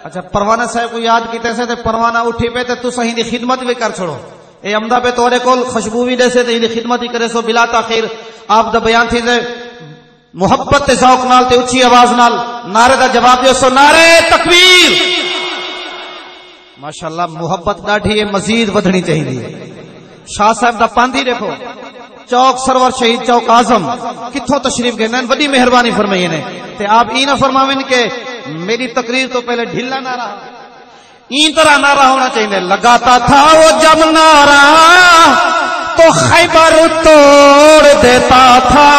اچھا پروانہ صاحب کو یاد کیتے سے تے پروانہ اٹھی پہ تے تساں دی خدمت بھی کر چھوڑو. اے امدا پہ تورے کول خوشبو بھی دے سے تے دی خدمت ہی کرے سو بلا تاخیر. آپ دا بیان تھی تے محبت تے ذوق نال تے اچھی آواز نال نعرے دا جواب دیو سو نعرے تکبیر. ماشاءاللہ محبت ڈاڈھی ہے مزید ودھنی چاہیے. شاہ صاحب دا پاندھی دیکھو چوک سرور شہید چوک اعظم کتھوں تشریف گئے ہیں, بڑی مہربانی فرمائی نے. تے آپ ای نہ فرماویں کہ میری تقریر تو پہلے ڈھیلا نہ رہا, این طرح نعرہ ہونا چاہیے. لگاتا تھا وہ جب نعرہ تو خیبر توڑ دیتا تھا,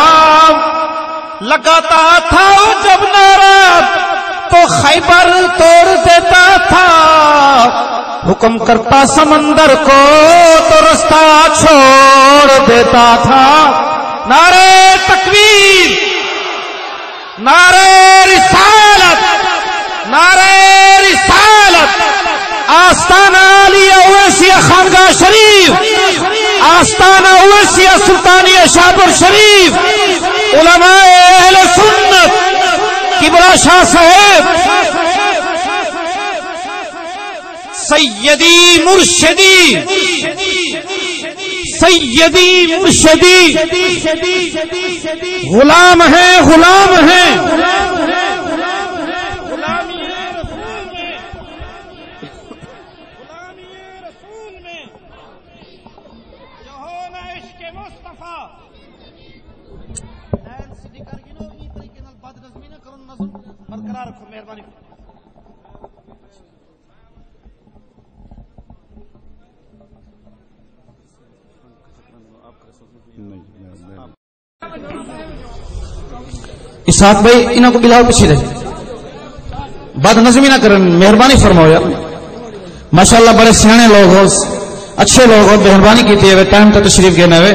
لگاتا تھا وہ جب نعرہ تو خیبر توڑ دیتا تھا, حکم کرتا سمندر کو تو رستہ چھوڑ دیتا تھا. نعرے تکبیر, نعرے رسالت, نعرے رسالت. آستانہ علی اویسیہ خانگاہ شریف, آستانہ اویسیہ سلطانیہ شاہپور شریف, علماء اہل سنت کبرا شاہ صاحب, سیدی مرشدی, سیدی مرشدی غلام ہیں, غلام ہیں. برقرار رکھو مہربانی. اسحاق بھائی انہوں کو بلاؤ پیچھے رہے, بد نظمی نہ کریں, مہربانی فرماؤ یار. ماشاءاللہ بڑے سیانے لوگ ہو, اچھے لوگ ہو, مہربانی کی تھی ٹائم تک تشریف گئے ہوئے,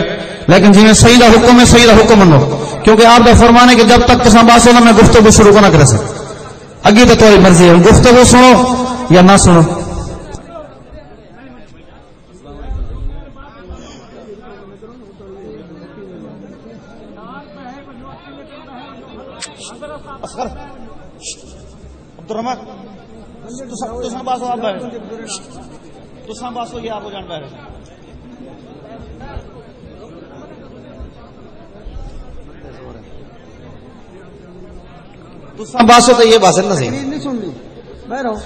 لیکن جنہیں صحیح دا حکم ہے صحیح دا حکم منو, کیونکہ آپ کا فرمانے کہ جب تک کسان باس ہونا میں گفتگو شروع نہ کر سکتا. اگی تو تمہاری مرضی ہے, گفتگو سنو یا نہ سنو. عبدالرحمان تساں باسو آپ باہر, تساں باسو یہ آپ کو جان باہر. تساں باسو تو یہ باسن نہ صحیح نہیں سن لی باہر آؤ.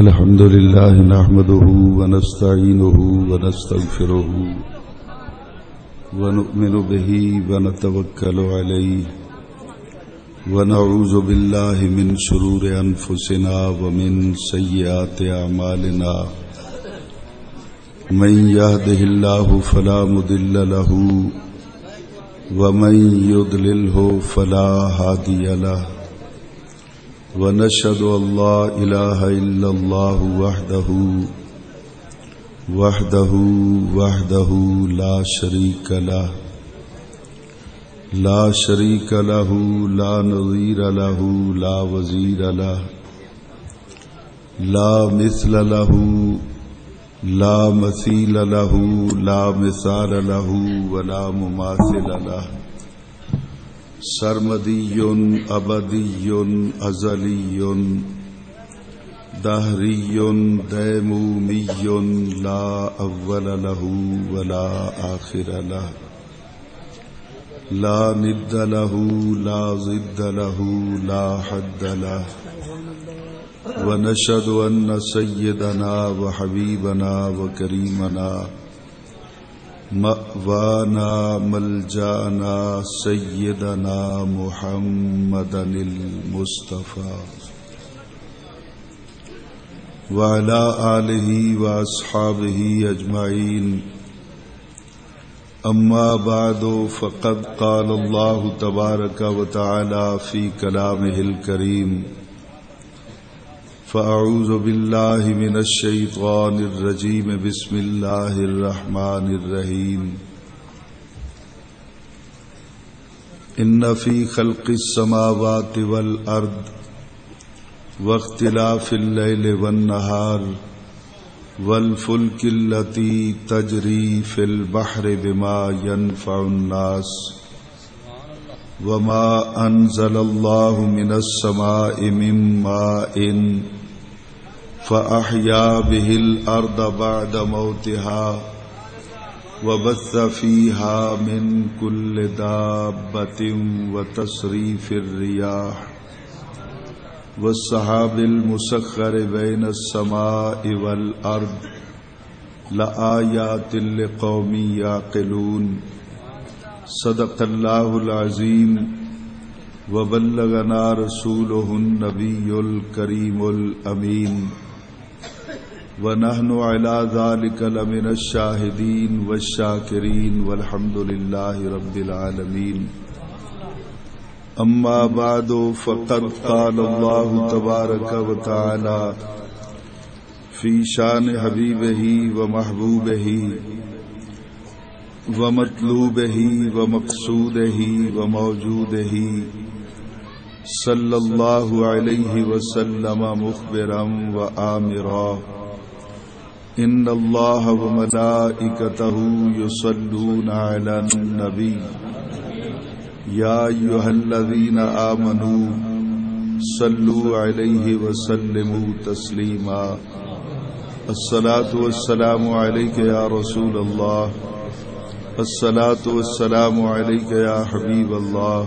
الحمد لله نحمده ونستعينه ونستغفره ونؤمن به ونتوكل عليه ونعوذ بالله من شرور أنفسنا ومن سيئات أعمالنا. من يهده الله فلا مضل له ومن يضلله فلا هادي له. ونشهد أن لا إله إلا الله وحده لا شريك له, لا شريك له, لا نظير له, لا وزير له, لا مثل له, لا مثيل له, لا مثال له ولا مماثل له. سرمدی ابدی ازلی دہری دیمومی لا اول له ولا آخر له, لا ند له, لا ضد له, لا حد له. ونشهد أن سيدنا وحبيبنا وكريمنا مأوانا ملجانا سيدنا محمدا المصطفى وعلى آله وأصحابه أجمعين. أما بعد فقد قال الله تبارك وتعالى في كلامه الكريم فأعوذ بالله من الشيطان الرجيم بسم الله الرحمن الرحيم. إن في خلق السماوات والأرض واختلاف الليل والنهار والفلك التي تجري في البحر بما ينفع الناس وما أنزل الله من السماء من ماء فأحيا به الأرض بعد موتها وبث فيها من كل دابة وتصريف الرياح والسحاب المسخر بين السماء والأرض لآيات لقوم يعقلون صدق الله العظيم وبلغنا رسوله النبي الكريم الأمين ونحن على ذلك لمن الشاهدين والشاكرين والحمد لله رب العالمين أما بعد فقد قال الله تبارك وتعالى في شان حبيبه ومحبوبه ومطلوبه ومقصوده وموجوده صلى الله عليه وسلم مخبرا وآمرا إن الله وملائكته يصلون على النبي يا أيها الذين آمنوا صلوا عليه وسلموا تسليما الصلاة والسلام عليك يا رسول الله الصلاة والسلام عليك يا حبيب الله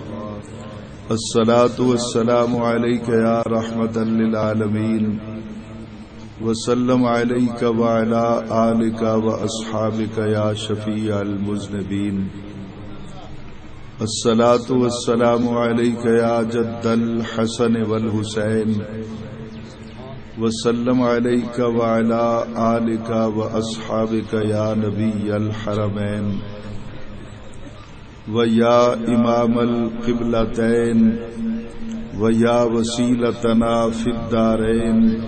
الصلاة والسلام عليك يا رحمة للعالمين وسلم عليك وعلى آلك وأصحابك يا شفيع المذنبين الصلاة والسلام عليك يا جد الحسن والحسين وسلم عليك وعلى آلك وأصحابك يا نبي الحرمين ويا إمام القبلتين ويا وسيلتنا في الدارين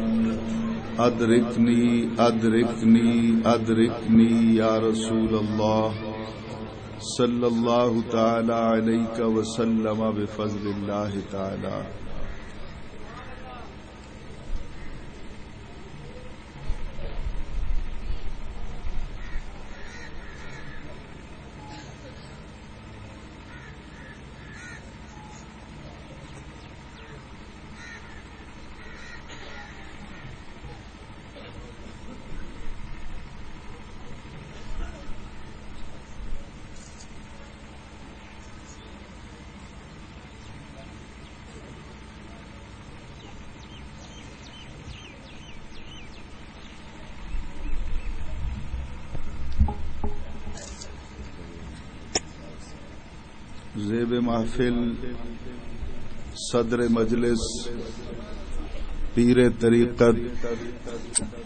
أدركني أدركني أدركني يا رسول الله صلى الله تعالى عليك وسلم بفضل الله تعالى زیب محفل صدر مجلس پیر طریقت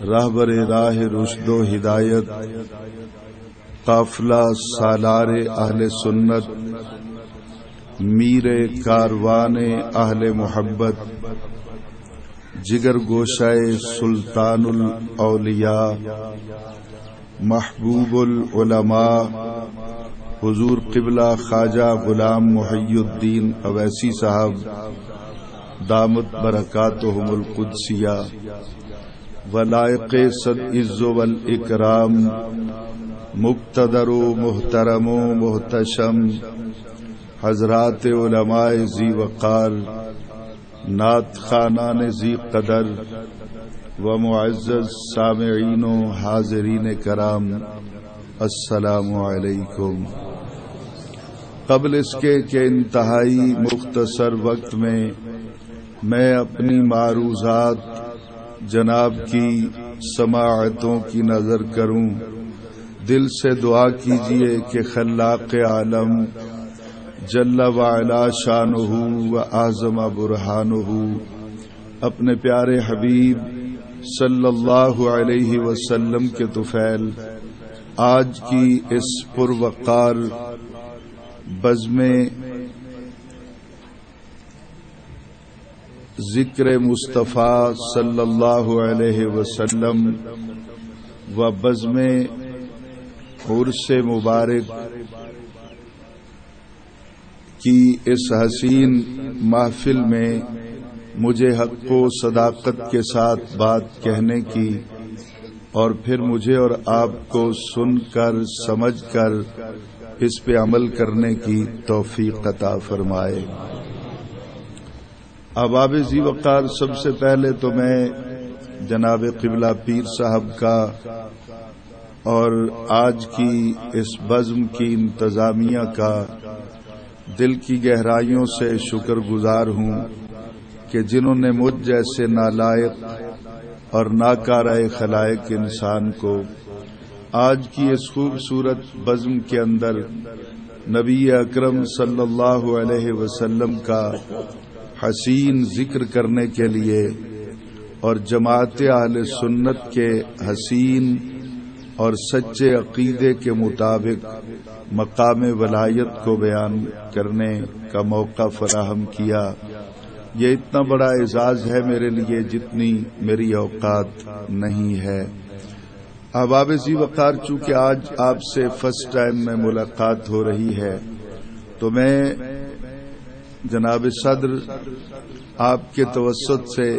راہبر راہ رشد و ہدایت قافلہ سالار اہل سنت میر کاروان اہل محبت جگر گوشائے سلطان الاولیاء محبوب العلماء حضور قبلہ خواجہ غلام محی الدین اویسی صاحب دامت برکاتہم القدسیہ ولائق صد عز والاکرام مقتدر و محترم و محتشم حضرات علماء ذی وقار نعت خوانان ذی قدر و معزز سامعین و حاضرین کرام السلام علیکم. قبل اس کے کہ انتہائی مختصر وقت میں اپنی معروضات جناب کی سماعتوں کی نظر کروں، دل سے دعا کیجئے کہ خلاق عالم جل وعلا شانہ و اعظم برہانہ اپنے پیارے حبیب صلی اللہ علیہ وسلم کے طفیل آج کی اس پروقار بزم ذکر مصطفیٰ صلی اللہ علیہ وسلم و بزم عرس مبارک کی اس حسین محفل میں مجھے حق و صداقت کے ساتھ بات کہنے کی اور پھر مجھے اور آپ کو سن کر سمجھ کر اس پہ عمل کرنے کی توفیق عطا فرمائے۔ احباب ذی وقار، سب سے پہلے تو میں جناب قبلہ پیر صاحب کا اور آج کی اس بزم کی انتظامیہ کا دل کی گہرائیوں سے شکر گزار ہوں کہ جنہوں نے مجھ جیسے نالائق اور ناکارۂ خلائق انسان کو آج کی اس خوبصورت بزم کے اندر نبی اکرم صلی اللہ علیہ وسلم کا حسین ذکر کرنے کے لیے اور جماعت اہل سنت کے حسین اور سچے عقیدے کے مطابق مقام ولایت کو بیان کرنے کا موقع فراہم کیا، یہ اتنا بڑا اعزاز ہے میرے لیے جتنی میری اوقات نہیں ہے۔ احباب ذی وقار، چونکہ آج آپ سے فرسٹ ٹائم میں ملاقات ہو رہی ہے تو میں جناب صدر آپ کے توسط سے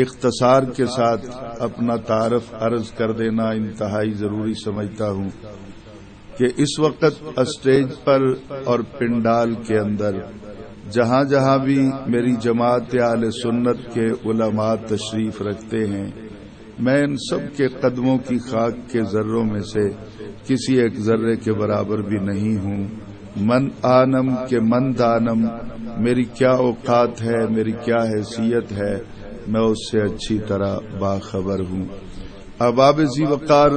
اختصار کے ساتھ اپنا تعارف عرض کر دینا انتہائی ضروری سمجھتا ہوں کہ اس وقت اسٹیج پر اور پنڈال کے اندر جہاں جہاں بھی میری جماعت اہل سنت کے علماء تشریف رکھتے ہیں، میں ان سب کے قدموں کی خاک کے ذروں میں سے کسی ایک ذرے کے برابر بھی نہیں ہوں۔ من آنم کے من دانم، میری کیا اوقات ہے، میری کیا حیثیت ہے، میں اس سے اچھی طرح باخبر ہوں۔ احباب ذی وقار،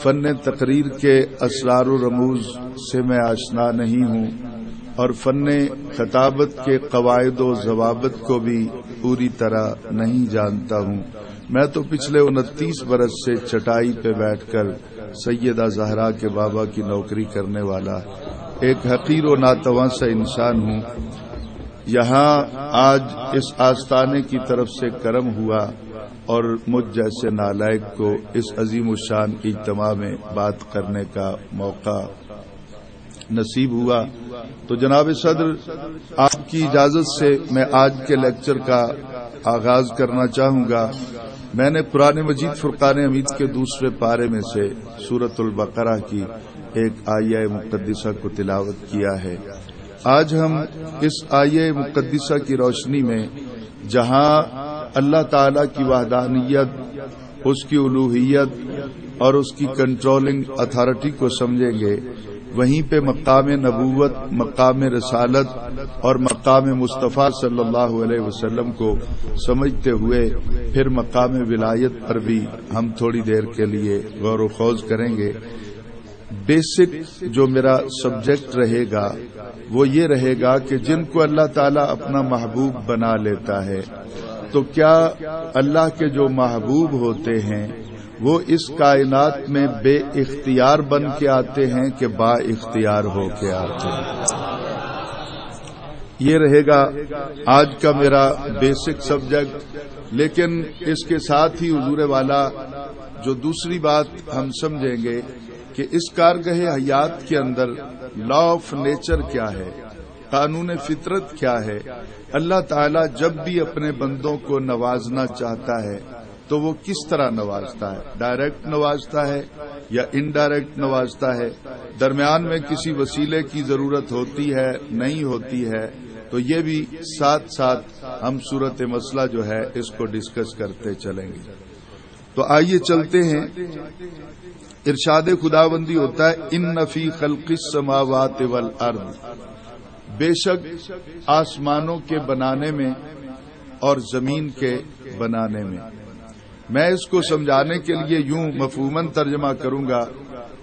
فن تقریر کے اسرار و رموز سے میں آشنا نہیں ہوں اور فن خطابت کے قواعد و ضوابط کو بھی پوری طرح نہیں جانتا ہوں۔ میں تو پچھلے 29 برس سے چٹائی پہ بیٹھ کر سیدہ زہرا کے بابا کی نوکری کرنے والا ایک حقیر و ناتواں سا انسان ہوں۔ یہاں آج اس آستانے کی طرف سے کرم ہوا اور مجھ جیسے نالائق کو اس عظیم الشان اجتماع میں بات کرنے کا موقع نصیب ہوا، تو جناب صدر آپ کی اجازت سے میں آج کے لیکچر کا آغاز کرنا چاہوں گا۔ میں نے قرآن مجید فرقان حمید کے دوسرے پارے میں سے سورۃ البقرہ کی ایک آیہ مقدسہ کو تلاوت کیا ہے۔ آج ہم اس آیہ مقدسہ کی روشنی میں جہاں اللہ تعالی کی وحدانیت، اس کی الوہیت اور اس کی کنٹرولنگ اتھارٹی کو سمجھیں گے، وہیں پہ مقام نبوت، مقام رسالت اور مقام مصطفیٰ صلی اللہ علیہ وسلم کو سمجھتے ہوئے پھر مقام ولایت پر بھی ہم تھوڑی دیر کے لیے غور و خوض کریں گے۔ بیسک جو میرا سبجیکٹ رہے گا وہ یہ رہے گا کہ جن کو اللہ تعالیٰ اپنا محبوب بنا لیتا ہے تو کیا اللہ کے جو محبوب ہوتے ہیں وہ اس کائنات میں بے اختیار بن کے آتے ہیں کہ با اختیار ہو کے آتے ہیں؟ یہ رہے گا آج کا میرا بیسک سبجیکٹ۔ لیکن اس کے ساتھ ہی حضور والا جو دوسری بات ہم سمجھیں گے کہ اس کارگہ حیات کے اندر لا آف نیچر کیا ہے، قانون فطرت کیا ہے۔ اللہ تعالیٰ جب بھی اپنے بندوں کو نوازنا چاہتا ہے تو وہ کس طرح نوازتا ہے؟ ڈائریکٹ نوازتا ہے یا انڈائریکٹ نوازتا ہے؟ درمیان میں کسی وسیلے کی ضرورت ہوتی ہے، نہیں ہوتی ہے؟ تو یہ بھی ساتھ ساتھ ہم صورت مسئلہ جو ہے اس کو ڈسکس کرتے چلیں گے۔ تو آئیے چلتے ہیں۔ ارشاد خداوندی ہوتا ہے ان فی خلق السماوات والارض، بے شک آسمانوں کے بنانے میں اور زمین کے بنانے میں اس کو سمجھانے کے لیے یوں مفہوماً ترجمہ کروں گا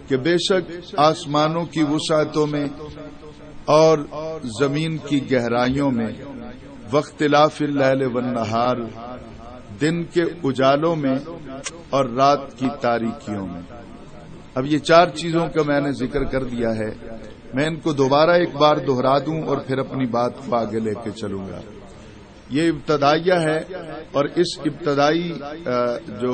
کہ بے شک آسمانوں کی وسعتوں میں اور زمین کی گہرائیوں میں، واختلاف اللیل والنہار، دن کے اجالوں میں اور رات کی تاریکیوں میں۔ اب یہ چار چیزوں کا میں نے ذکر کر دیا ہے، میں ان کو دوبارہ ایک بار دہرا دوں اور پھر اپنی بات کو آگے لے کے چلوں گا۔ یہ ابتدائیہ ہے اور اس ابتدائی جو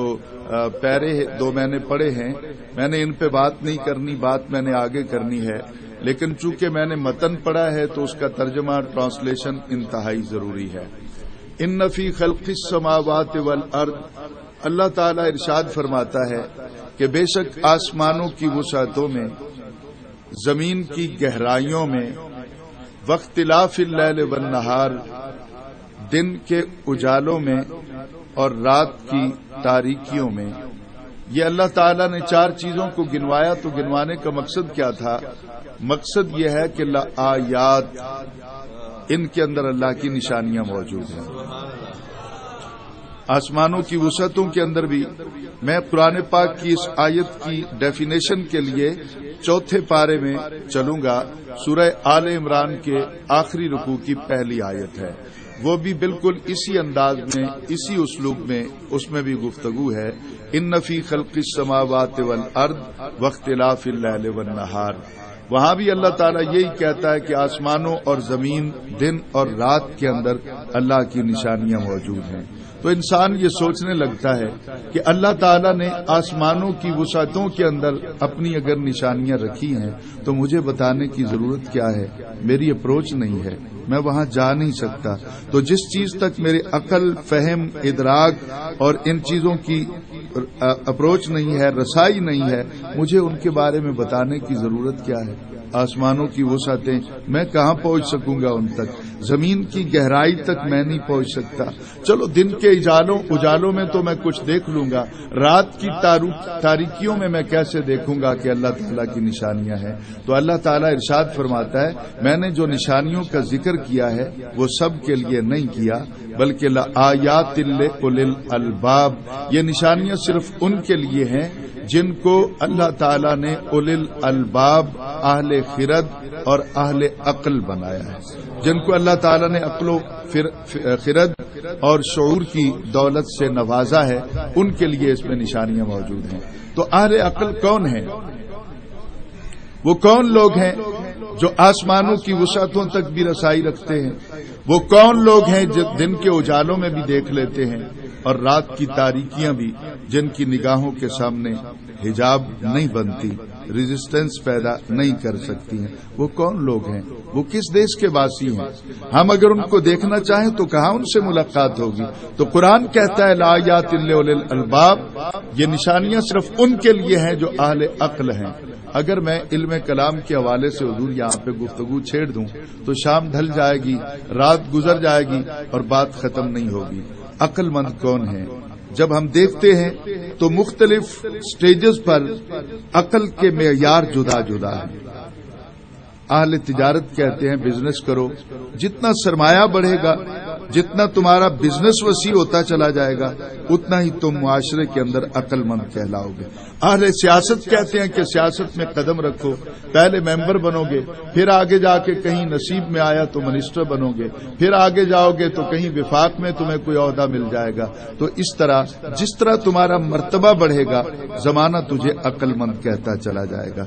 پیرے دو میں نے پڑھے ہیں، میں نے ان پہ بات نہیں کرنی، بات میں نے آگے کرنی ہے، لیکن چونکہ میں نے متن پڑھا ہے تو اس کا ترجمہ ٹرانسلیشن انتہائی ضروری ہے۔ ان فی خلق السماوات والارض، اللہ تعالیٰ ارشاد فرماتا ہے کہ بے شک آسمانوں کی وسعتوں میں، زمین کی گہرائیوں میں، واختلاف اللیل والنہار، دن کے اجالوں میں اور رات کی تاریکیوں میں، یہ اللہ تعالیٰ نے 4 چیزوں کو گنوایا. تو گنوانے کا مقصد کیا تھا؟ مقصد یہ ہے کہ آیات، ان کے اندر اللہ کی نشانیاں موجود ہیں. آسمانوں کی وسعتوں کے اندر بھی میں قرآن پاک کی اس آیت کی ڈیفینیشن کے لیے 4 پارے میں چلوں گا. سورہ آل عمران کے آخری رکوع کی پہلی آیت ہے، وہ بھی بالکل اسی انداز میں، اسی اسلوب میں، اس میں بھی گفتگو ہے. ان فی خلق السماوات والارض واختلاف اللیل والنہار. وہاں بھی اللہ تعالیٰ یہی کہتا ہے کہ آسمانوں اور زمین، دن اور رات کے اندر اللہ کی نشانیاں موجود ہیں. تو انسان یہ سوچنے لگتا ہے کہ اللہ تعالیٰ نے آسمانوں کی وسعتوں کے اندر اپنی اگر نشانیاں رکھی ہیں تو مجھے بتانے کی ضرورت کیا ہے؟ میری اپروچ نہیں ہے، میں وہاں جا نہیں سکتا. تو جس چیز تک میری عقل، فہم، ادراک اور ان چیزوں کی اپروچ نہیں ہے، رسائی نہیں ہے، مجھے ان کے بارے میں بتانے کی ضرورت کیا ہے؟ آسمانوں کی وسعتیں میں کہاں پہنچ سکوں گا ان تک؟ زمین کی گہرائی تک میں نہیں پہنچ سکتا. چلو دن کے اجالوں میں تو میں کچھ دیکھ لوں گا، رات کی تاریکیوں میں کیسے دیکھوں گا کہ اللہ تعالیٰ کی نشانیاں ہیں؟ تو اللہ تعالیٰ ارشاد فرماتا ہے میں نے جو نشانیوں کا ذکر کیا ہے وہ سب کے لیے نہیں کیا، بلکہ لآیات لأولی الالباب، یہ نشانیاں صرف ان کے لیے ہیں جن کو اللہ تعالیٰ نے اولی الالباب، اہل خرد اور اہل عقل بنایا ہے. جن کو اللہ تعالیٰ نے عقل و خرد اور شعور کی دولت سے نوازا ہے، ان کے لیے اس میں نشانیاں موجود ہیں. تو اہل عقل کون ہیں؟ وہ کون لوگ ہیں جو آسمانوں کی وسعتوں تک بھی رسائی رکھتے ہیں؟ وہ کون لوگ ہیں جو دن کے اجالوں میں بھی دیکھ لیتے ہیں اور رات کی تاریکیاں بھی جن کی نگاہوں کے سامنے حجاب نہیں بنتی، ریزسٹنس پیدا نہیں کر سکتی ہیں؟ وہ کون لوگ ہیں؟ وہ کس دیش کے واسی ہیں؟ ہم اگر ان کو دیکھنا چاہیں تو کہاں ان سے ملاقات ہوگی؟ تو قرآن کہتا ہے لآیات لأولی الالباب، یہ نشانیاں صرف ان کے لیے ہیں جو اہل عقل ہیں. اگر میں علم کلام کے حوالے سے حضور یہاں پہ گفتگو چھیڑ دوں تو شام ڈھل جائے گی، رات گزر جائے گی اور بات ختم نہیں ہوگی. عقل مند کون ہے؟ جب ہم دیکھتے ہیں تو مختلف سٹیجز پر عقل کے معیار جدا جدا ہیں. اہل تجارت کہتے ہیں بزنس کرو، جتنا سرمایہ بڑھے گا، جتنا تمہارا بزنس وسیع ہوتا چلا جائے گا، اتنا ہی تم معاشرے کے اندر عقل مند کہلاؤ گے. اہل سیاست کہتے ہیں کہ سیاست میں قدم رکھو، پہلے ممبر بنو گے، پھر آگے جا کے کہیں نصیب میں آیا تو منسٹر بنو گے، پھر آگے جاؤ گے تو کہیں وفاق میں تمہیں کوئی عہدہ مل جائے گا. تو اس طرح جس طرح تمہارا مرتبہ بڑھے گا، زمانہ تجھے عقل مند کہتا چلا جائے گا.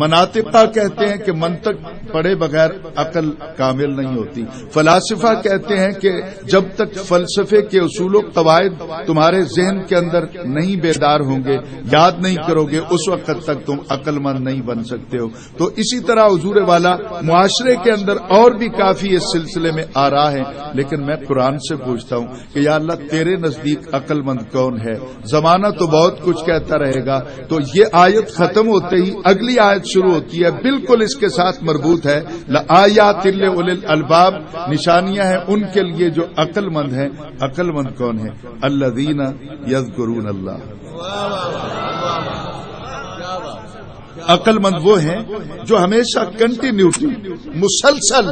مناطقہ کہتے ہیں کہ منطق پڑھے بغیر عقل کامل نہیں ہوتی. فلاسفہ کہتے ہیں کہ جب تک فلسفے کے اصول و قواعد تمہارے ذہن کے اندر نہیں بیدار ہوں گے، یاد نہیں کرو گے، اس وقت تک تم عقل مند نہیں بن سکتے ہو. تو اسی طرح حضور والا معاشرے کے اندر اور بھی کافی اس سلسلے میں آ رہا ہے. لیکن میں قرآن سے پوچھتا ہوں کہ یا اللہ تیرے نزدیک عقل مند کون ہے؟ زمانہ تو بہت کچھ کہتا رہے گا. تو یہ آیت ختم ہوتے ہی اگلی آیت شروع ہوتی ہے، بالکل اس کے ساتھ مربوط ہے. لآیات لأولی الالباب، نشانیاں ہیں ان کے لیے جو عقل مند ہیں. عقل مند کون ہے؟ الذین یذکرون اللہ. عقل مند وہ ہیں جو ہمیشہ کنٹینیوٹی، مسلسل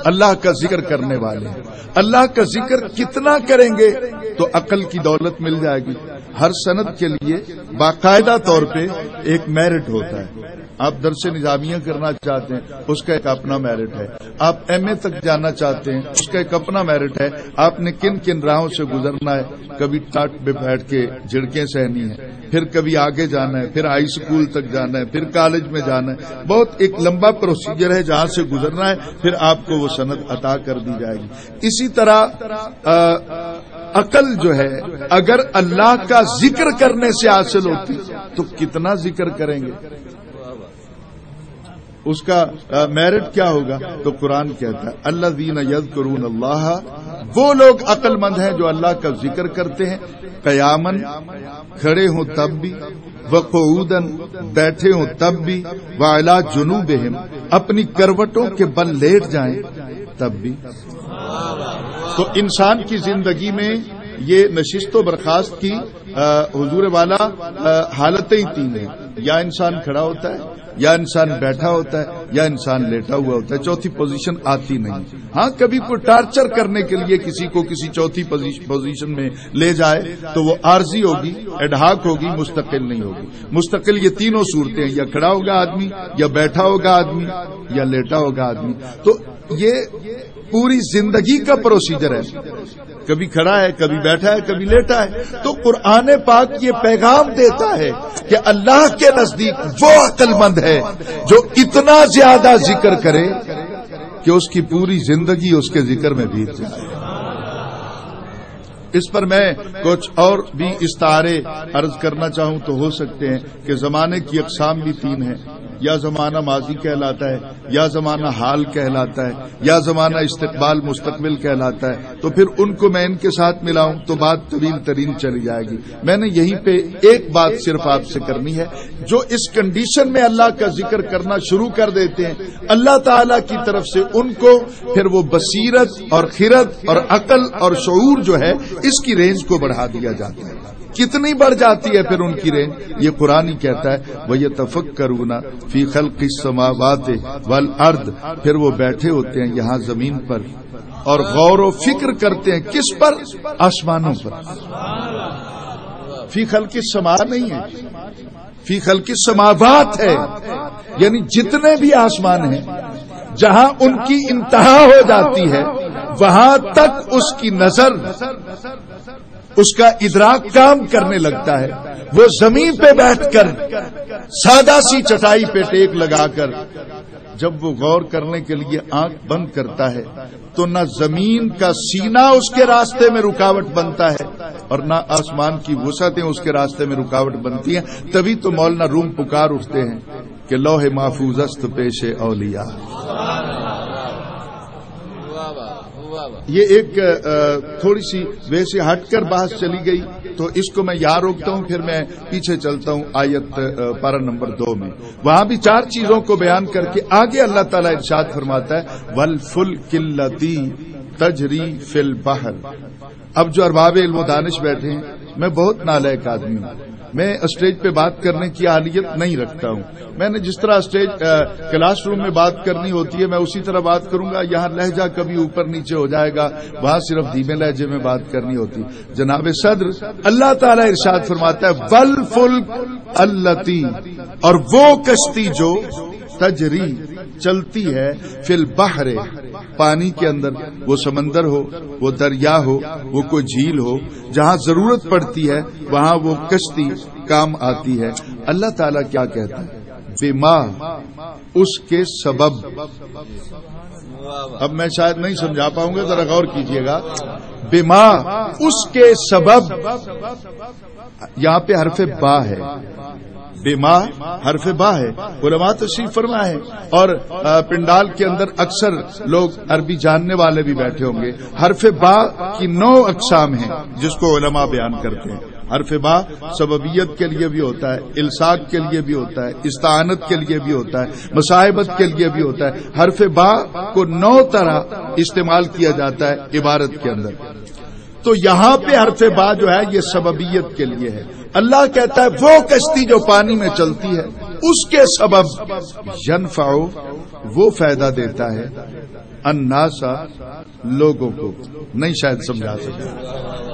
اللہ کا ذکر کرنے والے ہیں. اللہ کا ذکر کتنا کریں گے تو عقل کی دولت مل جائے گی. ہر سند کے لیے باقاعدہ طور پہ ایک میرٹ ہوتا ہے. آپ درس نظامیہ کرنا چاہتے ہیں، اس کا ایک اپنا میرٹ ہے. آپ ایم اے تک جانا چاہتے ہیں، اس کا ایک اپنا میرٹ ہے. آپ نے کن کن راہوں سے گزرنا ہے، کبھی ٹاٹ پہ بیٹھ کے جھڑکیں سہنی ہیں، پھر کبھی آگے جانا ہے، پھر ہائی اسکول تک جانا ہے، پھر کالج میں جانا ہے. بہت ایک لمبا پروسیجر ہے جہاں سے گزرنا ہے، پھر آپ کو وہ سند عطا کر دی جائے گی. اسی طرح عقل جو ہے اگر اللہ کا ذکر کرنے سے حاصل ہوتی تو کتنا ذکر کریں گے. اس کا میرٹ کیا ہوگا؟ تو قرآن کہتا ہے الذین یذکرون اللہ، وہ لوگ عقل مند ہیں جو اللہ کا ذکر کرتے ہیں، قیامن، کھڑے ہوں تب بھی، وقعودن، بیٹھے ہوں تب بھی، وعلی جنوبہم، اپنی کروٹوں کے بل لیٹ جائیں تب بھی۔ تو انسان کی زندگی میں یہ نشست و برخاست کی حضور والا حالتیں ہی تین ہیں، یا انسان کھڑا ہوتا ہے، یا انسان بیٹھا ہوتا ہے، یا انسان لیٹا ہوا ہوتا ہے، چوتھی پوزیشن آتی نہیں۔ ہاں کبھی کوئی ٹارچر کرنے کے لیے کسی کو کسی چوتھی پوزیشن میں لے جائے تو وہ عارضی ہوگی، ایڈہاک ہوگی، مستقل نہیں ہوگی۔ مستقل یہ تینوں صورتیں ہیں، یا کھڑا ہوگا آدمی، یا بیٹھا ہوگا آدمی، یا لیٹا ہوگا آدمی۔ تو یہ پوری زندگی کا پروسیجر ہے، کبھی کھڑا ہے، کبھی بیٹھا ہے، کبھی لیٹا ہے۔ تو قرآن پاک یہ پیغام دیتا ہے کہ اللہ کے نزدیک وہ عقل مند ہے جو اتنا زیادہ ذکر کرے کہ اس کی پوری زندگی اس کے ذکر میں بیت جائے۔ اس پر میں کچھ اور بھی استعارے عرض کرنا چاہوں تو ہو سکتے ہیں کہ زمانے کی اقسام بھی تین ہیں، یا زمانہ ماضی کہلاتا ہے، یا زمانہ حال کہلاتا ہے، یا زمانہ استقبال مستقبل کہلاتا ہے۔ تو پھر ان کو میں ان کے ساتھ ملاؤں تو بات طویل ترین چلی جائے گی۔ میں نے یہیں پہ ایک بات صرف آپ سے کرنی ہے، جو اس کنڈیشن میں اللہ کا ذکر کرنا شروع کر دیتے ہیں اللہ تعالی کی طرف سے، ان کو پھر وہ بصیرت اور خرد اور عقل اور شعور جو ہے اس کی رینج کو بڑھا دیا جاتا ہے۔ کتنی بڑھ جاتی ہے پھر ان کی رینج؟ یہ قرآن ہی کہتا ہے وَيَتَفَكَّرُونَ فِي خَلْقِ السَّمَاوَاتِ وَالْأَرْضِ، پھر وہ بیٹھے ہوتے ہیں یہاں زمین پر اور غور و فکر کرتے ہیں، کس پر؟ آسمانوں پر۔ فی خلق السماء نہیں ہے، فی خلق السماوات ہے، یعنی جتنے بھی آسمان ہیں جہاں ان کی انتہا ہو جاتی ہے وہاں تک اس کی نظر، اس کا ادراک کام کرنے لگتا ہے۔ وہ زمین پہ بیٹھ کر سادہ سی چٹائی پہ ٹیک لگا کر جب وہ غور کرنے کے لیے آنکھ بند کرتا ہے تو نہ زمین کا سینہ اس کے راستے میں رکاوٹ بنتا ہے اور نہ آسمان کی وسعتیں اس کے راستے میں رکاوٹ بنتی ہیں۔ تبھی تو مولانا روم پکار اٹھتے ہیں کہ لوح محفوظ است پیش اولیاء۔ یہ ایک تھوڑی سی ویسے ہٹ کر بحث چلی گئی تو اس کو میں یہاں روکتا ہوں، پھر میں پیچھے چلتا ہوں آیت پارہ نمبر 2 میں۔ وہاں بھی 4 چیزوں کو بیان کر کے آگے اللہ تعالیٰ ارشاد فرماتا ہے وَالْفُلْكِ الَّتِي تَجْرِي فِي الْبَحْرِ۔ اب جو ارباب علم و دانش بیٹھے ہیں، میں بہت نالائق آدمی ہوں، میں اسٹیج پہ بات کرنے کی اہلیت نہیں رکھتا ہوں۔ میں نے جس طرح اسٹیج کلاس روم میں بات کرنی ہوتی ہے میں اسی طرح بات کروں گا۔ یہاں لہجہ کبھی اوپر نیچے ہو جائے گا، وہاں صرف دھیمے لہجے میں بات کرنی ہوتی۔ جناب صدر اللہ تعالیٰ ارشاد فرماتا ہے وَالْفُلْكِ الَّتِي، اور وہ کشتی جو تجری چلتی ہے فی البحر، پانی کے اندر، وہ سمندر ہو، وہ دریا ہو، وہ کوئی جھیل ہو، جہاں ضرورت پڑتی ہے وہاں وہ کشتی کام آتی ہے۔ اللہ تعالیٰ کیا کہتا ہے؟ بما، اس کے سبب۔ اب میں شاید نہیں سمجھا پاؤں گا، ذرا غور کیجئے گا۔ بما، اس کے سبب، یہاں پہ حرف با ہے، بما حرف با ہے، علماء تشریف فرما ہے، اور پنڈال کے اندر اکثر لوگ عربی جاننے والے بھی بیٹھے ہوں گے۔ حرف با کی 9 اقسام ہیں جس کو علماء بیان کرتے ہیں۔ حرف با سببیت کے لیے بھی ہوتا ہے، الصاق کے لیے بھی ہوتا ہے، استعانت کے لیے بھی ہوتا ہے، مصاحبت کے لیے بھی ہوتا ہے۔ حرف با کو 9 طرح استعمال کیا جاتا ہے عبارت کے اندر۔ تو یہاں پہ حرف با جو ہے یہ سببیت کے لیے ہے۔ اللہ کہتا ہے وہ کشتی جو پانی میں چلتی ہے اس کے سبب ینفع، وہ فائدہ دیتا ہے، الناس، لوگوں کو۔ نہیں شاید سمجھا سکتا،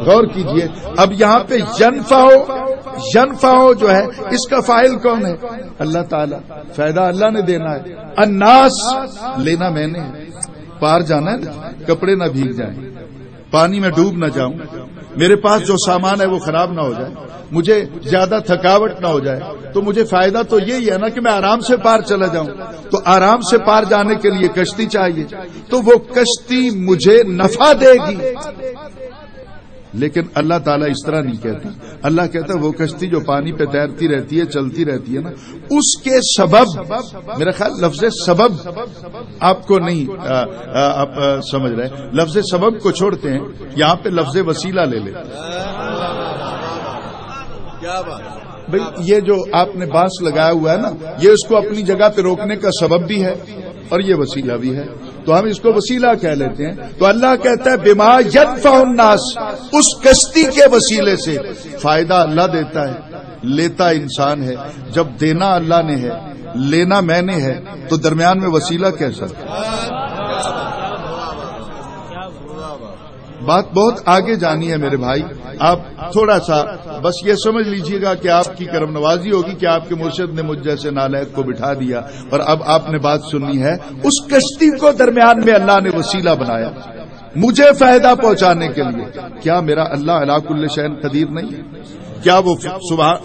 غور کیجئے۔ اب یہاں پہ ینفع جو ہے اس کا فاعل کون ہے؟ اللہ تعالیٰ۔ فائدہ اللہ نے دینا ہے، الناس لینا میں نے، پار جانا ہے، کپڑے نہ بھیگ جائیں، پانی میں ڈوب نہ جاؤں، میرے پاس جو سامان ہے وہ خراب نہ ہو جائے، مجھے زیادہ تھکاوٹ نہ ہو جائے، تو مجھے فائدہ تو یہی ہے نا کہ میں آرام سے پار چلا جاؤں۔ تو آرام سے پار جانے کے لیے کشتی چاہیے، تو وہ کشتی مجھے نفع دے گی۔ لیکن اللہ تعالیٰ اس طرح نہیں کہتا. اللہ کہتا ہے وہ کشتی جو پانی پہ تیرتی رہتی ہے چلتی رہتی ہے نا، اس کے سبب، میرا خیال لفظ سبب آپ کو نہیں آپ سمجھ رہے، لفظ سبب کو چھوڑتے ہیں، یہاں پہ لفظ وسیلہ لے لیں. بھئی یہ جو آپ نے بانس لگایا ہوا ہے نا، یہ اس کو اپنی جگہ پہ روکنے کا سبب بھی ہے اور یہ وسیلہ بھی ہے، تو ہم اس کو وسیلہ کہہ لیتے ہیں. تو اللہ کہتا ہے بما ينفع الناس، اس کشتی کے وسیلے سے فائدہ اللہ دیتا ہے، لیتا انسان ہے. جب دینا اللہ نے ہے، لینا میں نے ہے، تو درمیان میں وسیلہ کیسا؟ بات بہت آگے جانی ہے میرے بھائی. آپ تھوڑا سا بس یہ سمجھ لیجئے گا کہ آپ کی کرم نوازی ہوگی کہ آپ کے مرشد نے مجھ جیسے نالائق کو بٹھا دیا اور اب آپ نے بات سننی ہے. اس کشتی کو درمیان میں اللہ نے وسیلہ بنایا مجھے فائدہ پہنچانے کے لیے. کیا میرا اللہ علی کل شیء قدیر نہیں ہے؟ کیا وہ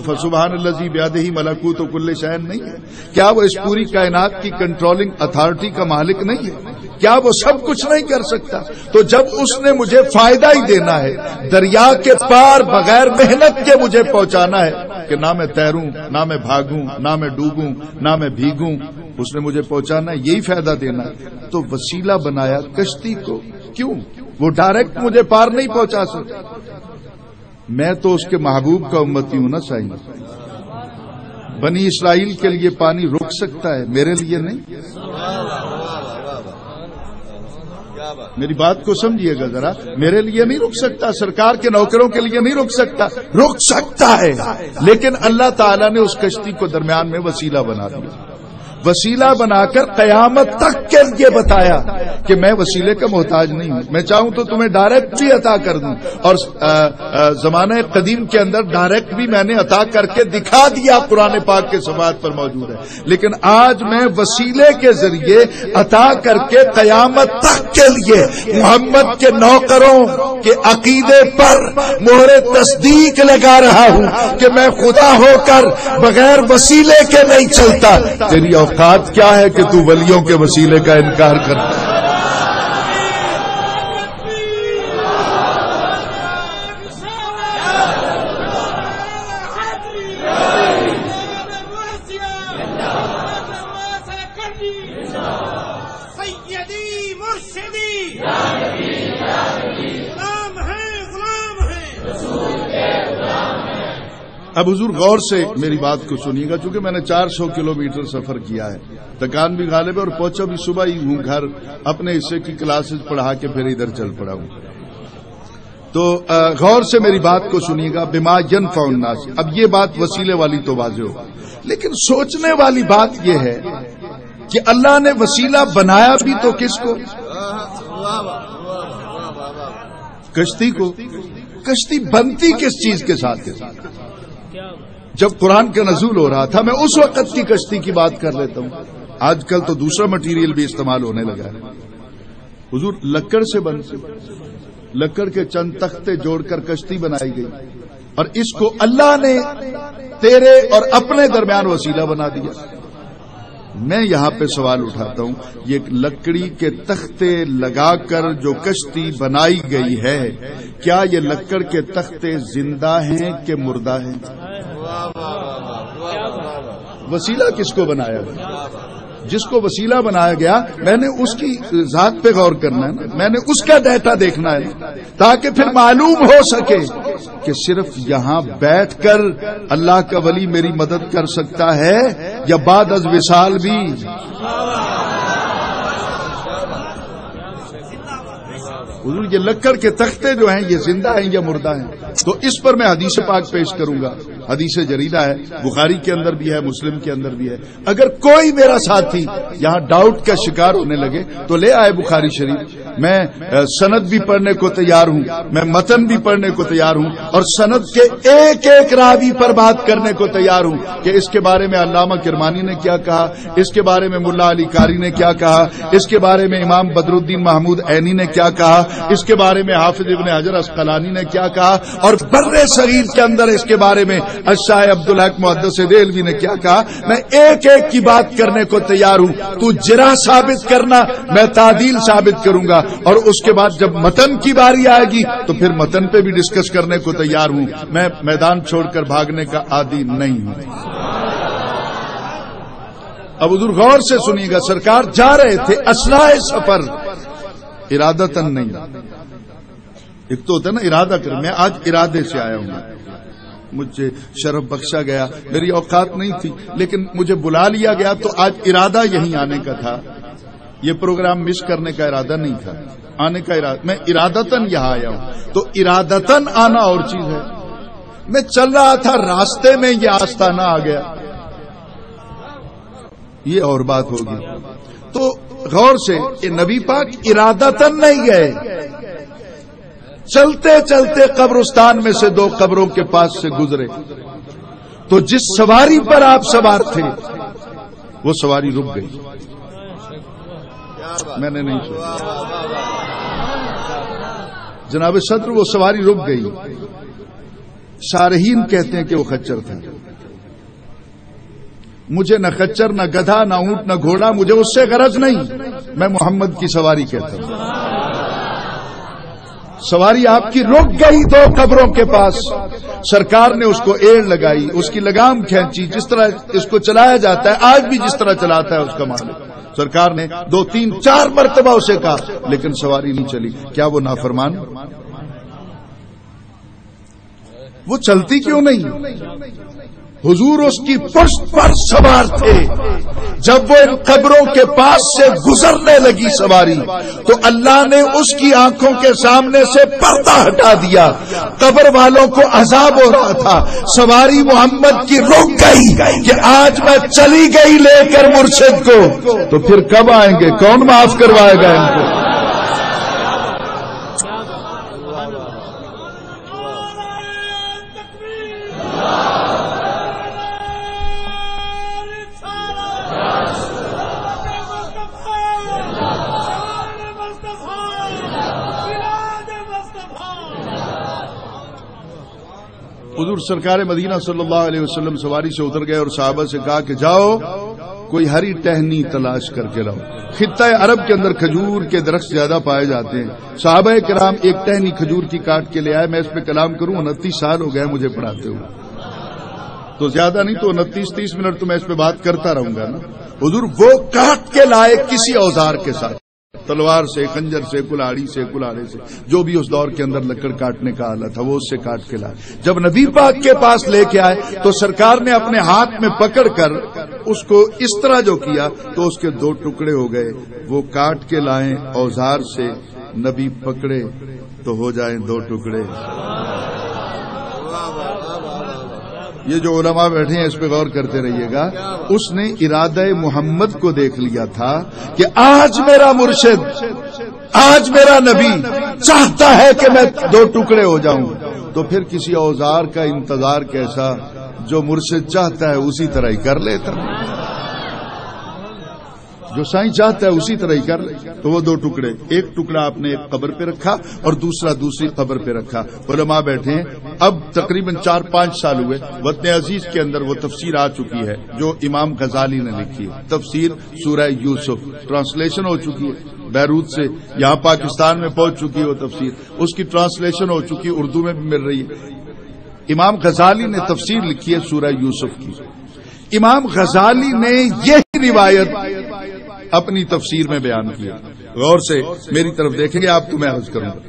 فسبحان الذی بیدہ ملکوت کل شیء نہیں ہے؟ کیا وہ اس پوری کائنات کی کنٹرولنگ اتھارٹی کا مالک نہیں ہے؟ کیا وہ سب کچھ نہیں کر سکتا؟ تو جب اس نے مجھے فائدہ ہی دینا ہے، دریا کے پار بغیر محنت کے مجھے پہنچانا ہے کہ نہ میں تیروں، نہ میں بھاگوں، نہ میں ڈوبوں، نہ میں بھیگوں، اس نے مجھے پہنچانا ہے، یہی فائدہ دینا ہے. تو وسیلہ بنایا کشتی کو. کیوں؟ وہ ڈائریکٹ مجھے پار نہیں پہنچا سکتا. میں تو اس کے محبوب کا امتی ہوں نا صحیح. بنی اسرائیل کے لیے پانی رک سکتا ہے، میرے لیے نہیں. میری بات کو سمجھیے گا ذرا، میرے لیے نہیں رک سکتا، سرکار کے نوکروں کے لیے نہیں رک سکتا. رک سکتا ہے، لیکن اللہ تعالیٰ نے اس کشتی کو درمیان میں وسیلہ بنا دیا. وسیلہ بنا کر قیامت تک کے لیے بتایا کہ میں وسیلے کا محتاج نہیں ہوں. میں چاہوں تو تمہیں ڈائریکٹ بھی عطا کر دوں، اور زمانہ قدیم کے اندر ڈائریکٹ بھی میں نے عطا کر کے دکھا دیا، قرآن پاک کے صفحات پر موجود ہے. لیکن آج میں وسیلے کے ذریعے عطا کر کے قیامت تک کے لیے محمد کے نوکروں کے عقیدے پر مہر تصدیق لگا رہا ہوں کہ میں خدا ہو کر بغیر وسیلے کے نہیں چلتا. تیری اوقات کیا ہے کہ تو ولیوں کے وسیلے کا انکار کرتا ہے؟ اب حضور غور سے میری بات کو سنیے گا، چونکہ میں نے 400 کلومیٹر سفر کیا ہے، تکان بھی غالب ہے، اور پہنچا بھی صبح ہی ہوں گھر، اپنے حصے کی کلاسز پڑھا کے پھر ادھر چل پڑا ہوں. تو غور سے میری بات کو سنیے گا. بما ينفع الناس، اب یہ بات وسیلے والی تو واضح ہو، لیکن سوچنے والی بات یہ ہے کہ اللہ نے وسیلہ بنایا بھی تو کس کو؟ کشتی کو. کشتی بنتی کس چیز کے ساتھ ہے؟ جب قرآن کا نزول ہو رہا تھا میں اس وقت کی کشتی کی بات کر لیتا ہوں. آج کل تو دوسرا مٹیریل بھی استعمال ہونے لگا ہے. حضور لکڑ سے بنتی، لکڑ کے چند تختے جوڑ کر کشتی بنائی گئی، اور اس کو اللہ نے تیرے اور اپنے درمیان وسیلہ بنا دیا. میں یہاں پہ سوال اٹھاتا ہوں، یہ لکڑی کے تختے لگا کر جو کشتی بنائی گئی ہے، کیا یہ لکڑ کے تختے زندہ ہیں کہ مردہ ہیں؟ وسیلہ کس کو بنایا گیا؟ جس کو وسیلہ بنایا گیا میں نے اس کی ذات پہ غور کرنا ہے، میں نے اس کا ڈیٹا دیکھنا ہے، تاکہ پھر معلوم ہو سکے کہ صرف یہاں بیٹھ کر اللہ کا ولی میری مدد کر سکتا ہے یا بعد از وصال بھی. حضور یہ لکڑ کے تختے جو ہیں یہ زندہ ہیں یا مردہ ہیں؟ تو اس پر میں حدیث پاک پیش کروں گا. حدیث جریدہ ہے، بخاری کے اندر بھی ہے، مسلم کے اندر بھی ہے. اگر کوئی میرا ساتھی یہاں ڈاؤٹ کا شکار ہونے لگے تو لے آئے بخاری شریف. میں سند بھی پڑھنے کو تیار ہوں، میں متن بھی پڑھنے کو تیار ہوں، اور سند کے ایک ایک راوی پر بات کرنے کو تیار ہوں کہ اس کے بارے میں علامہ کرمانی نے کیا کہا، اس کے بارے میں ملا علی قاری نے کیا کہا، اس کے بارے میں امام بدر الدین محمود عینی نے کیا کہا، اس کے بارے میں حافظ ابن حجر عسقلانی نے کیا کہا، اور بر صغیر کے اندر اس کے بارے میں الشاہ عبدالحق محدث دہلوی نے کیا کہا، میں ایک ایک کی بات کرنے کو تیار ہوں، تو جرح ثابت کرنا، میں تعدیل ثابت کروں گا، اور اس کے بعد جب متن کی باری آئے گی تو پھر متن پہ بھی ڈسکس کرنے کو تیار ہوں، میں میدان چھوڑ کر بھاگنے کا عادی نہیں ہوں۔ اب حضور غور سے سنیے گا، سرکار جا رہے تھے اثناء سفر، ارادتاً نہیں۔ ایک تو ہوتا ہے نا ارادہ کر، میں آج ارادے سے آیا ہوں، مجھے شرف بخشا گیا، میری اوقات نہیں تھی لیکن مجھے بلا لیا گیا، تو آج ارادہ یہیں آنے کا تھا، یہ پروگرام مس کرنے کا ارادہ نہیں تھا، آنے کا ارادہ، میں ارادتاً یہاں آیا ہوں۔ تو ارادتاً آنا اور چیز ہے، میں چل رہا تھا راستے میں یہ آستانہ آ گیا، یہ اور بات ہوگی۔ تو غور سے کہ نبی پاک ارادتاً نہیں گئے، چلتے چلتے قبرستان میں سے 2 قبروں کے پاس سے گزرے، تو جس سواری پر آپ سوار تھے وہ سواری رک گئی، میں نے نہیں سنا جناب صدر، وہ سواری رک گئی۔ شارحین کہتے ہیں کہ وہ خچر تھا، مجھے نہ خچر نہ گدھا نہ اونٹ نہ گھوڑا، مجھے اس سے غرض نہیں، میں محمد کی سواری کہتا ہوں۔ سواری آپ کی رک گئی 2 قبروں کے پاس، سرکار نے اس کو ایڑ لگائی، اس کی لگام کھینچی، جس طرح اس کو چلایا جاتا ہے آج بھی جس طرح چلاتا ہے اس کا مالک، سرکار نے 2 3 4 مرتبہ اسے کہا، لیکن سواری نہیں چلی۔ کیا وہ نافرمان؟ وہ چلتی کیوں نہیں؟ حضور اس کی پشت پر سوار تھے، جب وہ ان قبروں کے پاس سے گزرنے لگی سواری تو اللہ نے اس کی آنکھوں کے سامنے سے پردہ ہٹا دیا، قبر والوں کو عذاب ہو رہا تھا، سواری محمد کی رک گئی کہ آج میں چلی گئی لے کر مرشد کو، تو پھر کب آئیں گے؟ کون معاف کروائے گا ان کو؟ حضور سرکار مدینہ صلی اللہ علیہ وسلم سواری سے اتر گئے اور صحابہ سے کہا کہ جاؤ کوئی ہری ٹہنی تلاش کر کے لاؤ۔ خطہ عرب کے اندر کھجور کے درخت زیادہ پائے جاتے ہیں، صحابہ کرام ایک ٹہنی کھجور کی کاٹ کے لے آئے۔ میں اس پہ کلام کروں، 29 سال ہو گئے مجھے پڑھاتے ہوئے، تو زیادہ نہیں تو 29-30 منٹ تو میں اس پہ بات کرتا رہوں گا نا۔ حضور وہ کاٹ کے لائے کسی اوزار کے ساتھ، تلوار سے، خنجر سے، کلاڑی سے، کلاڑے سے، جو بھی اس دور کے اندر لکڑ کاٹنے کا آلہ تھا وہ اس سے کاٹ کے لائے۔ جب نبی پاک کے پاس لے کے آئے تو سرکار نے اپنے ہاتھ میں پکڑ کر اس کو اس طرح جو کیا تو اس کے 2 ٹکڑے ہو گئے۔ وہ کاٹ کے لائیں اوزار سے، نبی پکڑے تو ہو جائیں 2 ٹکڑے۔ یہ جو علماء بیٹھے ہیں اس پہ غور کرتے رہیے گا، اس نے ارادہ محمد کو دیکھ لیا تھا کہ آج میرا مرشد، آج میرا نبی چاہتا ہے کہ میں 2 ٹکڑے ہو جاؤں، تو پھر کسی اوزار کا انتظار کیسا؟ جو مرشد چاہتا ہے اسی طرح ہی کر لیتا، جو سائیں چاہتا ہے اسی طرح ہی کر لے۔ تو وہ 2 ٹکڑے، ایک ٹکڑا آپ نے ایک قبر پہ رکھا اور دوسرا دوسری قبر پہ رکھا۔ علماء بیٹھے ہیں، اب تقریباً 4-5 سال ہوئے، وطن عزیز کے اندر وہ تفسیر آ چکی ہے جو امام غزالی نے لکھی ہے، تفسیر سورہ یوسف، ٹرانسلیشن ہو چکی ہے بیروت سے، یہاں پاکستان میں پہنچ چکی ہے وہ تفسیر، اس کی ٹرانسلیشن ہو چکی ہے، اردو میں بھی مل رہی ہے۔ امام غزالی نے تفسیر لکھی ہے سورہ یوسف کی۔ امام غزالی نے یہی روایت اپنی تفسیر میں بیان کیا۔ غور سے میری طرف دیکھیں گے آپ تو میں عرض کروں گا۔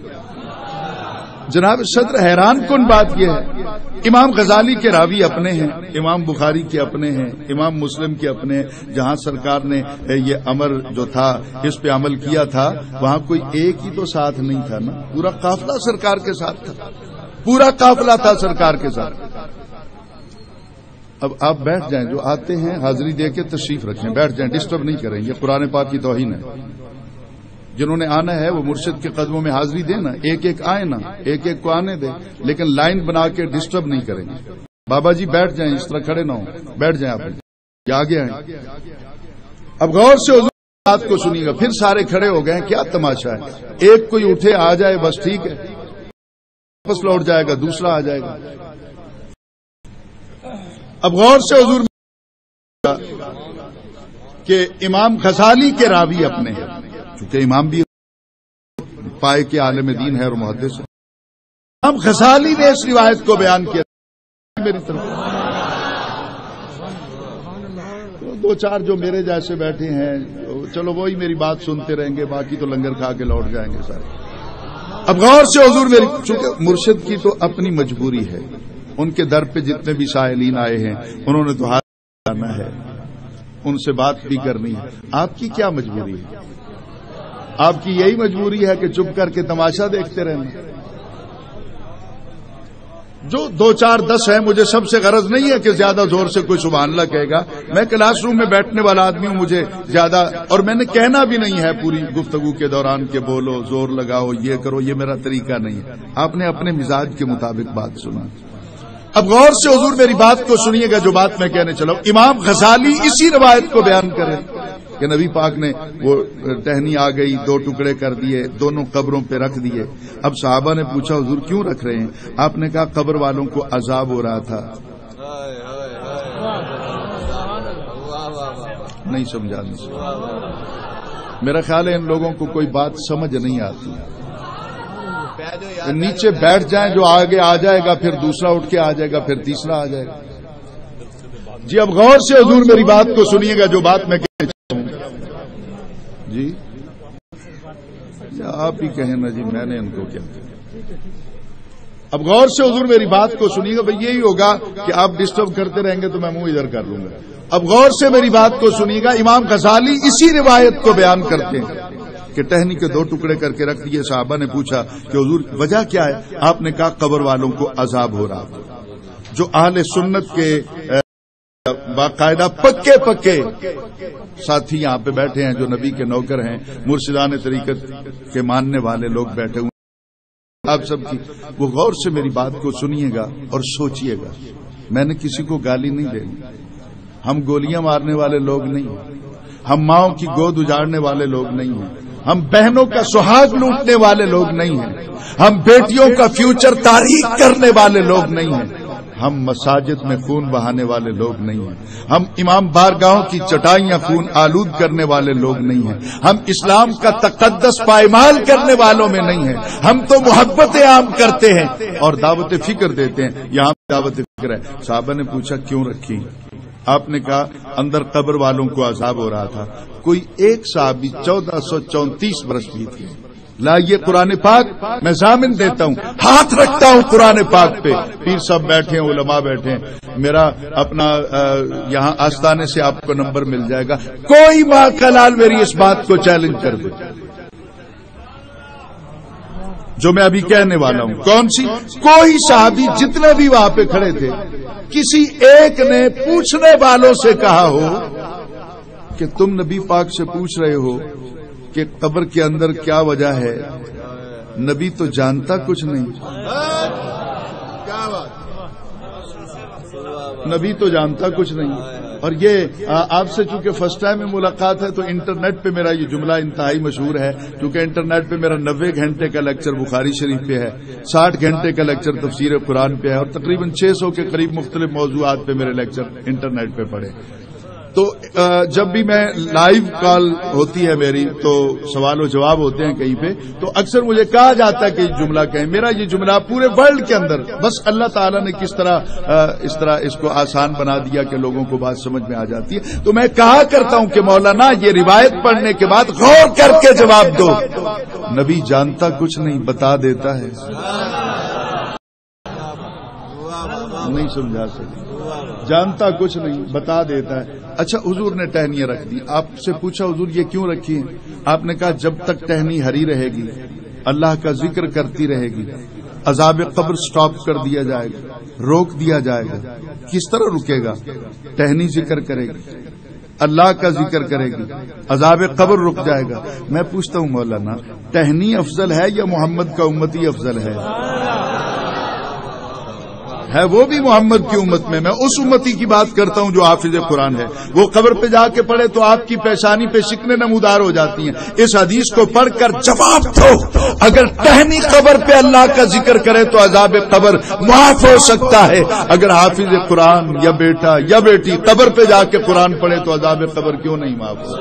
جناب صدر، حیران کن بات یہ ہے، امام غزالی کے راوی اپنے ہیں، امام بخاری کے اپنے ہیں، امام مسلم کے اپنے ہیں۔ جہاں سرکار نے یہ امر جو تھا اس پہ عمل کیا تھا وہاں کوئی ایک ہی تو ساتھ نہیں تھا نا، پورا قافلہ سرکار کے ساتھ تھا، پورا قافلہ تھا سرکار کے ساتھ۔ اب آپ بیٹھ جائیں، جو آتے ہیں حاضری دے کے تشریف رکھیں، بیٹھ جائیں، ڈسٹرب نہیں کریں، یہ قرآن پاک کی توہین ہے۔ جنہوں نے آنا ہے وہ مرشد کے قدموں میں حاضری دیں نا، ایک ایک آئے نا، ایک ایک کو آنے دیں، لیکن لائن بنا کے ڈسٹرب نہیں کریں گے۔ بابا جی بیٹھ جائیں، اس طرح کھڑے نہ ہوں، بیٹھ جائیں، آپ آگے آئیں۔ اب غور سے حضور بات کو سنیے گا، پھر سارے کھڑے ہو گئے، کیا تماشا ہے؟ ایک کوئی اٹھے آ جائے بس ٹھیک ہے، واپس لوٹ جائے گا، دوسرا آ جائے گا۔ اب غور سے حضور کہ امام غزالی کے راوی اپنے ہیں، چونکہ امام بھی پائے کے عالم دین ہے اور محدث ہے، امام غزالی نے اس روایت کو بیان کیا میری طرف۔ دو چار جو میرے جیسے بیٹھے ہیں چلو وہی میری بات سنتے رہیں گے، باقی تو لنگر کھا کے لوٹ جائیں گے سارے۔ اب غور سے حضور میری، چونکہ مرشد کی تو اپنی مجبوری ہے، ان کے در پہ جتنے بھی سائلین آئے ہیں انہوں نے تو ہاتھ جانا ہے، ان سے بات بھی کرنی ہے۔ آپ کی کیا مجبوری ہے؟ آپ کی یہی مجبوری ہے کہ چپ کر کے تماشا دیکھتے رہنا۔ جو 2 4 10 ہیں، مجھے سب سے غرض نہیں ہے کہ زیادہ زور سے کوئی سبحان اللہ کہے گا، میں کلاس روم میں بیٹھنے والا آدمی ہوں، مجھے زیادہ، اور میں نے کہنا بھی نہیں ہے پوری گفتگو کے دوران کہ بولو، زور لگاؤ، یہ کرو، یہ میرا طریقہ نہیں ہے۔ آپ نے اپنے مزاج کے مطابق بات سنا۔ اب غور سے حضور میری بات کو سنیے گا، جو بات میں کہنے چلا ہوں۔ امام غزالی اسی روایت کو بیان کریں کہ نبی پاک نے وہ ٹہنی آ گئی، 2 ٹکڑے کر دیے، دونوں قبروں پہ رکھ دیے۔ اب صحابہ نے پوچھا حضور کیوں رکھ رہے ہیں؟ آپ نے کہا قبر والوں کو عذاب ہو رہا تھا۔ نہیں سمجھا، میرا خیال ہے ان لوگوں کو کوئی بات سمجھ نہیں آتی۔ نیچے بیٹھ جائیں، جو آگے آ جائے گا پھر دوسرا اٹھ کے آ جائے گا، پھر تیسرا آ جائے گا۔ جی اب غور سے حضور میری بات کو سنیے گا، جو بات میں کہنا چاہتا ہوں۔ جی آپ ہی کہیں نا جی، میں نے ان کو کیا کہا۔ اب غور سے حضور میری بات کو سنیے گا، بھئی یہی ہوگا کہ آپ ڈسٹرب کرتے رہیں گے تو میں منہ ادھر کر لوں گا۔ اب غور سے میری بات کو سنیے گا، امام غزالی اسی روایت کو بیان کرتے ہیں کہ ٹہنی کے 2 ٹکڑے کر کے رکھ دیے۔ صحابہ نے پوچھا کہ حضور وجہ کیا ہے؟ آپ نے کہا قبر والوں کو عذاب ہو رہا تھا۔ جو اہل سنت کے باقاعدہ پکے ساتھی یہاں پہ بیٹھے ہیں، جو نبی کے نوکر ہیں، مرشدان طریقت کے ماننے والے لوگ بیٹھے ہوئے، آپ سب کی وہ غور سے میری بات کو سنیے گا اور سوچئے گا۔ میں نے کسی کو گالی نہیں دینی، ہم گولیاں مارنے والے لوگ نہیں ہیں، ہم ماؤں کی گود اجاڑنے والے لوگ نہیں ہیں، ہم بہنوں کا سہاگ لوٹنے والے لوگ نہیں ہیں، ہم بیٹیوں کا فیوچر تاریک کرنے والے لوگ نہیں ہیں، ہم مساجد میں خون بہانے والے لوگ نہیں ہیں، ہم امام بارگاہوں کی چٹائیاں خون آلود کرنے والے لوگ نہیں ہیں، ہم اسلام کا تقدس پائمال کرنے والوں میں نہیں ہیں، ہم تو محبت عام کرتے ہیں اور دعوت فکر دیتے ہیں۔ یہاں دعوت فکر ہے۔ صحابہ نے پوچھا کیوں رکھی؟ آپ نے کہا اندر قبر والوں کو عذاب ہو رہا تھا۔ کوئی ایک صحابی 1434 برس کی تھی، لائیے قرآن پاک، میں ضامن دیتا ہوں، ہاتھ رکھتا ہوں قرآن پاک پہ، پیر صاحب بیٹھے ہیں، علماء بیٹھے ہیں، میرا اپنا یہاں آستانے سے آپ کو نمبر مل جائے گا، کوئی ماں کا لال میری اس بات کو چیلنج کر دے جو میں ابھی کہنے والا ہوں۔ کون سی؟ کوئی صحابی جتنے بھی وہاں پہ کھڑے تھے، کسی ایک نے پوچھنے والوں سے کہا ہو کہ تم نبی پاک سے پوچھ رہے ہو کہ قبر کے اندر کیا وجہ ہے؟ نبی تو جانتا کچھ نہیں، نبی تو جانتا کچھ نہیں۔ اور یہ آپ سے چونکہ فرسٹ ٹائم میں ملاقات ہے تو انٹرنیٹ پہ میرا یہ جملہ انتہائی مشہور ہے، کیونکہ انٹرنیٹ پہ میرا 90 گھنٹے کا لیکچر بخاری شریف پہ ہے، 60 گھنٹے کا لیکچر تفسیر قرآن پہ ہے، اور تقریباً 600 کے قریب مختلف موضوعات پہ میرے لیکچر انٹرنیٹ پہ پڑے۔ تو جب بھی میں لائیو کال ہوتی ہے میری تو سوال و جواب ہوتے ہیں کہیں پہ، تو اکثر مجھے کہا جاتا ہے کہ یہ جملہ کہیں۔ میرا یہ جملہ پورے ورلڈ کے اندر، بس اللہ تعالیٰ نے کس طرح اس کو آسان بنا دیا کہ لوگوں کو بات سمجھ میں آ جاتی ہے۔ تو میں کہا کرتا ہوں کہ مولانا یہ روایت پڑھنے کے بعد غور کر کے جواب دو، نبی جانتا کچھ نہیں، بتا دیتا ہے۔ نہیں سمجھا سکتے، جانتا کچھ نہیں، بتا دیتا ہے۔ اچھا حضور نے ٹہنیاں رکھ دی، آپ سے پوچھا حضور یہ کیوں رکھی ہیں؟ آپ نے کہا جب تک ٹہنی ہری رہے گی، اللہ کا ذکر کرتی رہے گی، عذاب قبر سٹاپ کر دیا جائے گا، روک دیا جائے گا۔ کس طرح رکے گا؟ ٹہنی ذکر کرے گی، اللہ کا ذکر کرے گی، عذاب قبر رک جائے گا۔ میں پوچھتا ہوں مولانا، ٹہنی افضل ہے یا محمد کا امتی افضل ہے؟ ہے وہ بھی محمد کی امت میں اس امتی کی بات کرتا ہوں جو حافظ قرآن ہے. وہ قبر پہ جا کے پڑھے تو آپ کی پیشانی پہ شکنیں نمودار ہو جاتی ہیں. اس حدیث کو پڑھ کر جواب دو, اگر ٹہنی قبر پہ اللہ کا ذکر کرے تو عذاب قبر معاف ہو سکتا ہے, اگر حافظ قرآن یا بیٹا یا بیٹی قبر پہ جا کے قرآن پڑھے تو عذاب قبر کیوں نہیں معاف ہو؟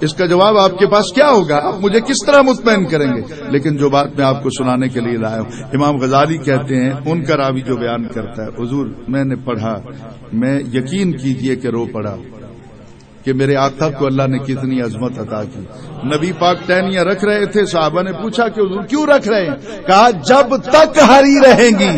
اس کا جواب آپ کے پاس کیا ہوگا؟ آپ مجھے کس طرح مطمئن کریں گے؟ لیکن جو بات میں آپ کو سنانے کے لیے لایا ہوں, امام غزالی کہتے ہیں, ان کا راوی جو بیان کرتا ہے, حضور میں نے پڑھا, میں یقین کیجئے کہ رو پڑا کہ میرے آقا کو اللہ نے کتنی عظمت عطا کی. نبی پاک ٹہنیاں رکھ رہے تھے, صحابہ نے پوچھا کہ حضور کیوں رکھ رہے ہیں؟ کہا جب تک ہری رہیں گی.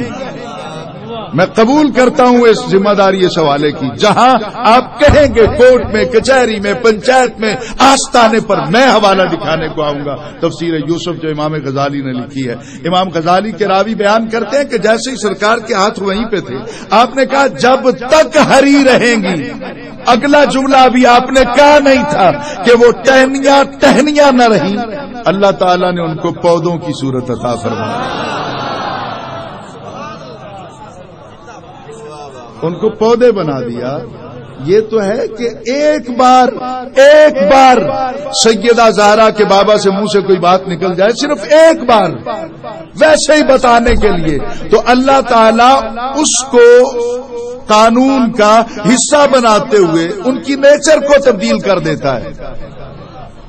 میں قبول کرتا ہوں اس ذمہ داری اس حوالے کی, جہاں آپ کہیں گے کورٹ میں, کچہری میں, پنچایت میں, آستانے پر, میں حوالہ دکھانے کو آؤں گا. تفسیر یوسف جو امام غزالی نے لکھی ہے, امام غزالی کے راوی بیان کرتے ہیں کہ جیسے ہی سرکار کے ہاتھ وہیں پہ تھے, آپ نے کہا جب تک ہری رہیں گی. اگلا جملہ ابھی آپ نے کہا نہیں تھا کہ وہ ٹہنیاں نہ رہیں, اللہ تعالیٰ نے ان کو پودوں کی صورت عطا فرمائی, ان کو پودے بنا دیا. یہ تو ہے کہ ایک بار سیدہ زہرا کے بابا سے منہ سے کوئی بات نکل جائے, صرف ایک بار ویسے ہی بتانے کے لیے, تو اللہ تعالی اس کو قانون کا حصہ بناتے ہوئے ان کی نیچر کو تبدیل کر دیتا ہے.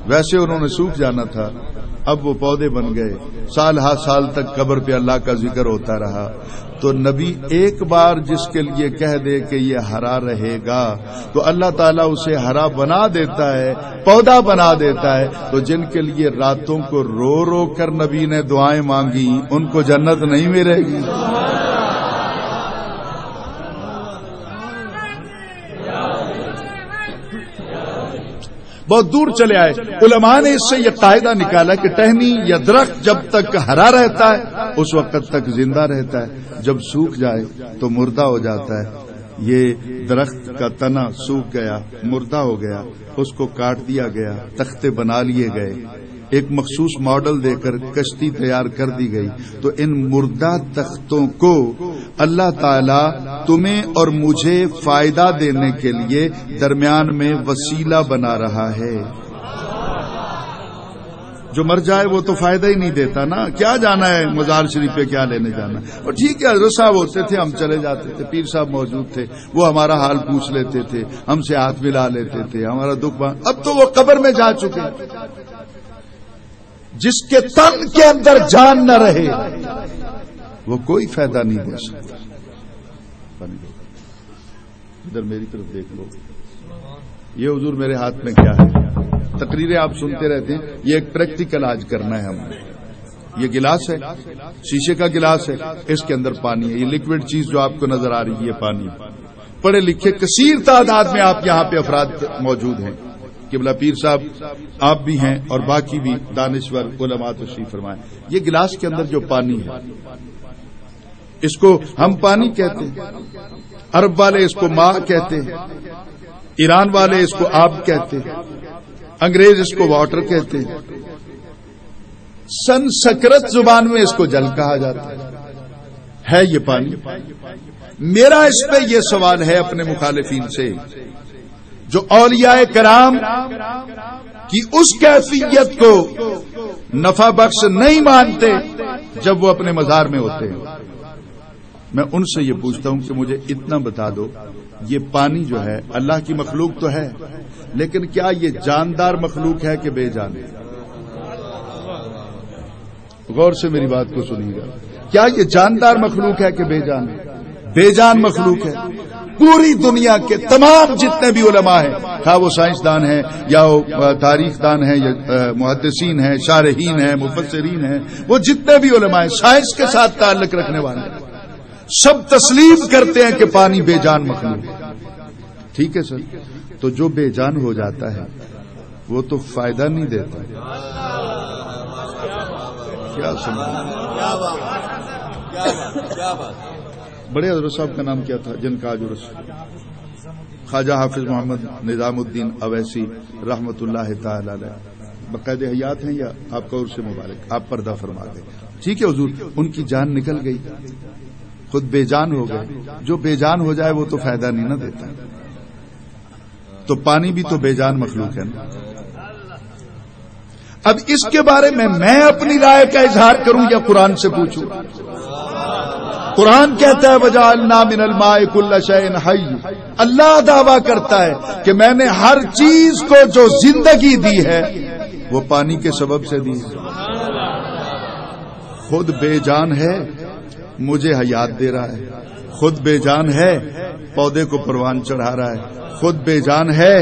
ویسے انہوں نے سوکھ جانا تھا, اب وہ پودے بن گئے. سال ہا سال تک قبر پہ اللہ کا ذکر ہوتا رہا. تو نبی ایک بار جس کے لیے کہہ دے کہ یہ ہرا رہے گا تو اللہ تعالیٰ اسے ہرا بنا دیتا ہے, پودا بنا دیتا ہے. تو جن کے لیے راتوں کو رو رو کر نبی نے دعائیں مانگی, ان کو جنت نہیں ملے گی. بہت دور چلے آئے. علماء نے اس سے یہ قاعدہ نکالا کہ ٹہنی یا درخت جب تک ہرا رہتا ہے اس وقت تک زندہ رہتا ہے, جب سوکھ جائے تو مردہ ہو جاتا ہے. یہ درخت کا تنا سوکھ گیا, مردہ ہو گیا, اس کو کاٹ دیا گیا, تختے بنا لیے گئے, ایک مخصوص ماڈل دے کر کشتی تیار کر دی گئی. تو ان مردہ تختوں کو اللہ تعالی تمہیں اور مجھے فائدہ دینے کے لیے درمیان میں وسیلہ بنا رہا ہے. جو مر جائے وہ تو فائدہ ہی نہیں دیتا نا, کیا جانا ہے مزار شریف پہ, کیا لینے جانا. اور ٹھیک ہے حضرت صاحب ہوتے تھے, ہم چلے جاتے تھے, پیر صاحب موجود تھے, وہ ہمارا حال پوچھ لیتے تھے, ہم سے ہاتھ ملا لیتے تھے, ہمارا دکھ. اب تو وہ قبر میں جا چکے. جس کے تن کے اندر جان نہ رہے وہ کوئی فائدہ نہیں دے سکتا. ادھر میری طرف دیکھ لو, یہ حضور میرے ہاتھ میں کیا ہے؟ تقریریں آپ سنتے رہتے ہیں, یہ ایک پریکٹیکل آج کرنا ہے ہم نے. یہ گلاس ہے, شیشے کا گلاس ہے, اس کے اندر پانی ہے. یہ لیکوڈ چیز جو آپ کو نظر آ رہی ہے یہ پانی. پڑھے لکھے کثیر تعداد میں آپ یہاں پہ افراد موجود ہیں. قبلہ پیر صاحب آپ بھی ہیں اور باقی بھی دانشور علماء تشریف فرمائیں. یہ گلاس کے اندر جو پانی ہے اس کو ہم پانی کہتے ہیں, عرب والے اس کو ماء کہتے ہیں, ایران والے اس کو آب کہتے ہیں, انگریز اس کو واٹر کہتے ہیں, سنسکرت زبان میں اس کو جل کہا جاتا ہے. یہ پانی. میرا اس پہ یہ سوال ہے اپنے مخالفین سے جو اولیاء کرام کی اس کیفیت کو نفع بخش نہیں مانتے جب وہ اپنے مزار میں ہوتے ہیں. میں ان سے یہ پوچھتا ہوں کہ مجھے اتنا بتا دو, یہ پانی جو ہے اللہ کی مخلوق تو ہے, لیکن کیا یہ جاندار مخلوق ہے کہ بے جان ہے؟ غور سے میری بات کو سنیے گا. کیا یہ جاندار مخلوق ہے کہ بے جان ہے؟ بے جان مخلوق ہے. پوری دنیا کے تمام جتنے بھی علماء ہیں, خواہ وہ سائنسدان ہیں یا وہ تاریخ دان ہیں یا محدثین ہیں, شارحین ہیں, مفسرین ہیں, وہ جتنے بھی علماء ہیں سائنس کے ساتھ تعلق رکھنے والے ہیں, سب تسلیم کرتے ہیں کہ پانی بے جان مخلوق ہے. ٹھیک ہے سر, تو جو بے جان ہو جاتا ہے وہ تو فائدہ نہیں دیتا. کیا بڑے حضرت صاحب کا نام کیا تھا جن کا آج عرس؟ خواجہ حافظ محمد نظام الدین اویسی رحمت اللہ تعالی علیہ. باقاعدہ حیات ہیں یا آپ کا عرص مبارک؟ آپ پردہ فرما گئے. ٹھیک ہے حضور، ان کی جان نکل گئی، خود بے جان ہو گئے. جو بے جان ہو جائے وہ تو فائدہ نہیں نہ دیتا. تو پانی بھی تو بے جان مخلوق ہے نا. اب اس کے بارے میں اپنی رائے کا اظہار کروں یا قرآن سے پوچھوں؟ قرآن کہتا ہے وَجَعَلْنَا مِنَ الْمَاءِ كُلَّ شَيْءٍ حَيٍّ. اللہ دعویٰ کرتا ہے کہ میں نے ہر چیز کو جو زندگی دی ہے وہ پانی کے سبب سے دی ہے. خود بے جان ہے، مجھے حیات دے رہا ہے. خود بے جان ہے، پودے کو پروان چڑھا رہا ہے. خود بے جان ہے،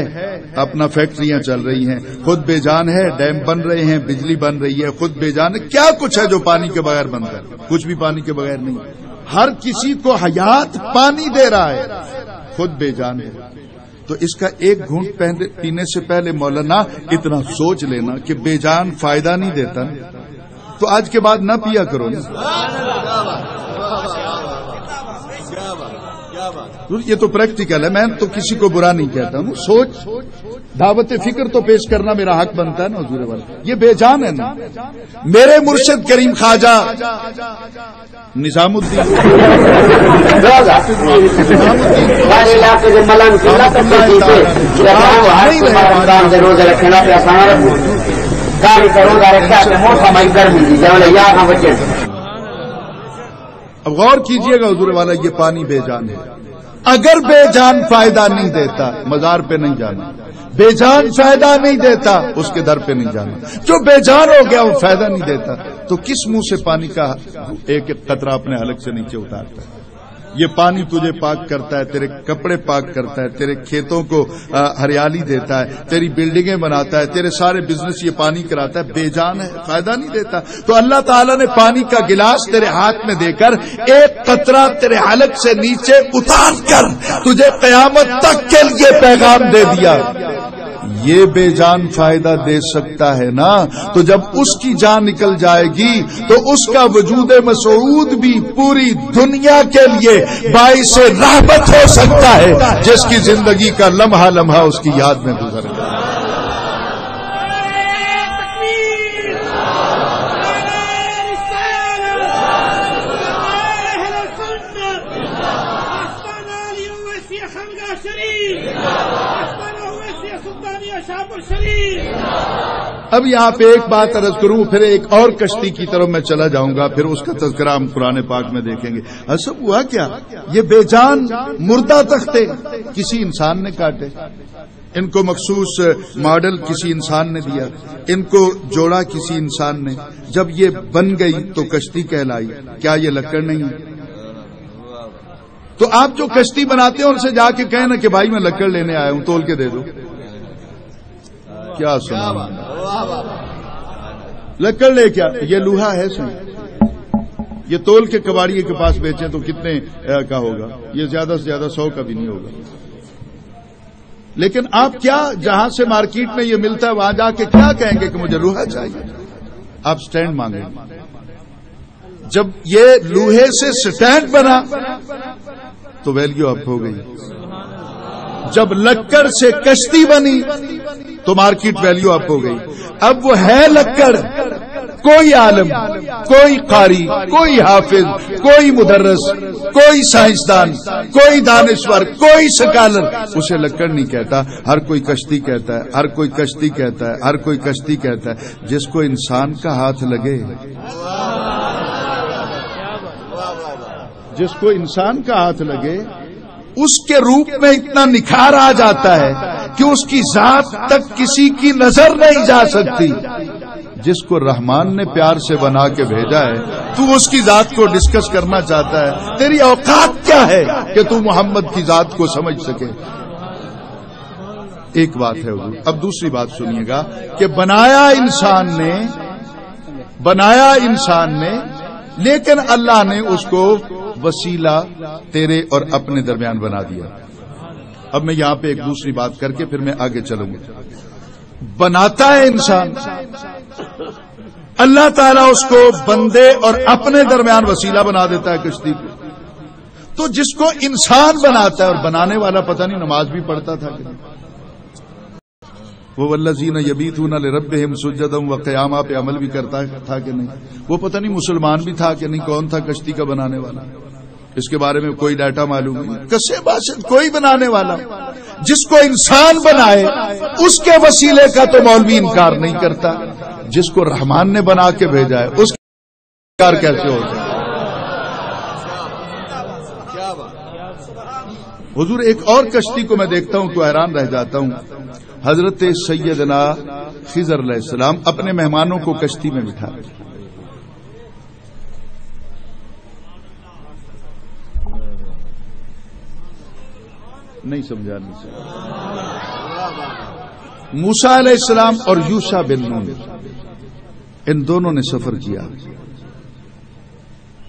اپنا فیکٹریاں چل رہی ہیں. خود بے جان ہے، ڈیم بن رہے ہیں، بجلی بن رہی ہے. خود بے جان ہے. کیا کچھ ہے جو پانی کے بغیر بنتا ہے؟ کچھ بھی پانی کے بغیر نہیں. ہر کسی کو حیات پانی دے رہا ہے، خود بے جان ہے. تو اس کا ایک گھونٹ پینے سے پہلے مولانا اتنا سوچ لینا کہ بے جان فائدہ نہیں دیتا تو آج کے بعد نہ پیا کرو نا. یہ تو پریکٹیکل ہے، میں تو کسی کو برا نہیں کہتا ہوں. سوچ دعوت فکر تو پیش کرنا میرا حق بنتا ہے نا حضور والا. یہ بے جان ہے نا. میرے مرشد کریم خواجہ نظام الدین اب غور کیجئے گا حضور والا، یہ پانی بے جان ہے. اگر بے جان فائدہ نہیں دیتا مزار پہ نہیں جانا. بے جان فائدہ نہیں دیتا اس کے در پہ نہیں جانا. جو بے جان ہو گیا وہ فائدہ نہیں دیتا تو کس منہ سے پانی کا ایک ایک قطرہ اپنے حلق سے نیچے اتارتا ہے؟ یہ پانی تجھے پاک کرتا ہے، تیرے کپڑے پاک کرتا ہے، تیرے کھیتوں کو ہریالی دیتا ہے، تیری بلڈنگیں بناتا ہے، تیرے سارے بزنس یہ پانی کراتا ہے. بے جان ہے، فائدہ نہیں دیتا. تو اللہ تعالیٰ نے پانی کا گلاس تیرے ہاتھ میں دے کر ایک قطرہ تیرے حلق سے نیچے اتار کر تجھے قیامت تک کے لیے پیغام دے دیا. یہ بے جان فائدہ دے سکتا ہے نا. تو جب اس کی جان نکل جائے گی تو اس کا وجود مسعود بھی پوری دنیا کے لیے باعث رحمت ہو سکتا ہے جس کی زندگی کا لمحہ لمحہ اس کی یاد میں گزر گیا. اب یہاں پہ ایک بات عرض کروں، پھر ایک اور کشتی کی طرف میں چلا جاؤں گا، پھر اس کا تذکرہ ہم قرآن پاک میں دیکھیں گے. سب ہوا کیا؟ یہ بے جان مردہ تختے کسی انسان نے کاٹے، ان کو مخصوص ماڈل کسی انسان نے دیا، ان کو جوڑا کسی انسان نے. جب یہ بن گئی تو کشتی کہلائی. کیا یہ لکڑ نہیں ہے؟ تو آپ جو کشتی بناتے ہیں ان سے جا کے کہیں نا کہ بھائی میں لکڑ لینے آیا ہوں، تول کے دے دو. کیا سنا لکڑ لے کیا؟ یہ لوہا ہے سن، یہ تول کے کباڑیے کے پاس بیچیں تو کتنے کا ہوگا؟ یہ زیادہ سے زیادہ 100 کا بھی نہیں ہوگا. لیکن آپ کیا جہاں سے مارکیٹ میں یہ ملتا ہے وہاں جا کے کیا کہیں گے کہ مجھے لوہا چاہیے؟ آپ سٹینڈ مانگیں. جب یہ لوہے سے سٹینڈ بنا تو ویلیو اپ ہو گئی. جب لکڑ سے کشتی بنی تو مارکیٹ ویلیو اپ ہو گئی. اب وہ ہے لکڑ، کوئی عالم، کوئی قاری، کوئی حافظ، کوئی مدرس، کوئی سائنسدان، کوئی دانشور، کوئی سکالر اسے لکڑ نہیں کہتا. ہر کوئی کشتی کہتا ہے، ہر کوئی کشتی کہتا ہے، ہر کوئی کشتی کہتا ہے. جس کو انسان کا ہاتھ لگے، جس کو انسان کا ہاتھ لگے اس کے روپ میں اتنا نکھار آ جاتا ہے کہ اس کی ذات تک کسی کی نظر نہیں جا سکتی. جس کو رحمان نے پیار سے بنا کے بھیجا ہے تو اس کی ذات کو ڈسکس کرنا چاہتا ہے. تیری اوقات کیا ہے کہ تو محمد کی ذات کو سمجھ سکے؟ ایک بات ہے حضور. اب دوسری بات سنیے گا کہ بنایا انسان نے لیکن اللہ نے اس کو وسیلہ تیرے اور اپنے درمیان بنا دیا. اب میں یہاں پہ ایک دوسری بات کر کے پھر میں آگے چلوں گا. بناتا ہے انسان، اللہ تعالیٰ اس کو بندے اور اپنے درمیان وسیلہ بنا دیتا ہے کشتی پہ. تو جس کو انسان بناتا ہے، اور بنانے والا پتہ نہیں نماز بھی پڑھتا تھا کہ نہیں. وہ والذین یبیتون لربہم سجدا وقیاما پہ عمل بھی کرتا تھا کہ نہیں؟ وہ پتہ نہیں مسلمان بھی تھا کہ نہیں، کون تھا کشتی کا بنانے والا، اس کے بارے میں کوئی ڈیٹا معلوم نہیں. کسے باشد کوئی بنانے والا، جس کو انسان بنائے اس کے وسیلے کا تو مولوی انکار نہیں کرتا، جس کو رحمان نے بنا کے بھیجا ہے اس کا انکار کیسے ہوتا ہے؟ حضور ایک اور کشتی کو میں دیکھتا ہوں تو حیران رہ جاتا ہوں. حضرت سیدنا خضر علیہ السلام اپنے مہمانوں کو کشتی میں بٹھا، نہیں سمجھا نہیں سمجھا. موسیٰ علیہ السلام اور یوشع بن نون ان دونوں نے سفر کیا،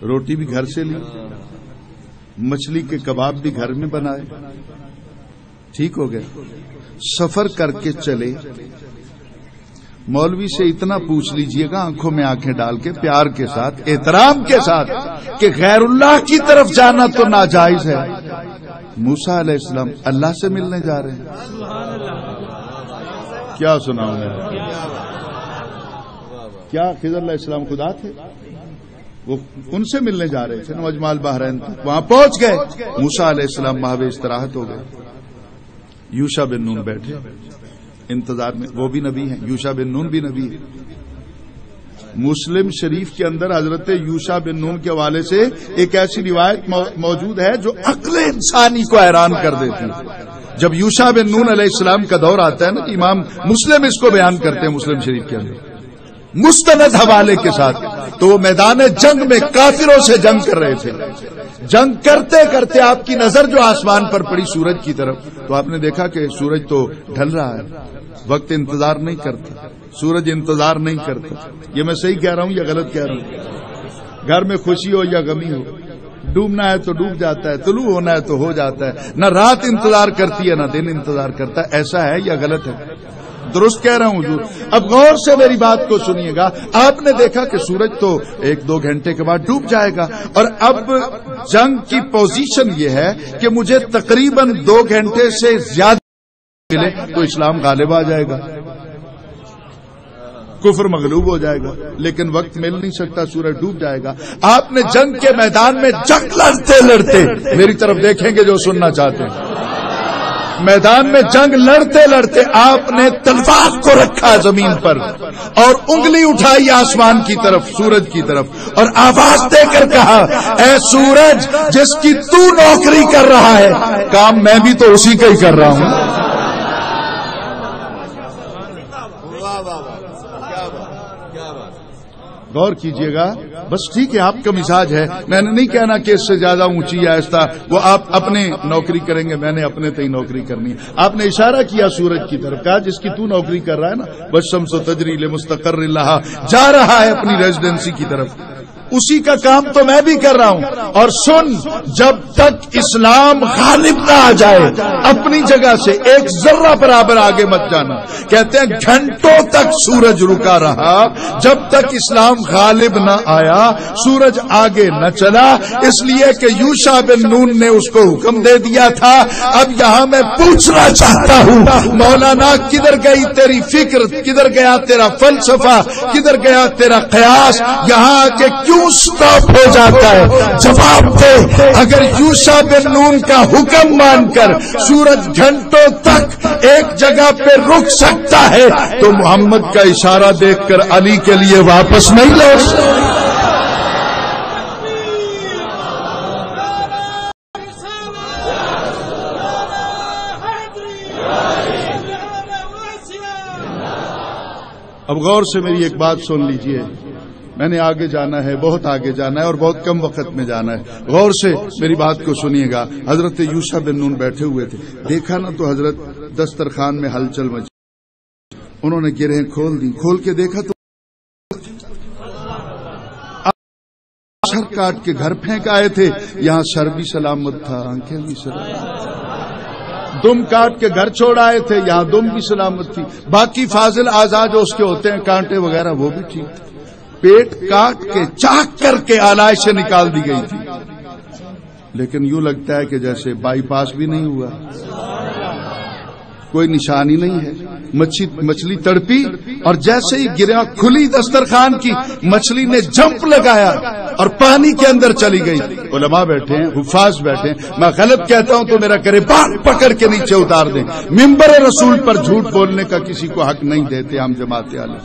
روٹی بھی گھر سے لی، مچھلی کے کباب بھی گھر میں بنائے، ٹھیک ہو گیا. سفر کر کے چلے. مولوی سے اتنا پوچھ لیجئے گا آنکھوں میں آنکھیں ڈال کے پیار کے ساتھ احترام کے ساتھ کہ غیر اللہ کی طرف جانا تو ناجائز ہے. موسیٰ علیہ السلام اللہ سے ملنے جا رہے ہیں. کیا سناؤں میں؟ کیا خضر علیہ السلام خدا تھے؟ وہ ان سے ملنے جا رہے تھے مجمع البحرین تک. وہاں پہنچ گئے. موسیٰ علیہ السلام محو استراحت ہو گئے. یوشع بن نون بیٹھے انتظار میں. وہ بھی نبی ہیں، یوشع بن نون بھی نبی ہے. مسلم شریف کے اندر حضرت یوشع بن نون کے حوالے سے ایک ایسی روایت موجود ہے جو عقل انسانی کو حیران کر دیتی ہے. جب یوشع بن نون علیہ السلام کا دور آتا ہے نا، امام مسلم اس کو بیان کرتے ہیں مسلم شریف کے اندر مستند حوالے کے ساتھ، تو وہ میدان جنگ میں کافروں سے جنگ کر رہے تھے. جنگ کرتے کرتے آپ کی نظر جو آسمان پر پڑی سورج کی طرف، تو آپ نے دیکھا کہ سورج تو ڈھل رہا ہے. وقت انتظار نہیں کرتا، سورج انتظار نہیں کرتا. یہ میں صحیح کہہ رہا ہوں یا غلط کہہ رہا ہوں؟ گھر میں خوشی ہو یا غمی ہو، ڈوبنا ہے تو ڈوب جاتا ہے، طلوع ہونا ہے تو ہو جاتا ہے. نہ رات انتظار کرتی ہے نہ دن انتظار کرتا ہے. ایسا ہے یا غلط ہے؟ درست کہہ رہا ہوں حضور. اب غور سے میری بات کو سنیے گا. آپ نے دیکھا کہ سورج تو 1-2 گھنٹے کے بعد ڈوب جائے گا، اور اب جنگ کی پوزیشن یہ ہے کہ مجھے تقریباً 2 گھنٹے سے زیادہ ملے تو اسلام غالب آ جائے گا، کفر مغلوب ہو جائے گا. لیکن وقت مل نہیں سکتا، سورج ڈوب جائے گا. آپ نے جنگ کے میدان میں جنگ لڑتے لڑتے، میری طرف دیکھیں گے جو سننا چاہتے ہیں، میدان میں جنگ لڑتے لڑتے آپ نے تلوار کو رکھا زمین پر اور انگلی اٹھائی آسمان کی طرف، سورج کی طرف، اور آواز دے کر کہا، اے سورج جس کی تو نوکری کر رہا ہے، کام میں بھی تو اسی کا ہی کر رہا ہوں. غور کیجئے گا. بس ٹھیک ہے، آپ کا مزاج ہے، میں نے نہیں کہنا کہ اس سے زیادہ اونچی یا ایسا، وہ آپ اپنے نوکری کریں گے، میں نے اپنے تئی نوکری کرنی ہے. آپ نے اشارہ کیا سورج کی طرف، کہا جس کی تو نوکری کر رہا ہے نا، والشمس تجری لمستقر لہا، جا رہا ہے اپنی ریزیڈنسی کی طرف، اسی کا کام تو میں بھی کر رہا ہوں. اور سن، جب تک اسلام غالب نہ آ جائے اپنی جگہ سے ایک ذرہ برابر آگے مت جانا. کہتے ہیں گھنٹوں تک سورج رکا رہا، جب تک اسلام غالب نہ آیا سورج آگے نہ چلا، اس لیے کہ یوشع بن نون نے اس کو حکم دے دیا تھا. اب یہاں میں پوچھنا چاہتا ہوں، مولانا کدھر گئی تیری فکر، کدھر گیا تیرا فلسفہ، کدھر گیا تیرا قیاس؟ یہاں آ کے کیوں سٹاپ ہو جاتا ہے؟ جواب دے. اگر یوشع بن نون کا حکم مان کر سورج گھنٹوں تک ایک جگہ پہ رک سکتا ہے تو محمد کا اشارہ دیکھ کر علی کے لیے واپس نہیں لوٹ سکتا. اب غور سے میری ایک بات سن لیجئے، میں نے آگے جانا ہے، بہت آگے جانا ہے اور بہت کم وقت میں جانا ہے. غور سے میری بات کو سنیے گا. حضرت یوشع بن نون بیٹھے ہوئے تھے، دیکھا نا تو حضرت دسترخوان میں ہلچل مچی. انہوں نے گرہیں کھول دی، کھول کے دیکھا تو سر کاٹ کے گھر پھینک آئے تھے. یہاں سر بھی سلامت تھا، آنکھیں بھی سلامت. دم کاٹ کے گھر چھوڑ آئے تھے، یہاں دم بھی سلامت تھی. باقی فاضل اعضاء جو اس کے ہوتے ہیں، کانٹے وغیرہ، وہ بھی ٹھیک تھے. پیٹ کاٹ کے چاک کر کے آلائشیں نکال دی گئی تھی. لیکن یوں لگتا ہے کہ جیسے بائی پاس بھی نہیں ہوا، کوئی نشانی نہیں ہے. مچھلی تڑپی اور جیسے ہی گرا کھلی دسترخوان کی مچھلی نے جمپ لگایا اور پانی کے اندر چلی گئی. علماء بیٹھے ہیں, حفاظ بیٹھے ہیں, میں غلط کہتا ہوں تو میرا گریبان پکڑ کے نیچے اتار دیں. منبر رسول پر جھوٹ بولنے کا کسی کو حق نہیں دیتے ہم جماعت والے.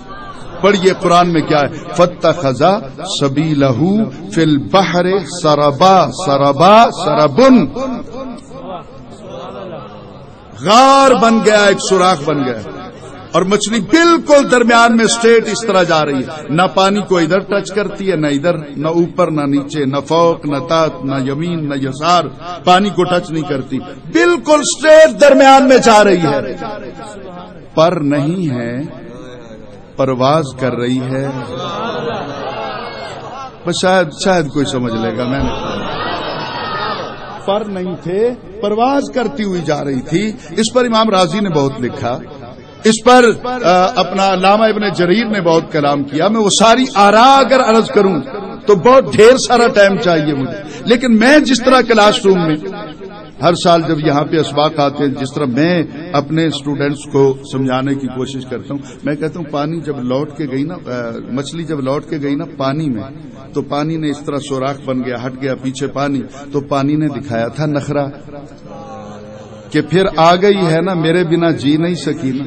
پڑھیے قرآن میں کیا ہے, فاتخذ سبیلہ فی البحر سربا سربا سربن, غار بن گیا, ایک سوراخ بن گیا اور مچھلی بالکل درمیان میں اسٹریٹ اس طرح جا رہی ہے. نہ پانی کو ادھر ٹچ کرتی ہے, نہ ادھر, نہ اوپر نہ نیچے, نہ فوق نہ تحت, نہ یمین نہ یسار, پانی کو ٹچ نہیں کرتی, بالکل اسٹریٹ درمیان میں جا رہی ہے. پر نہیں ہے, پرواز کر رہی ہے. بس شاید کوئی سمجھ لے گا. میں نے پر نہیں تھے, پرواز کرتی ہوئی جا رہی تھی. اس پر امام راضی نے بہت لکھا, اس پر اپنا علامہ ابن جریر نے بہت کلام کیا. میں وہ ساری آراء اگر عرض کروں تو بہت ڈھیر سارا ٹائم چاہیے مجھے, لیکن میں جس طرح کلاس روم میں ہر سال جب یہاں پہ اسباق آتے ہیں, جس طرح میں اپنے اسٹوڈینٹس کو سمجھانے کی کوشش کرتا ہوں, میں کہتا ہوں پانی جب لوٹ کے گئی نا, مچھلی جب لوٹ کے گئی نا پانی میں, تو پانی نے اس طرح سوراخ بن گیا, ہٹ گیا پیچھے پانی, تو پانی نے دکھایا تھا نخرہ کہ پھر آ گئی ہے نا, میرے بنا جی نہیں سکی نا.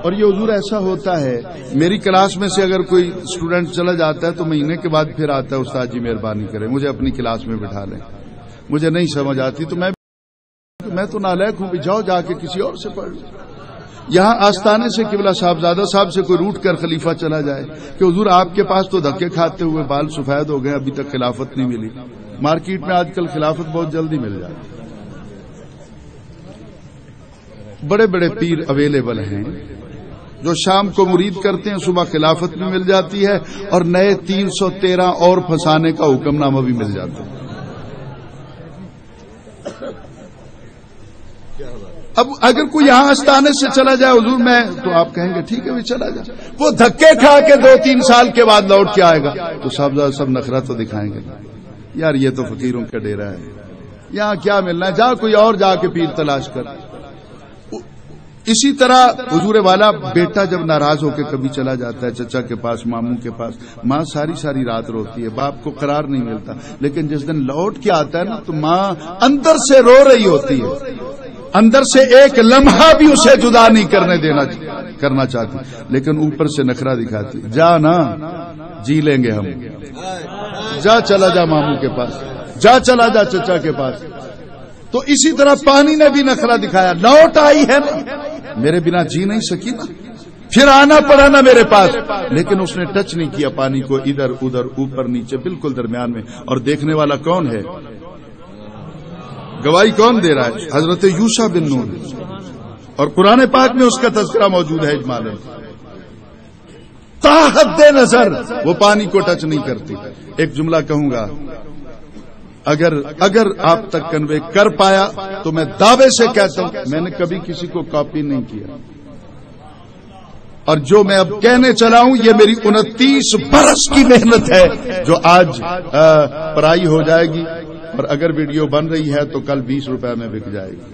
اور یہ حضور ایسا ہوتا ہے, میری کلاس میں سے اگر کوئی اسٹوڈنٹ چلا جاتا ہے تو مہینے کے بعد پھر آتا ہے, استاد جی مہربانی کریں مجھے اپنی کلاس میں بٹھا لیں, مجھے نہیں سمجھ آتی. تو میں تو نالائق ہوں, جاؤ جا کے کسی اور سے پڑھ لو. یہاں آستانے سے قبلہ صاحبزادہ صاحب سے کوئی روٹ کر خلیفہ چلا جائے کہ حضور آپ کے پاس تو دھکے کھاتے ہوئے بال سفید ہو گئے, ابھی تک خلافت نہیں ملی. مارکیٹ میں آج کل خلافت بہت جلدی مل جاتی. بڑے بڑے پیر اویلیبل ہیں جو شام کو مرید کرتے ہیں, صبح خلافت بھی مل جاتی ہے اور نئے 313 اور پھنسانے کا حکم نامہ بھی مل جاتا ہے. اب اگر کوئی یہاں آستانے سے چلا جائے حضور میں, تو آپ کہیں گے ٹھیک ہے بھی چلا جائے. وہ دھکے کھا کے 2-3 سال کے بعد لوٹ کے آئے گا تو صاحبزادہ سب نخرہ تو دکھائیں گے, یار یہ تو فقیروں کا ڈیرا ہے, یہاں کیا ملنا ہے, جا کوئی اور جا کے پیر تلاش کر. اسی طرح حضور والا بیٹا جب ناراض ہو کے کبھی چلا جاتا ہے چچا کے پاس, ماموں کے پاس, ماں ساری رات روتی ہے, باپ کو قرار نہیں ملتا, لیکن جس دن لوٹ کے آتا ہے نا تو ماں اندر سے رو رہی ہوتی ہے, اندر سے ایک لمحہ بھی اسے جدا نہیں کرنا چاہتی, لیکن اوپر سے نخرہ دکھاتی, جا نا جی لیں گے ہم, جا چلا جا ماموں کے پاس, جا چلا جا چچا کے پاس. تو اسی طرح پانی نے بھی نخرہ دکھایا, لوٹ آئی ہے نا, میرے بنا جی نہیں سکی نا, پھر آنا پڑا نا میرے پاس, لیکن اس نے ٹچ نہیں کیا پانی کو, ادھر ادھر اوپر نیچے بالکل درمیان میں. اور دیکھنے والا کون ہے, گواہی کون دے رہا ہے, حضرت یوشع بن نون, اور قرآن پاک میں اس کا تذکرہ موجود ہے اجمالاً. تا حد نظر وہ پانی کو ٹچ نہیں کرتی. ایک جملہ کہوں گا, اگر آپ تک کنوے کر پایا تو میں دعوے سے کہتا ہوں میں نے کبھی کسی کو کاپی نہیں کیا, اور جو میں اب کہنے چلا ہوں یہ میری 29 برس کی محنت ہے جو آج پرائی ہو جائے گی, اور اگر ویڈیو بن رہی ہے تو کل 20 روپے میں بک جائے گی.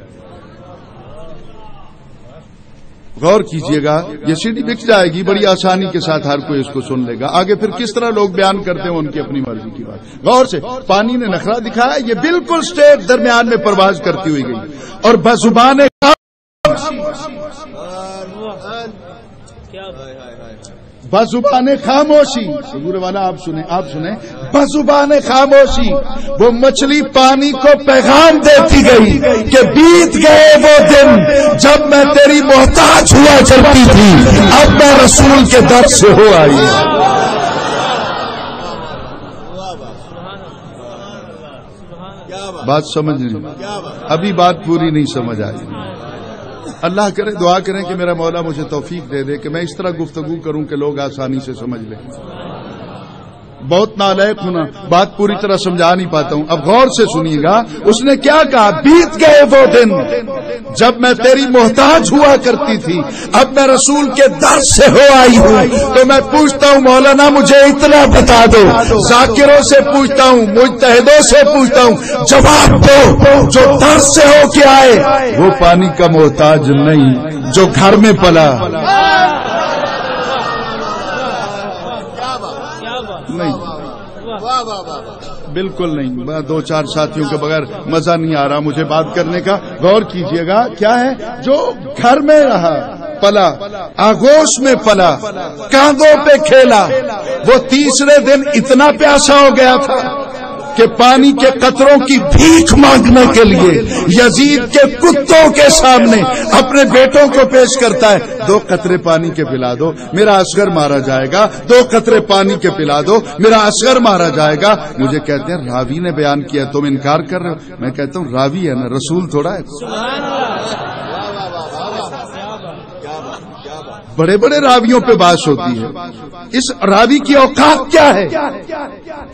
غور کیجئے گا, یہ سی ڈی بک جائے گی بڑی آسانی کے ساتھ, ہر کوئی اس کو سن لے گا. آگے پھر کس طرح لوگ بیان کرتے ہیں ان کی اپنی مرضی کی بات. غور سے پانی نے نخرہ دکھایا, یہ بالکل اسٹیٹ درمیان میں پرواز کرتی ہوئی گئی, اور بزبان خاموشی, حضور والا آپ سنیں, بزبان خاموشی وہ مچھلی پانی کو پیغام دیتی گئی کہ بیت گئے وہ دن جب میں تیری محتاج ہوا کرتی تھی, اب میں رسول کے در سے ہو آئی. بات سمجھ نہیں, ابھی بات پوری نہیں سمجھ آئی. اللہ کرے, دعا کریں کہ میرا مولا مجھے توفیق دے دے کہ میں اس طرح گفتگو کروں کہ لوگ آسانی سے سمجھ لیں. بہت نالائق ہوں نا، بات پوری طرح سمجھا نہیں پاتا ہوں، اب غور سے سنیے گا۔ اس نے کیا کہا؟ بیت گئے وہ دن جب میں تیری محتاج ہوا کرتی تھی، اب میں رسول کے در سے ہو آئی ہوں تو میں پوچھتا ہوں مولانا مجھے اتنا بتا دو، ذاکروں سے پوچھتا ہوں، مجتہدوں سے پوچھتا ہوں، جواب دو، جو در سے ہو کے آئے وہ پانی کا محتاج نہیں جو گھر میں پلا۔ نہیں، بالکل نہیں، دو چار ساتھیوں کے بغیر مزہ نہیں آ رہا مجھے بات کرنے کا، غور کیجئے گا۔ کیا ہے؟ جو گھر میں رہا، پلا، آغوش میں پلا، کاندھوں پہ کھیلا، وہ تیسرے دن اتنا پیاسا ہو گیا تھا کہ پانی کے قطروں کی بھیک مانگنے کے لیے یزید کے کتوں کے سامنے اپنے بیٹوں کو پیش کرتا ہے، 2 قطرے پانی کے پلا دو، میرا اصغر مارا جائے گا، 2 قطرے پانی کے پلا دو، میرا اصغر مارا جائے گا۔ مجھے کہتے ہیں راوی نے بیان کیا، تم انکار کر رہے ہو؟ میں کہتا ہوں راوی ہے نا، رسول تھوڑا ہے۔ بڑے بڑے راویوں پہ بحث ہوتی ہے، اس راوی کی اوقات کیا ہے؟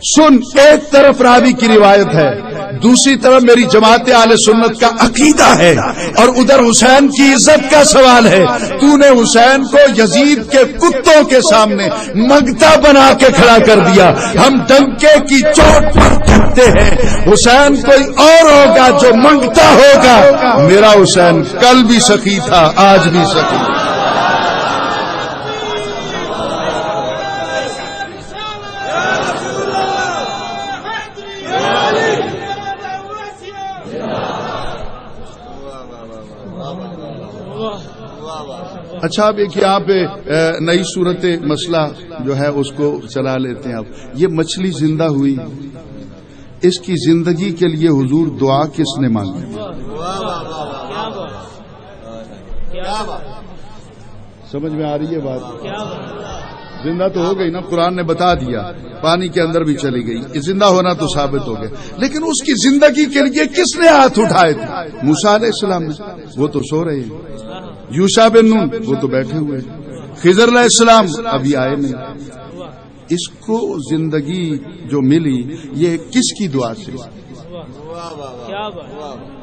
سن، ایک طرف راوی کی روایت ہے، دوسری طرف میری جماعت اہل سنت کا عقیدہ ہے، اور ادھر حسین کی عزت کا سوال ہے۔ تو نے حسین کو یزید کے کتوں کے سامنے منگتا بنا کے کھڑا کر دیا، ہم ڈنکے کی چوٹ پر کہتے ہیں حسین کوئی اور ہوگا جو منگتا ہوگا، میرا حسین کل بھی سخی تھا، آج بھی سخی۔ اچھا، اب ایک یہاں پہ نئی صورت مسئلہ جو ہے اس کو چلا لیتے ہیں۔ اب یہ مچھلی زندہ ہوئی، اس کی زندگی کے لیے حضور دعا کس نے مانگی؟ سمجھ میں آ رہی ہے بات؟ زندہ تو ہو گئی نا، قرآن نے بتا دیا، پانی کے اندر بھی چلی گئی، زندہ ہونا تو ثابت ہو گیا، لیکن اس کی زندگی کے لیے کس نے ہاتھ اٹھائے تھے؟ موسیٰ علیہ السلام نے، وہ تو سو رہے ہیں، یوشع بن نون وہ تو بیٹھے ہوئے، خضر علیہ السلام ابھی آئے نہیں۔ اس کو زندگی جو ملی یہ کس کی دعا سے؟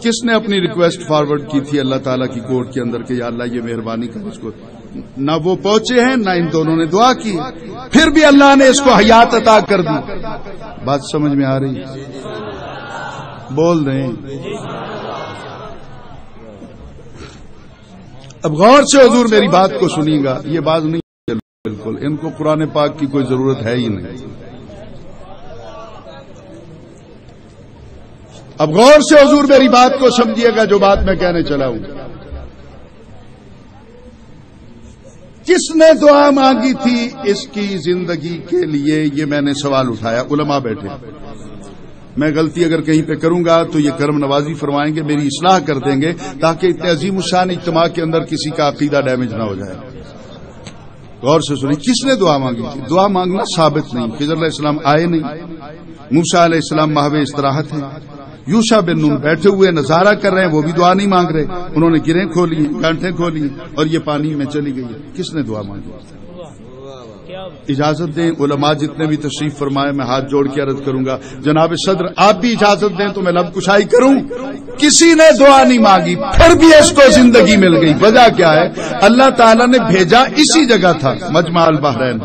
کس نے اپنی ریکویسٹ فارورڈ کی تھی اللہ تعالیٰ کی کورٹ کے اندر کہ یا اللہ یہ مہربانی کر اس کو؟ نہ وہ پہنچے ہیں نہ ان دونوں نے دعا کی، پھر بھی اللہ نے اس کو حیات عطا کر دی۔ بات سمجھ میں آ رہی؟ بول رہے ہیں؟ اب غور سے حضور میری بات کو سنیے گا، یہ بات نہیں بالکل، ان کو قرآن پاک کی کوئی ضرورت ہے ہی نہیں۔ اب غور سے حضور میری بات کو سمجھیے گا جو بات میں کہنے چلا ہوں۔ کس نے دعا مانگی تھی اس کی زندگی کے لیے؟ یہ میں نے سوال اٹھایا، علماء بیٹھے، میں غلطی اگر کہیں پہ کروں گا تو یہ کرم نوازی فرمائیں گے، میری اصلاح کر دیں گے تاکہ اتنے عظیم الشان اجتماع کے اندر کسی کا عقیدہ ڈیمیج نہ ہو جائے۔ غور سے سنیں، کس نے دعا مانگی تھی؟ دعا مانگنا ثابت نہیں، خضر علیہ السلام آئے نہیں، موسیٰ علیہ السلام محو استراحت ہیں، یوشع بن نون بیٹھے ہوئے نظارہ کر رہے ہیں، وہ بھی دعا نہیں مانگ رہے، انہوں نے گریں کھولی، گانٹھیں کھولی اور یہ پانی میں چلی گئی۔ کس نے دعا مانگی؟ اجازت دیں علماء جتنے بھی تشریف فرمائے، میں ہاتھ جوڑ کے عرض کروں گا جناب صدر آپ بھی اجازت دیں تو میں لب کشائی کروں۔ کسی نے دعا نہیں مانگی، پھر بھی اس کو زندگی مل گئی۔ وجہ کیا ہے؟ اللہ تعالیٰ نے بھیجا اسی جگہ تھا، مجمع البحرین،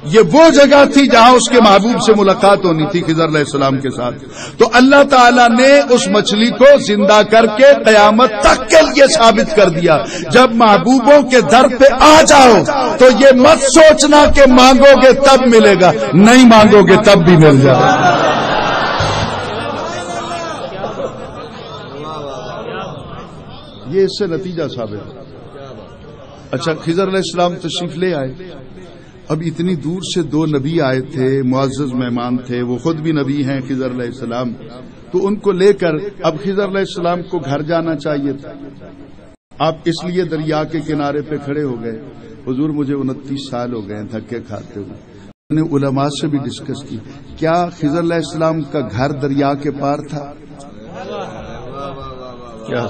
یہ وہ جگہ تھی جہاں اس کے محبوب سے ملاقات ہونی تھی خضر علیہ السلام کے ساتھ، تو اللہ تعالیٰ نے اس مچھلی کو زندہ کر کے قیامت تک کے لیے ثابت کر دیا۔ جب محبوبوں کے در پہ آ جاؤ تو یہ مت سوچنا کہ مانگو گے تب ملے گا، نہیں مانگو گے تب بھی مل جائے گا۔ یہ اس سے نتیجہ ثابت۔ اچھا، خضر علیہ السلام تشریف لے آئے، اب اتنی دور سے 2 نبی آئے تھے، معزز مہمان تھے، وہ خود بھی نبی ہیں خضر علیہ السلام، تو ان کو لے کر اب خضر علیہ السلام کو گھر جانا چاہیے تھا۔ آپ اس لیے دریا کے کنارے پہ کھڑے ہو گئے۔ حضور مجھے 29 سال ہو گئے تھکے کھاتے ہوئے، میں نے علماء سے بھی ڈسکس کی، کیا خضر علیہ السلام کا گھر دریا کے پار تھا؟ کیا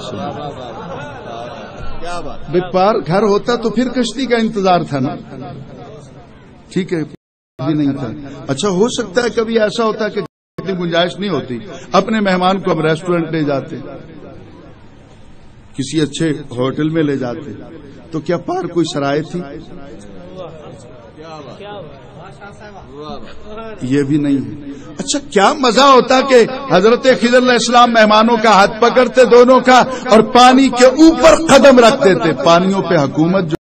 پار گھر ہوتا تو پھر کشتی کا انتظار تھا نا، ٹھیک ہے، بھی نہیں تھا. اچھا ہو سکتا ہے کبھی ایسا ہوتا ہے کہ اتنی گنجائش نہیں ہوتی, اپنے مہمان کو ہم ریسٹورینٹ لے جاتے, کسی اچھے ہوٹل میں لے جاتے, تو کیا پار کوئی سرائے تھی؟ یہ بھی نہیں ہے. اچھا کیا مزہ ہوتا کہ حضرت خضر علیہ السلام مہمانوں کا ہاتھ پکڑتے دونوں کا اور پانی کے اوپر قدم رکھ دیتے. پانیوں پہ حکومت جو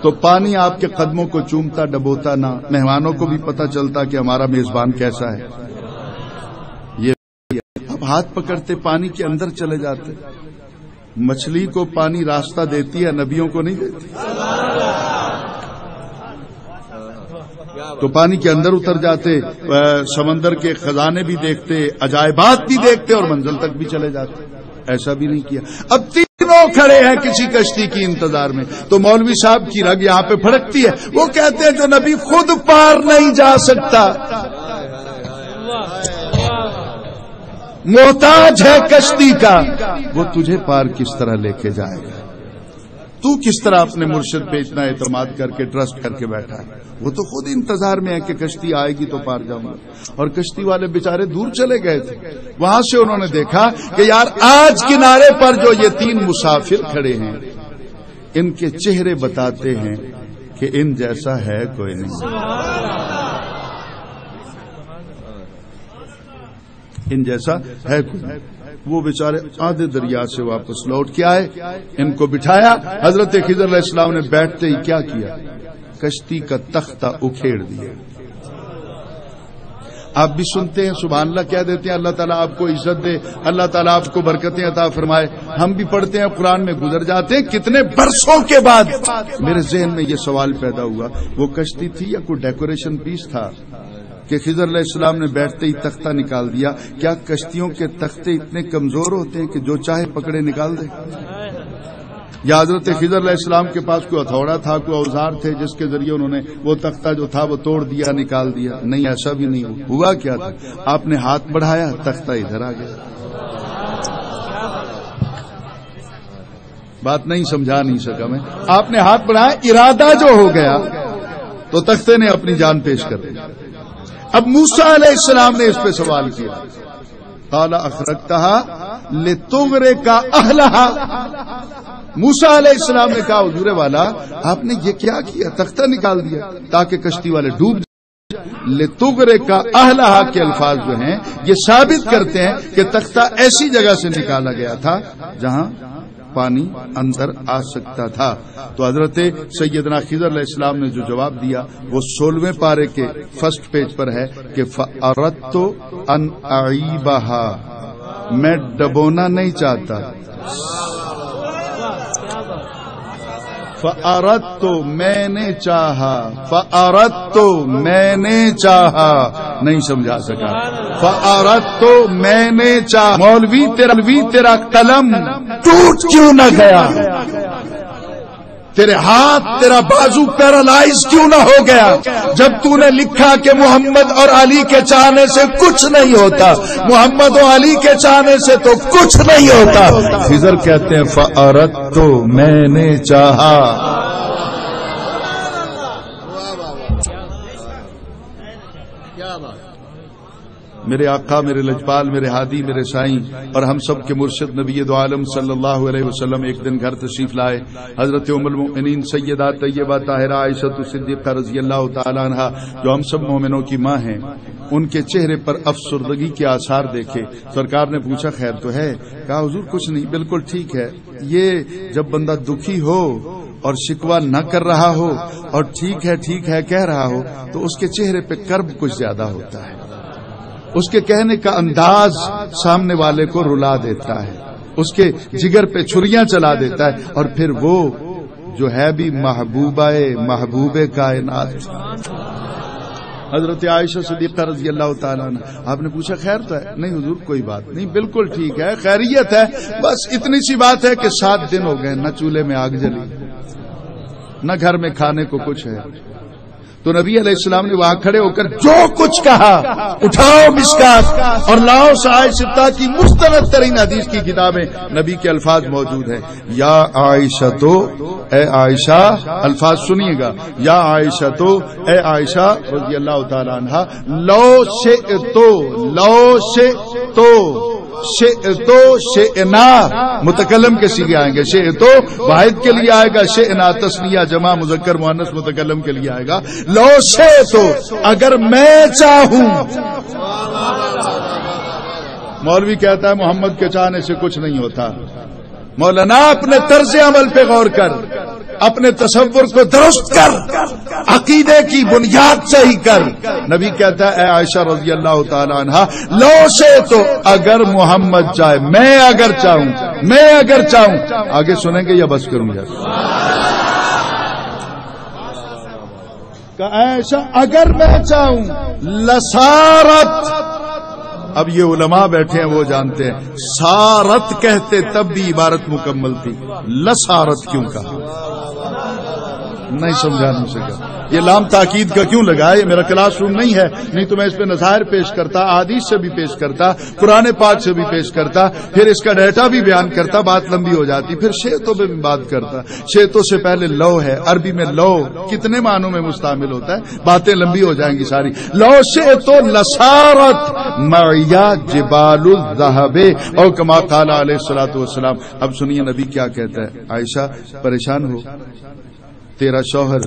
تو پانی آپ کے قدموں کو چومتا ڈبوتا نہ, مہمانوں کو بھی پتہ چلتا کہ ہمارا میزبان کیسا ہے. یہ اب ہاتھ پکڑتے پانی کے اندر چلے جاتے. مچھلی کو پانی راستہ دیتی ہے, نبیوں کو نہیں دیتی. تو پانی کے اندر اتر جاتے, سمندر کے خزانے بھی دیکھتے, عجائبات بھی دیکھتے اور منزل تک بھی چلے جاتے. ایسا بھی نہیں کیا. اب تینوں کھڑے ہیں کسی کشتی کی انتظار میں, تو مولوی صاحب کی رگ یہاں پہ پھڑکتی ہے. وہ کہتے ہیں جو نبی خود پار نہیں جا سکتا, محتاج ہے کشتی کا, وہ تجھے پار کس طرح لے کے جائے گا؟ تو کس طرح اپنے مرشد پہ اتنا اعتماد کر کے ٹرسٹ کر کے بیٹھا ہے؟ وہ تو خود انتظار میں ہے کہ کشتی آئے گی تو پار جاؤں گا. اور کشتی والے بےچارے دور چلے گئے تھے. وہاں سے انہوں نے دیکھا کہ یار آج کنارے پر جو یہ 3 مسافر کھڑے ہیں, ان کے چہرے بتاتے ہیں کہ ان جیسا ہے کوئی نہیں. ان جیسا ہے کوئی نہیں. وہ بیچارے آدھے دریا سے واپس لوٹ کے آئے, ان کو بٹھایا. حضرت خضر علیہ السلام نے بیٹھتے ہی کیا کیا؟ کشتی کا تختہ اکھیڑ دیا. آپ بھی سنتے ہیں سبحان اللہ کہہ دیتے ہیں اللہ تعالیٰ آپ کو عزت دے, اللہ تعالیٰ آپ کو برکتیں عطا فرمائے. ہم بھی پڑھتے ہیں قرآن میں گزر جاتے ہیں. کتنے برسوں کے بعد میرے ذہن میں یہ سوال پیدا ہوا, وہ کشتی تھی یا کوئی ڈیکوریشن پیس تھا کہ خضر علیہ السلام نے بیٹھتے ہی تختہ نکال دیا؟ کیا کشتیوں کے تختے اتنے کمزور ہوتے ہیں کہ جو چاہے پکڑے نکال دے؟ یا حضرت خضر علیہ السلام کے پاس کوئی ہتھوڑا تھا, کوئی اوزار تھے جس کے ذریعے انہوں نے وہ تختہ جو تھا وہ توڑ دیا, نکال دیا؟ نہیں, ایسا بھی نہیں ہوا. کیا تھا؟ آپ نے ہاتھ بڑھایا, تختہ ادھر آ گیا. بات نہیں سمجھا نہیں سکا میں. آپ نے ہاتھ بڑھایا, ارادہ جو ہو گیا تو تختے نے اپنی جان پیش کر دی. اب موسیٰ علیہ السلام نے اس پہ سوال کیا, قال اخرجتها لتغرق اهلها. موسیٰ علیہ السلام نے کہا حضور والا آپ نے یہ کیا کیا؟ تختہ نکال دیا تاکہ کشتی والے ڈوب جائیں. لتغرق اهلها کے الفاظ جو ہیں یہ ثابت کرتے ہیں کہ تختہ ایسی جگہ سے نکالا گیا تھا جہاں پانی اندر آ سکتا تھا. تو حضرت سیدنا خضر علیہ السلام نے جو جواب دیا وہ 16ویں پارے کے فرسٹ پیج پر ہے کہ فَأَرَدْتُ أَنْ أَعِيبَهَا, میں ڈبونا نہیں چاہتا. فَأَرَدْتُ میں نے چاہا, فَأَرَدْتُ میں نے چاہا, نہیں سمجھا سکا. فَأَرَدْتُ میں نے چاہا. مولوی تیرا قلم ٹوٹ کیوں نہ گیا؟ تیرے ہاتھ تیرا بازو پیرالائز کیوں نہ ہو گیا جب تو نے لکھا کہ محمد اور علی کے چاہنے سے کچھ نہیں ہوتا, محمد اور علی کے چاہنے سے تو کچھ نہیں ہوتا. خضر کہتے ہیں فَأَرَدْتُ میں نے چاہا. میرے آقا, میرے لجپال, میرے ہادی, میرے سائیں اور ہم سب کے مرشد نبی دو عالم صلی اللہ علیہ وسلم ایک دن گھر تشریف لائے. حضرت ام المؤمنین سیدہ طیبہ طاہرہ عائشہ صدیقہ رضی اللہ تعالی عنہا جو ہم سب مومنوں کی ماں ہیں, ان کے چہرے پر افسردگی کے آثار دیکھے. سرکار نے پوچھا خیر تو ہے؟ کہا حضور کچھ نہیں, بالکل ٹھیک ہے. یہ جب بندہ دکھی ہو اور شکوہ نہ کر رہا ہو اور ٹھیک ہے کہہ رہا ہو تو اس کے چہرے پہ کرب کچھ زیادہ ہوتا ہے. اس کے کہنے کا انداز سامنے والے کو رلا دیتا ہے, اس کے جگر پہ چھریاں چلا دیتا ہے. اور پھر وہ جو ہے بھی محبوب کائنات حضرت عائشہ صدیقہ رضی اللہ تعالیٰ عنہ. آپ نے پوچھا خیر تو ہے؟ نہیں حضور کوئی بات نہیں, بالکل ٹھیک ہے, خیریت ہے, بس اتنی سی بات ہے کہ 7 دن ہو گئے نہ چولہے میں آگ جلی نہ گھر میں کھانے کو کچھ ہے. تو نبی علیہ السلام نے وہاں کھڑے ہو کر جو کچھ کہا، اٹھاؤ مشکات اور لاؤ صحیح ستہ کی مستند ترین حدیث کی کتابیں، نبی کے الفاظ موجود ہیں. یا عائشہ تو اے عائشہ، الفاظ سنیے گا، یا عائشہ تو اے عائشہ رضی اللہ تعالی عنہا، لو شئتو شئنا متکلم کے سیگے آئیں گے، شئتو واحد کے لیے آئے گا، شئنا تسنیہ جمع مذکر مؤنث متکلم کے لیے آئے گا. لو شئتو اگر میں چاہوں. مولوی کہتا ہے محمد کے چاہنے سے کچھ نہیں ہوتا. مولانا اپنے طرز عمل پہ غور کر، اپنے تصور کو درست کر، عقیدے کی بنیاد صحیح کر. نبی کہتا ہے اے عائشہ رضی اللہ تعالی عنہا، لو سے تو اگر محمد چاہے، میں اگر چاہوں. آگے سنیں گے یا بس کروں گا؟ کہ عائشہ اگر میں چاہوں لسارت. اب یہ علماء بیٹھے ہیں وہ جانتے ہیں، سارت کہتے تب بھی عبارت مکمل تھی، لسارت کیوں کہا؟ نہیں سمجھا نہیں سکا. یہ لام تاکید کا کیوں لگا؟ یہ میرا کلاس روم نہیں ہے، نہیں تو میں اس پہ نظائر پیش کرتا، احادیث سے بھی پیش کرتا، قرآن پاک سے بھی پیش کرتا، پھر اس کا ڈیٹا بھی بیان کرتا، بات لمبی ہو جاتی. پھر شیتوں پہ بھی بات کرتا. شیتوں سے پہلے لو ہے، عربی میں لو کتنے معنوں میں مستعمل ہوتا ہے، باتیں لمبی ہو جائیں گی ساری. لو شیتو لسارت معیا جبال الذهب او کما قال علیہ الصلوۃ والسلام. اب سنیے نبی کیا کہتا ہے. عائشہ پریشان ہو، تیرا شوہر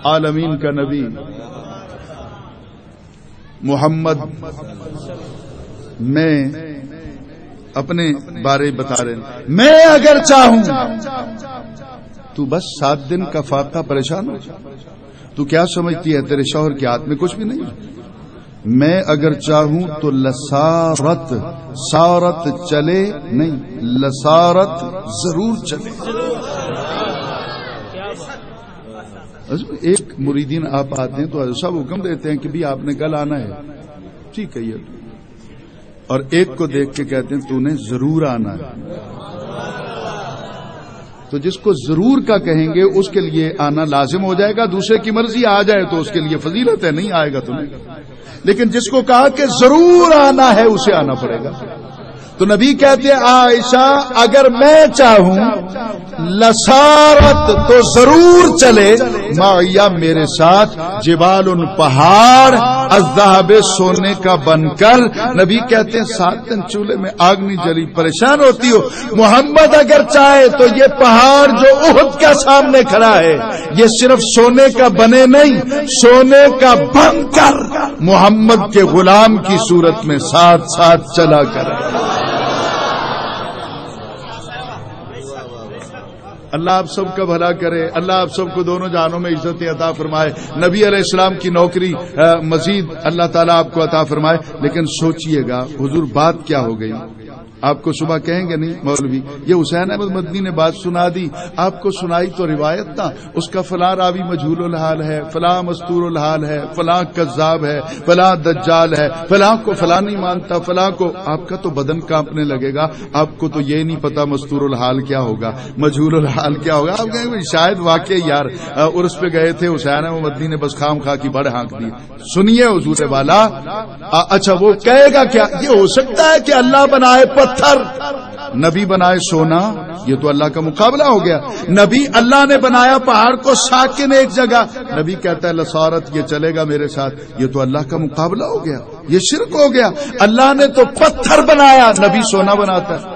عالمین کا نبی محمد میں اپنے بارے بتا رہے ہیں، میں اگر چاہوں. تو بس 7 دن کا فاقہ پریشان ہو. تو کیا سمجھتی ہے تیرے شوہر کے ہاتھ میں کچھ بھی نہیں؟ میں اگر چاہوں تو لسارت، سارت چلے نہیں، لسارت ضرور چلے. ایک مریدین آپ آتے ہیں تو حضرت صاحب حکم دیتے ہیں کہ بھی آپ نے کل آنا ہے، ٹھیک ہے یہ، اور ایک کو دیکھ کے کہتے ہیں تو نے ضرور آنا ہے. تو جس کو ضرور کا کہیں گے اس کے لیے آنا لازم ہو جائے گا، دوسرے کی مرضی آ جائے تو اس کے لیے فضیلت ہے، نہیں آئے گا تو نہیں. لیکن جس کو کہا کہ ضرور آنا ہے اسے آنا پڑے گا. تو نبی کہتے ہیں عائشہ اگر میں چاہوں لسارت تو ضرور چلے معیا میرے ساتھ جبال ان پہاڑ الذهب سونے کا بن کر. نبی کہتے ہیں 7 دن چولہے میں آگ نہیں جلی، پریشان ہوتی ہو. محمد اگر چاہے تو یہ پہاڑ جو احد کا سامنے کھڑا ہے یہ صرف سونے کا بنے نہیں، سونے کا بن کر محمد کے غلام کی صورت میں ساتھ ساتھ چلا کر. اللہ آپ سب کا بھلا کرے، اللہ آپ سب کو دونوں جہانوں میں عزت عطا فرمائے، نبی علیہ السلام کی نوکری مزید اللہ تعالیٰ آپ کو عطا فرمائے. لیکن سوچئے گا حضور بات کیا ہو گئی؟ آپ کو صبح کہیں گے نہیں مولوی یہ حسین احمد مدنی نے بات سنا دی، آپ کو سنائی تو روایت تھا، اس کا فلاں راوی مجہول الحال ہے، فلاں مستور الحال ہے، فلاں کذاب ہے، فلاں دجال ہے، فلاں کو فلاں نہیں مانتا، فلاں کو. آپ کا تو بدن کانپنے لگے گا. آپ کو تو یہ نہیں پتا مستور الحال کیا ہوگا، مجہول الحال کیا ہوگا. آپ کہیں شاید واقعی یار عرس پہ گئے تھے، حسین احمد مدنی نے بس خام خواہ کی بڑھ ہانک دی. سنیے حضور والا، اچھا وہ کہے گا کیا؟ یہ ہو سکتا ہے کہ اللہ بنائے پتھر، نبی بنائے سونا، یہ تو اللہ کا مقابلہ ہو گیا. نبی اللہ نے بنایا پہاڑ کو ساکن ایک جگہ، نبی کہتا ہے لسارت یہ چلے گا میرے ساتھ، یہ تو اللہ کا مقابلہ ہو گیا، یہ شرک ہو گیا. اللہ نے تو پتھر بنایا، نبی سونا بناتا ہے.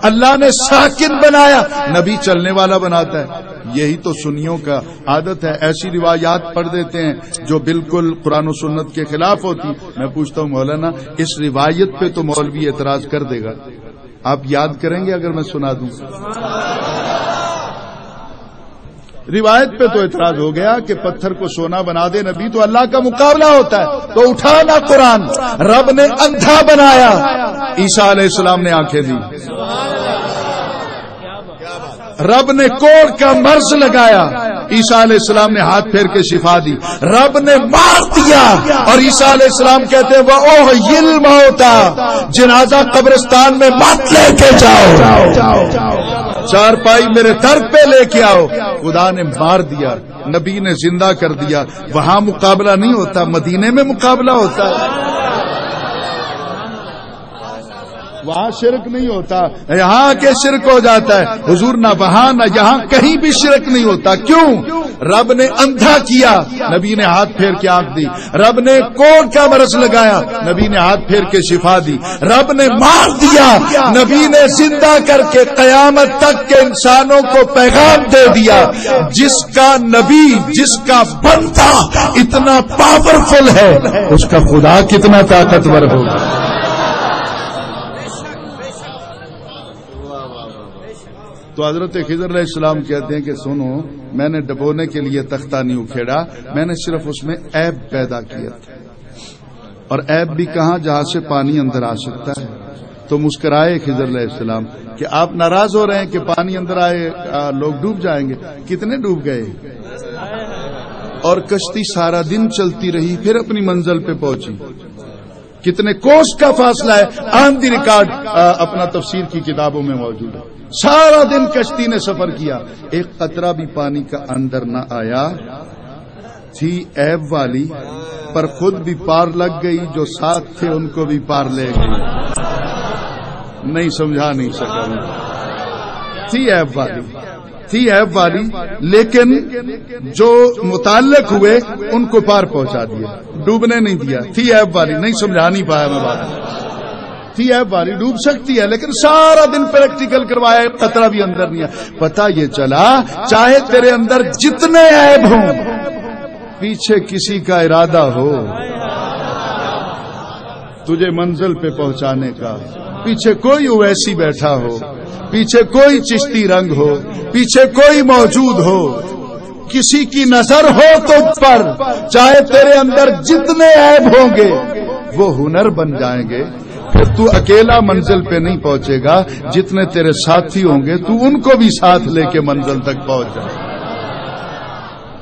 اللہ نے ساکن بنایا، نبی چلنے والا بناتا ہے. یہی تو سنیوں کا عادت ہے، ایسی روایات پڑھ دیتے ہیں جو بالکل قرآن و سنت کے خلاف ہوتی. میں پوچھتا ہوں مولانا اس روایت پہ تو مولوی اعتراض کر دے گا، آپ یاد کریں گے اگر میں سنا دوں؟ روایت پہ تو اعتراض ہو گیا کہ پتھر کو سونا بنا دے نبی، تو اللہ کا مقابلہ ہوتا ہے. تو اٹھانا قرآن، رب نے اندھا بنایا، عیسیٰ علیہ السلام نے آنکھیں دی. رب نے کوڑ کا مرض لگایا، عیسیٰ علیہ السلام نے ہاتھ پھیر کے شفا دی، رب نے مار دیا اور عیسیٰ علیہ السلام کہتے ہیں وَأُحْيِي الْمَوْتَىٰ، جنازہ قبرستان میں مت لے کے جاؤ، چارپائی میرے در پہ لے کے آؤ۔ خدا نے مار دیا، نبی نے زندہ کر دیا۔ وہاں مقابلہ نہیں ہوتا، مدینے میں مقابلہ ہوتا ہے، وہاں شرک نہیں ہوتا، یہاں آ کے شرک ہو جاتا ہے۔ حضور نہ وہاں نہ یہاں کہیں بھی شرک نہیں ہوتا۔ کیوں؟ رب نے اندھا کیا، نبی نے ہاتھ پھیر کے آنکھ دی، رب نے کوڑ کا مرض لگایا، نبی نے ہاتھ پھیر کے شفا دی، رب نے مار دیا، نبی نے زندہ کر کے قیامت تک کے انسانوں کو پیغام دے دیا۔ جس کا نبی، جس کا بندہ اتنا پاورفل ہے، اس کا خدا کتنا طاقتور ہوگا۔ تو حضرت خضر علیہ السلام کہتے ہیں کہ سنو، میں نے ڈبونے کے لیے تختہ نہیں اکھیڑا، میں نے صرف اس میں عیب پیدا کیا تھا، اور عیب بھی کہاں جہاں سے پانی اندر آ سکتا ہے۔ تو مسکرائے خضر علیہ السلام کہ آپ ناراض ہو رہے ہیں کہ پانی اندر آئے لوگ ڈوب جائیں گے۔ کتنے ڈوب گئے؟ اور کشتی سارا دن چلتی رہی، پھر اپنی منزل پہ پہنچی۔ کتنے کوس کا فاصلہ ہے، آن دی ریکارڈ اپنا تفسیر کی کتابوں میں موجود ہے۔ سارا دن کشتی نے سفر کیا، ایک قطرہ بھی پانی کا اندر نہ آیا۔ تھی عیب والی، پر خود بھی پار لگ گئی، جو ساتھ تھے ان کو بھی پار لے گئی۔ نہیں سمجھا نہیں سکا، تھی عیب والی، تھی عیب والی، لیکن جو متعلق ہوئے ان کو پار پہنچا دیا، ڈوبنے نہیں دیا۔ تھی عیب والی، نہیں سمجھا نہیں پایا میں بات۔ تھی عیب والی، ڈوب سکتی ہے، لیکن سارا دن پریکٹیکل کروایا، قطرہ بھی اندر نہیں آیا۔ پتہ یہ چلا چاہے تیرے اندر جتنے عیب ہوں، پیچھے کسی کا ارادہ ہو تجھے منزل پہ پہنچانے کا، پیچھے کوئی اویسی بیٹھا ہو، پیچھے کوئی چشتی رنگ ہو، پیچھے کوئی موجود ہو، کسی کی نظر ہو تو پر، چاہے تیرے اندر جتنے عیب ہوں گے وہ ہنر بن جائیں گے۔ پھر تو اکیلا منزل پہ نہیں پہنچے گا، جتنے تیرے ساتھی ہوں گے تو ان کو بھی ساتھ لے کے منزل تک پہنچ جائے۔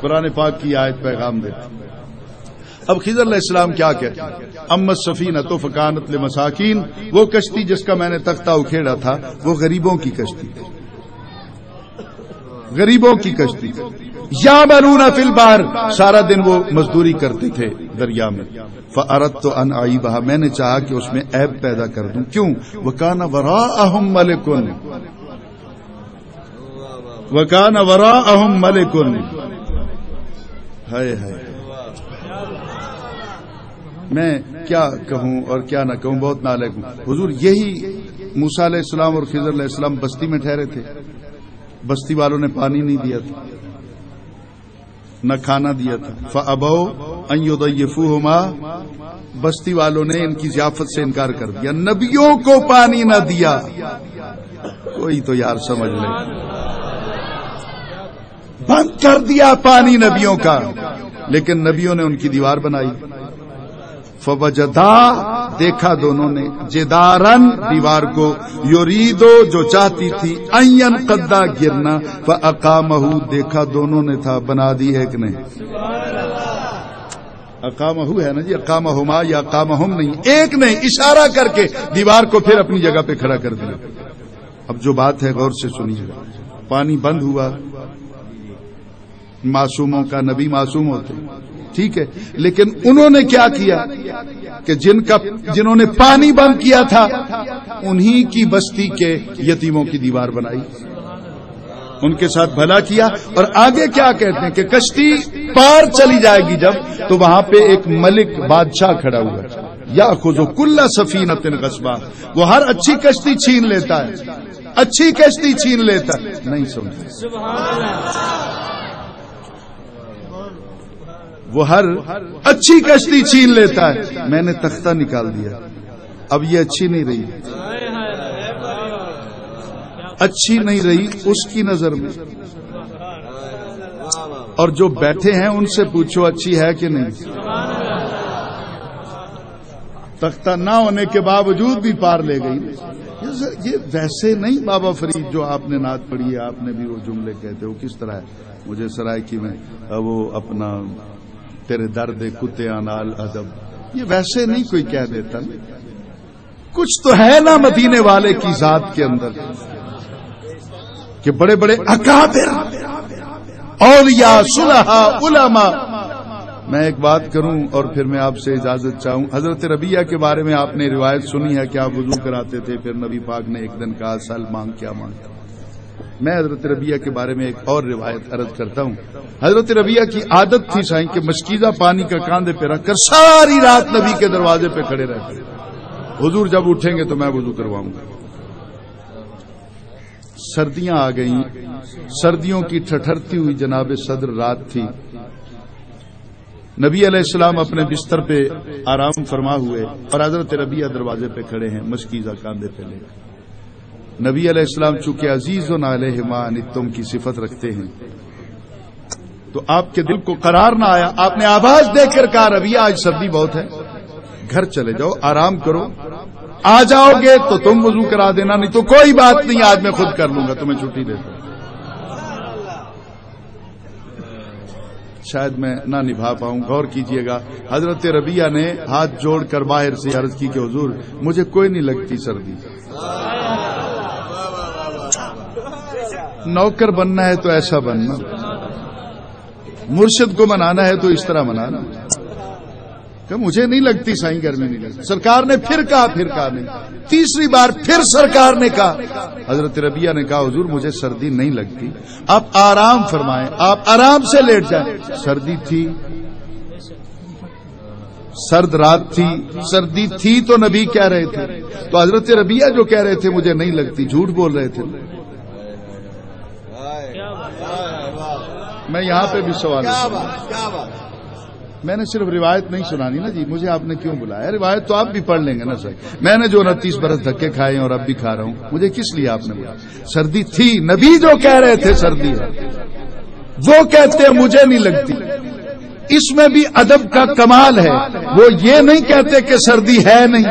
قرآن پاک کی آیت پیغام دیتی۔ اب خضر علیہ السلام کیا کہتے ہیں؟ اما السفینۃ فکانت لمساکین، وہ کشتی جس کا میں نے تختہ اکھیڑا تھا وہ غریبوں کی کشتی، غریبوں کی کشتی۔ یعملون فی البحر، سارا دن وہ مزدوری کرتے تھے دریا میں۔ فأردت ان اعیبھا، میں نے چاہا کہ اس میں عیب پیدا کر دوں۔ کیوں؟ وکان وراءہم ملک، وکان وراءہم ملک، ہائے ہائے، میں کیا کہوں اور کیا نہ کہوں، بہت نالائق ہوں۔ حضور یہی موسیٰ علیہ السلام اور خضر علیہ السلام بستی میں ٹھہرے تھے، بستی والوں نے پانی نہیں دیا تھا، نہ کھانا دیا تھا۔ فَأَبَوْا أَن يُضَيِّفُوهُمَا، بستی والوں نے ان کی ضیافت سے انکار کر دیا، نبیوں کو پانی نہ دیا۔ کوئی تو یار سمجھ لے، بند کر دیا پانی نبیوں کا، لیکن نبیوں نے ان کی دیوار بنائی۔ فوجدا، دیکھا دونوں نے، جدارن، دیوار کو، یریدو، جو چاہتی تھی، این قدا، گرنا، فاقامہ، دیکھا دونوں نے تھا، بنا دی ایک نے۔ اقامہ ہے نا جی، اقامہما یا اقامہم نہیں، ایک نے اشارہ کر کے دیوار کو پھر اپنی جگہ پہ کھڑا کر دیا۔ اب جو بات ہے غور سے سنیے گا، پانی بند ہوا، معصوموں کا نبی معصوم ہوتے، ٹھیک ہے، لیکن انہوں نے کیا کیا کہ جنہوں نے پانی بند کیا تھا انہی کی بستی کے یتیموں کی دیوار بنائی، ان کے ساتھ بھلا کیا۔ اور آگے کیا کہتے ہیں کہ کشتی پار چلی جائے گی جب، تو وہاں پہ ایک ملک بادشاہ کھڑا ہوا، یاخذ کل سفینۃ غصبا، وہ ہر اچھی کشتی چھین لیتا ہے، اچھی کشتی چھین لیتا ہے۔ نہیں سمجھ، وہ ہر اچھی کشتی چھین لیتا ہے۔ میں نے تختہ نکال دیا، اب یہ اچھی نہیں رہی، اچھی نہیں رہی اس کی نظر میں، اور جو بیٹھے ہیں ان سے پوچھو اچھی ہے کہ نہیں۔ تختہ نہ ہونے کے باوجود بھی پار لے گئی، یہ ویسے نہیں بابا فرید جو آپ نے نعت پڑھی ہے، آپ نے بھی وہ جملے کہتے ہو کس طرح ہے؟ مجھے سرائکی میں وہ اپنا تیرے درد کتے آنال ادب، یہ ویسے نہیں کوئی کہہ دیتا نا، کچھ تو ہے نا مدینے والے کی ذات کے اندر کہ بڑے بڑے اکابر اولیاء صلحاء علماء. میں ایک بات کروں اور پھر میں آپ سے اجازت چاہوں. حضرت ربیہ کے بارے میں آپ نے روایت سنی ہے کہ آپ وضو کراتے تھے، پھر نبی پاک نے ایک دن کہا سل مانگ کیا مانگتا. میں حضرت ربیہ کے بارے میں ایک اور روایت عرض کرتا ہوں. حضرت ربیہ کی عادت تھی سائیں کہ مشکیزہ پانی کا کاندھے پہ رکھ کر ساری رات نبی کے دروازے پہ کھڑے رہتے. حضور جب اٹھیں گے تو میں وضو کرواؤں گا. سردیاں آ گئیں، سردیوں کی ٹھٹھرتی ہوئی جناب صدر رات تھی. نبی علیہ السلام اپنے بستر پہ آرام فرما ہوئے اور حضرت ربیہ دروازے پہ کھڑے ہیں مشکیزہ کاندھے پہ لے کر. نبی علیہ السلام چونکہ عزیز علیہ ما عنتم کی صفت رکھتے ہیں تو آپ کے دل کو قرار نہ آیا. آپ نے آواز دے کر کہا ربیہ آج سردی بہت ہے، گھر چلے جاؤ آرام کرو، آ جاؤ گے تو تم وضو کرا دینا، نہیں تو کوئی بات نہیں، آج میں خود کر لوں گا، تمہیں چھٹی دیتا ہوں. شاید میں نہ نبھا پاؤں، غور کیجئے گا. حضرت ربیہ نے ہاتھ جوڑ کر باہر سے عرض کی کہ حضور مجھے کوئی نہیں لگتی سردی، نوکر بننا ہے تو ایسا بننا، مرشد کو منانا ہے تو اس طرح منانا. کہ مجھے نہیں لگتی سائیں گرمی نہیں لگتی. سرکار نے پھر کہا نہیں، تیسری بار پھر سرکار نے کہا. حضرت ربیہ نے کہا حضور مجھے سردی نہیں لگتی، آپ آرام فرمائیں، آپ آرام سے لیٹ جائیں. سردی تھی، سرد رات تھی، سردی تھی تو نبی کہہ رہے تھے. تو حضرت ربیہ جو کہہ رہے تھے مجھے نہیں لگتی، جھوٹ بول رہے تھے. میں یہاں پہ بھی سوال میں نے صرف روایت نہیں سنانی نا جی، مجھے آپ نے کیوں بلایا؟ روایت تو آپ بھی پڑھ لیں گے نا سر. میں نے جو 29 برس دھکے کھائے ہیں اور اب بھی کھا رہا ہوں، مجھے کس لیے آپ نے بلایا؟ سردی تھی، نبی جو کہہ رہے تھے سردی ہے، وہ کہتے ہیں مجھے نہیں لگتی. اس میں بھی ادب کا کمال ہے، وہ یہ نہیں کہتے کہ سردی ہے نہیں.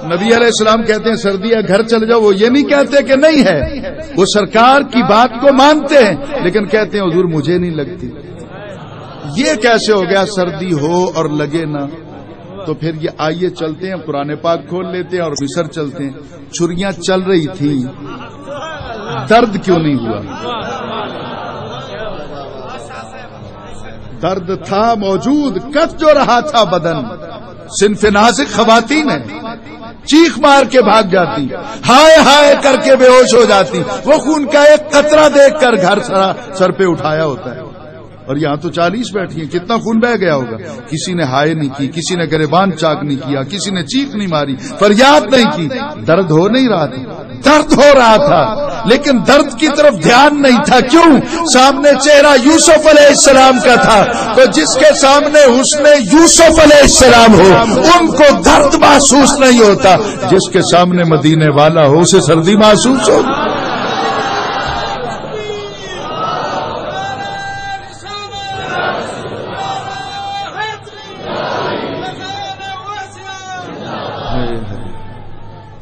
نبی علیہ السلام کہتے ہیں سردی ہے گھر چلے جاؤ، وہ یہ نہیں کہتے کہ نہیں ہے، وہ سرکار کی بات کو مانتے ہیں لیکن کہتے ہیں حضور مجھے نہیں لگتی. یہ کیسے ہو گیا سردی ہو اور لگے نہ؟ تو پھر یہ آئیے چلتے ہیں قرآن پاک کھول لیتے ہیں اور مصر چلتے ہیں. چھریاں چل رہی تھیں، درد کیوں نہیں ہوا؟ درد تھا موجود، کٹ جو رہا تھا بدن. صنف نازک خواتین ہیں، چیخ مار کے بھاگ جاتی، ہائے ہائے کر کے بے ہوش ہو جاتی. وہ خون کا ایک قطرہ دیکھ کر گھر سر پہ اٹھایا ہوتا ہے. اور یہاں تو 40 بیٹھی ہیں، کتنا خون بہ گیا ہوگا. کسی نے ہائے نہیں کی، کسی نے گریبان چاک نہیں کیا، کسی نے چیخ نہیں ماری، فریاد نہیں کی. درد ہو نہیں رہا تھا، درد ہو رہا تھا لیکن درد کی طرف دھیان نہیں تھا. کیوں؟ سامنے چہرہ یوسف علیہ السلام کا تھا. تو جس کے سامنے حسن یوسف علیہ السلام ہو ان کو درد محسوس نہیں ہوتا، جس کے سامنے مدینے والا ہو اسے سردی محسوس ہو.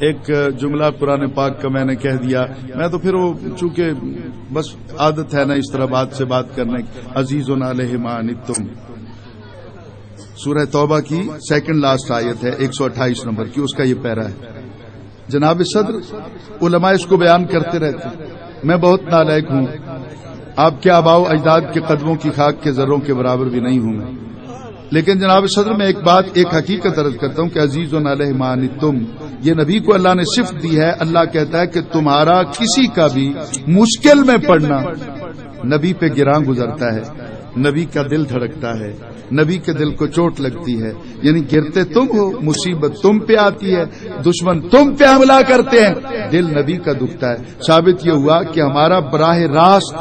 ایک جملہ قرآن پاک کا میں نے کہہ دیا، میں تو پھر وہ چونکہ بس عادت ہے نا اس طرح بات سے بات کرنے کی. عزیز علیہ ما عنتم، سورہ توبہ کی سیکنڈ لاسٹ آیت ہے 128 نمبر کی، اس کا یہ پیرا ہے. جناب صدر علماء اس کو بیان کرتے رہتے. میں بہت نالائق ہوں، آپ کے آباء و اجداد کے قدموں کی خاک کے ذروں کے برابر بھی نہیں ہوں میں، لیکن جناب صدر میں ایک حقیقت عرض کرتا ہوں کہ عزیز علیہ ما عنتم یہ نبی کو اللہ نے صفت دی ہے. اللہ کہتا ہے کہ تمہارا کسی کا بھی مشکل میں پڑنا نبی پہ گراں گزرتا ہے، نبی کا دل دھڑکتا ہے، نبی کے دل کو چوٹ لگتی ہے. یعنی گرتے تم ہو، مصیبت تم پہ آتی ہے، دشمن تم پہ حملہ کرتے ہیں، دل نبی کا دکھتا ہے. ثابت یہ ہوا کہ ہمارا براہ راست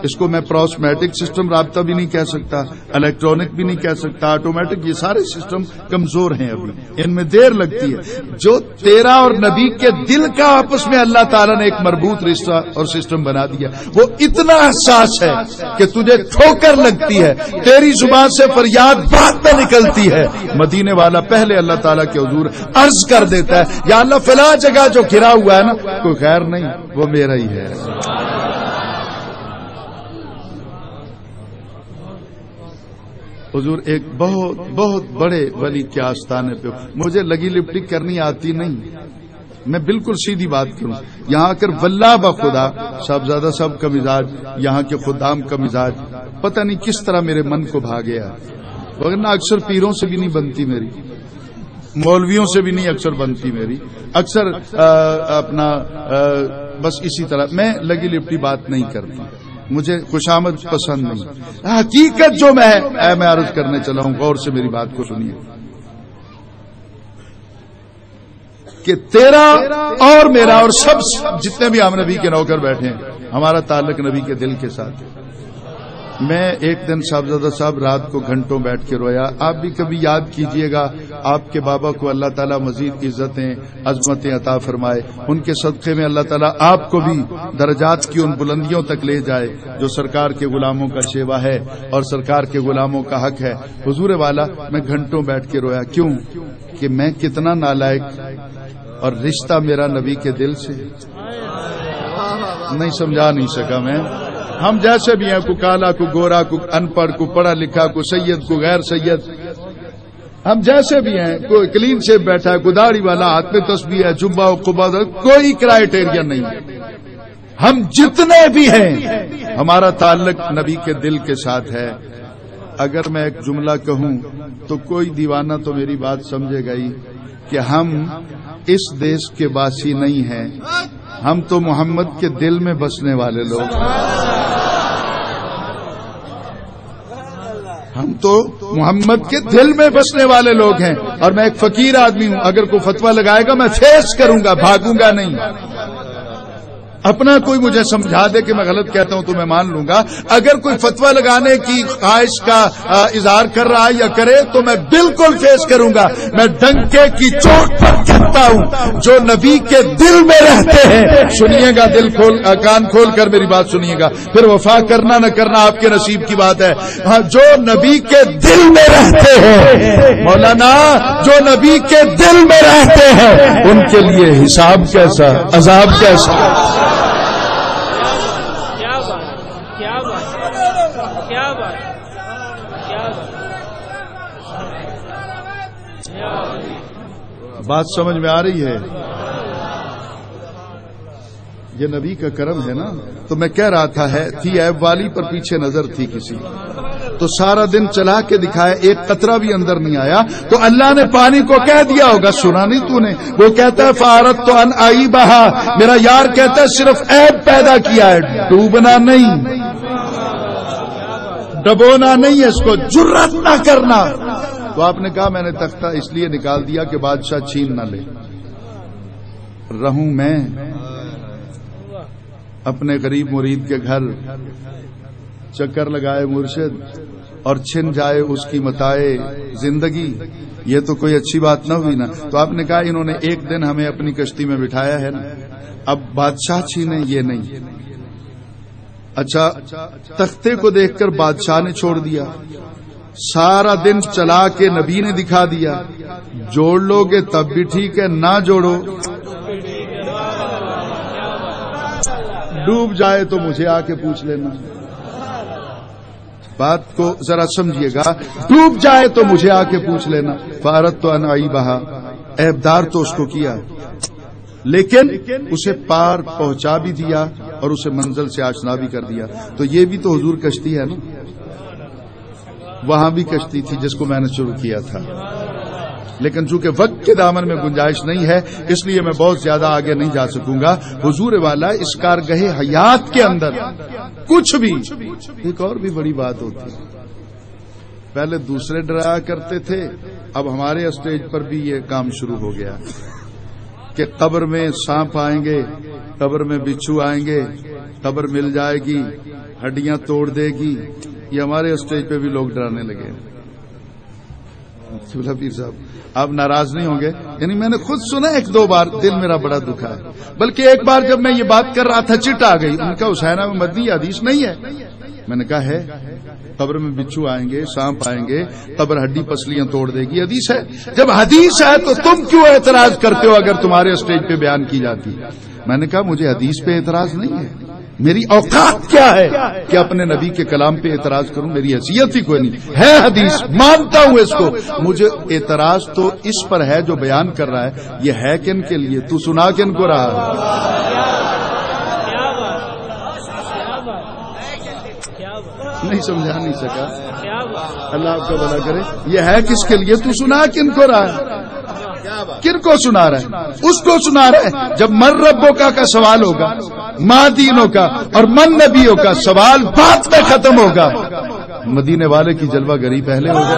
اس کو میں پروسمیٹک سسٹم رابطہ بھی نہیں کہہ سکتا، الیکٹرانک بھی نہیں کہہ سکتا، آٹومیٹک، یہ سارے سسٹم کمزور ہیں، ابھی ان میں دیر لگتی ہے۔ جو تیرا اور نبی کے دل کا آپس میں اللہ تعالیٰ نے ایک مربوط رشتہ اور سسٹم بنا دیا، وہ اتنا حساس ہے کہ تجھے ٹھوکر لگتی ہے، تیری زبان سے فریاد بعد میں نکلتی ہے، مدینے والا پہلے اللہ تعالیٰ کے حضور عرض کر دیتا ہے یا اللہ فلاں جگہ جو گھرا ہوا ہے نا کوئی خیر نہیں، وہ میرا ہی ہے۔ حضور ایک بہت بہت بڑے ولی کے آستانے پہ، مجھے لگی لپٹی کرنی آتی نہیں، میں بالکل سیدھی بات کروں، یہاں آ کر واللہ بخدا صاحبزادہ صاحب کا مزاج، یہاں کے خدام کا مزاج پتہ نہیں کس طرح میرے من کو بھا گیا، ورنہ اکثر پیروں سے بھی نہیں بنتی میری، مولویوں سے بھی نہیں اکثر بنتی میری، اکثر اپنا بس اسی طرح میں لگی لپٹی بات نہیں کرتی، مجھے خوشامد پسند نہیں، حقیقت جو میں عرض کرنے چلا ہوں، غور سے میری بات کو سنیے کہ تیرا اور میرا اور سب جتنے بھی ہم نبی کے نوکر بیٹھے ہیں، ہمارا تعلق نبی کے دل کے ساتھ ہے۔ میں ایک دن صاحبزادہ صاحب رات کو گھنٹوں بیٹھ کے رویا، آپ بھی کبھی یاد کیجئے گا، آپ کے بابا کو اللہ تعالیٰ مزید عزتیں عظمتیں عطا فرمائے، ان کے صدقے میں اللہ تعالیٰ آپ کو بھی درجات کی ان بلندیوں تک لے جائے جو سرکار کے غلاموں کا شیوا ہے اور سرکار کے غلاموں کا حق ہے۔ حضور والا میں گھنٹوں بیٹھ کے رویا، کیوں کہ میں کتنا نالائق اور رشتہ میرا نبی کے دل سے نہیں سمجھا نہیں سکا میں۔ ہم جیسے بھی ہیں، کو کالا کو گورا کو ان پڑھ کو پڑھا لکھا کو سید کو غیر سید، ہم جیسے بھی ہیں، کوئی کلین سے بیٹھا ہے، کوئی داڑھی والا، ہاتھ میں تسبیح ہے، جبہ و قبا، کوئی کرائیٹیریا نہیں، ہم جتنے بھی ہیں ہمارا تعلق نبی کے دل کے ساتھ ہے۔ اگر میں ایک جملہ کہوں تو کوئی دیوانہ تو میری بات سمجھے گا ہی کہ ہم اس دیش کے باسی نہیں ہیں، ہم تو محمد کے دل میں بسنے والے لوگ ہیں، ہم تو محمد کے دل میں بسنے والے لوگ ہیں، اور میں ایک فقیر آدمی ہوں، اگر کوئی فتویٰ لگائے گا میں فیس کروں گا، بھاگوں گا نہیں۔ اپنا کوئی مجھے سمجھا دے کہ میں غلط کہتا ہوں تو میں مان لوں گا، اگر کوئی فتویٰ لگانے کی خواہش کا اظہار کر رہا ہے یا کرے تو میں بالکل فیس کروں گا۔ میں ڈنکے کی چوٹ پر کہتا ہوں جو نبی کے دل میں رہتے ہیں، سنیے گا، دل کھول کان کھول کر میری بات سنیے گا، پھر وفا کرنا نہ کرنا آپ کے نصیب کی بات ہے۔ ہاں، جو نبی کے دل میں رہتے ہیں مولانا، جو نبی کے دل میں رہتے ہیں ان کے لیے حساب کیسا، عذاب کیسا۔ بات سمجھ میں آ رہی ہے؟ یہ نبی کا کرم ہے نا۔ تو میں کہہ رہا تھا تھی ایب والی پر پیچھے نظر تھی کسی، تو سارا دن چلا کے دکھایا، ایک قطرہ بھی اندر نہیں آیا، تو اللہ نے پانی کو کہہ دیا ہوگا، سنا نہیں تو نے؟ وہ کہتا ہے فارت تو ان آئی بہا، میرا یار کہتا ہے صرف عیب پیدا کیا ہے، ڈوبنا نہیں، ڈبونا نہیں ہے، اس کو جرات نہ کرنا۔ تو آپ نے کہا میں نے تختہ اس لیے نکال دیا کہ بادشاہ چھین نہ لے، رہوں میں اپنے غریب مرید کے گھر، چکر لگائے مرشد اور چھن جائے اس کی متاع زندگی، یہ تو کوئی اچھی بات نہ ہوئی نا۔ تو آپ نے کہا انہوں نے ایک دن ہمیں اپنی کشتی میں بٹھایا ہے نا، اب بادشاہ چھینے یہ نہیں۔ اچھا، تختے کو دیکھ کر بادشاہ نے چھوڑ دیا، سارا دن چلا کے نبی نے دکھا دیا، جوڑ لو گے تب بھی ٹھیک ہے، نہ جوڑو ڈوب جائے تو مجھے آ کے پوچھ لینا۔ بات کو ذرا سمجھیے گا، ڈوب جائے تو مجھے آ کے پوچھ لینا۔ فارت تو انائی بہا، عیبدار تو اس کو کیا، لیکن اسے پار پہنچا بھی دیا اور اسے منزل سے آشنا بھی کر دیا۔ تو یہ بھی تو حضور کشتی ہے نا، وہاں بھی کشتی تھی جس کو میں نے شروع کیا تھا، لیکن چونکہ وقت کے دامن میں گنجائش نہیں ہے اس لیے میں بہت زیادہ آگے نہیں جا سکوں گا۔ حضور والا اس کارگہ حیات کے اندر کچھ بھی، ایک اور بھی بڑی بات ہوتی ہے، پہلے دوسرے ڈرایا کرتے تھے، اب ہمارے اسٹیج پر بھی یہ کام شروع ہو گیا۔ کہ قبر میں سانپ آئیں گے، قبر میں بچھو آئیں گے، قبر مل جائے گی، ہڈیاں توڑ دے گی، یہ ہمارے اسٹیج پہ بھی لوگ ڈرانے لگے۔ پیر صاحب آپ ناراض نہیں ہوں گے؟ یعنی میں نے خود سنا ایک دو بار، دل میرا بڑا دکھا ہے۔ بلکہ ایک بار جب میں یہ بات کر رہا تھا چٹ آ گئی، ان کا حسینہ میں مدنی حدیث نہیں ہے۔ میں نے کہا ہے، قبر میں بچھو آئیں گے، سانپ آئیں گے، قبر ہڈی پسلیاں توڑ دے گی، حدیث ہے۔ جب حدیث ہے تو تم کیوں اعتراض کرتے ہو اگر تمہارے اسٹیج پہ بیان کی جاتی؟ میں نے کہا مجھے حدیث پہ اعتراض نہیں ہے، میری اوقات کیا ہے کہ اپنے نبی کے کلام پہ اعتراض کروں؟ میری حیثیت ہی کوئی نہیں ہے، حدیث مانتا ہوں اس کو، مجھے اعتراض تو اس پر ہے جو بیان کر رہا ہے، یہ ہے کن کے لیے؟ تو سنا کن کو رہا ہے؟ نہیں سمجھا نہیں سکا، اللہ آپ کا بھلا کرے۔ یہ ہے کس کے لیے؟ تو سنا کن کو رہا ہے؟ کن کو سنا رہا ہے؟ اس کو سنا رہا ہے جب من ربوں کا سوال ہوگا، ماں دینوں کا اور من نبیوں کا سوال بات میں ختم ہوگا، مدینے والے کی جلوہ گری پہلے ہوگا۔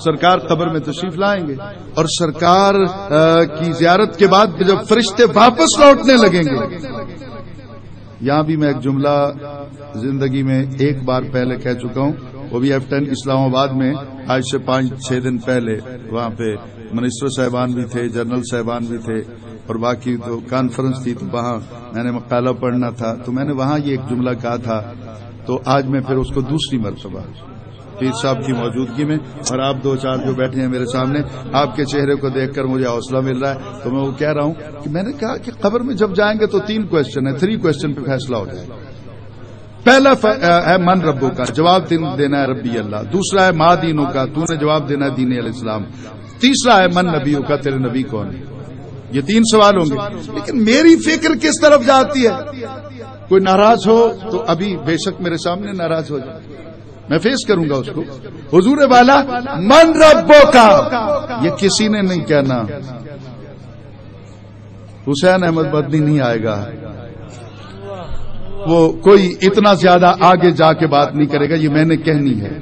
سرکار قبر میں تشریف لائیں گے اور سرکار کی زیارت کے بعد جب فرشتے واپس لوٹنے لگیں گے، یہاں بھی میں ایک جملہ زندگی میں ایک بار پہلے کہہ چکا ہوں، وہ بھی F10 اسلام آباد میں آج سے 5-6 دن پہلے، وہاں پہ منسٹر صاحبان بھی تھے، جنرل صاحبان بھی تھے، اور باقی تو کانفرنس تھی، تو وہاں میں نے مقالہ پڑھنا تھا، تو میں نے وہاں یہ ایک جملہ کہا تھا، تو آج میں پھر اس کو دوسری مرتبہ پیر صاحب کی موجودگی میں، اور آپ دو چار جو بیٹھے ہیں میرے سامنے، آپ کے چہرے کو دیکھ کر مجھے حوصلہ مل رہا ہے، تو میں وہ کہہ رہا ہوں کہ میں نے کہا کہ قبر میں جب جائیں گے تو 3 کویسچن ہے، 3 کویسچن پہ فیصلہ ہو جائے گا۔ پہلا ہے من ربوں کا، جواب دینا ہے ربی اللہ۔ دوسرا ہے ماں دینوں کا، تو نے جواب دینا ہے دین الاسلام۔ تیسرا ہے من نبیوں کا، تیرے نبی کون ہے۔ یہ 3 سوال ہوں گے، لیکن میری فکر کس طرف جاتی ہے؟ کوئی ناراض ہو تو ابھی بے شک میرے سامنے ناراض ہو جائے، میں فیس کروں گا اس کو۔ حضور والا من ربوں کا، یہ کسی نے نہیں کہنا، حسین احمد مدنی نہیں آئے گا، وہ کوئی اتنا زیادہ آگے جا کے بات نہیں کرے گا، یہ میں نے کہنی ہے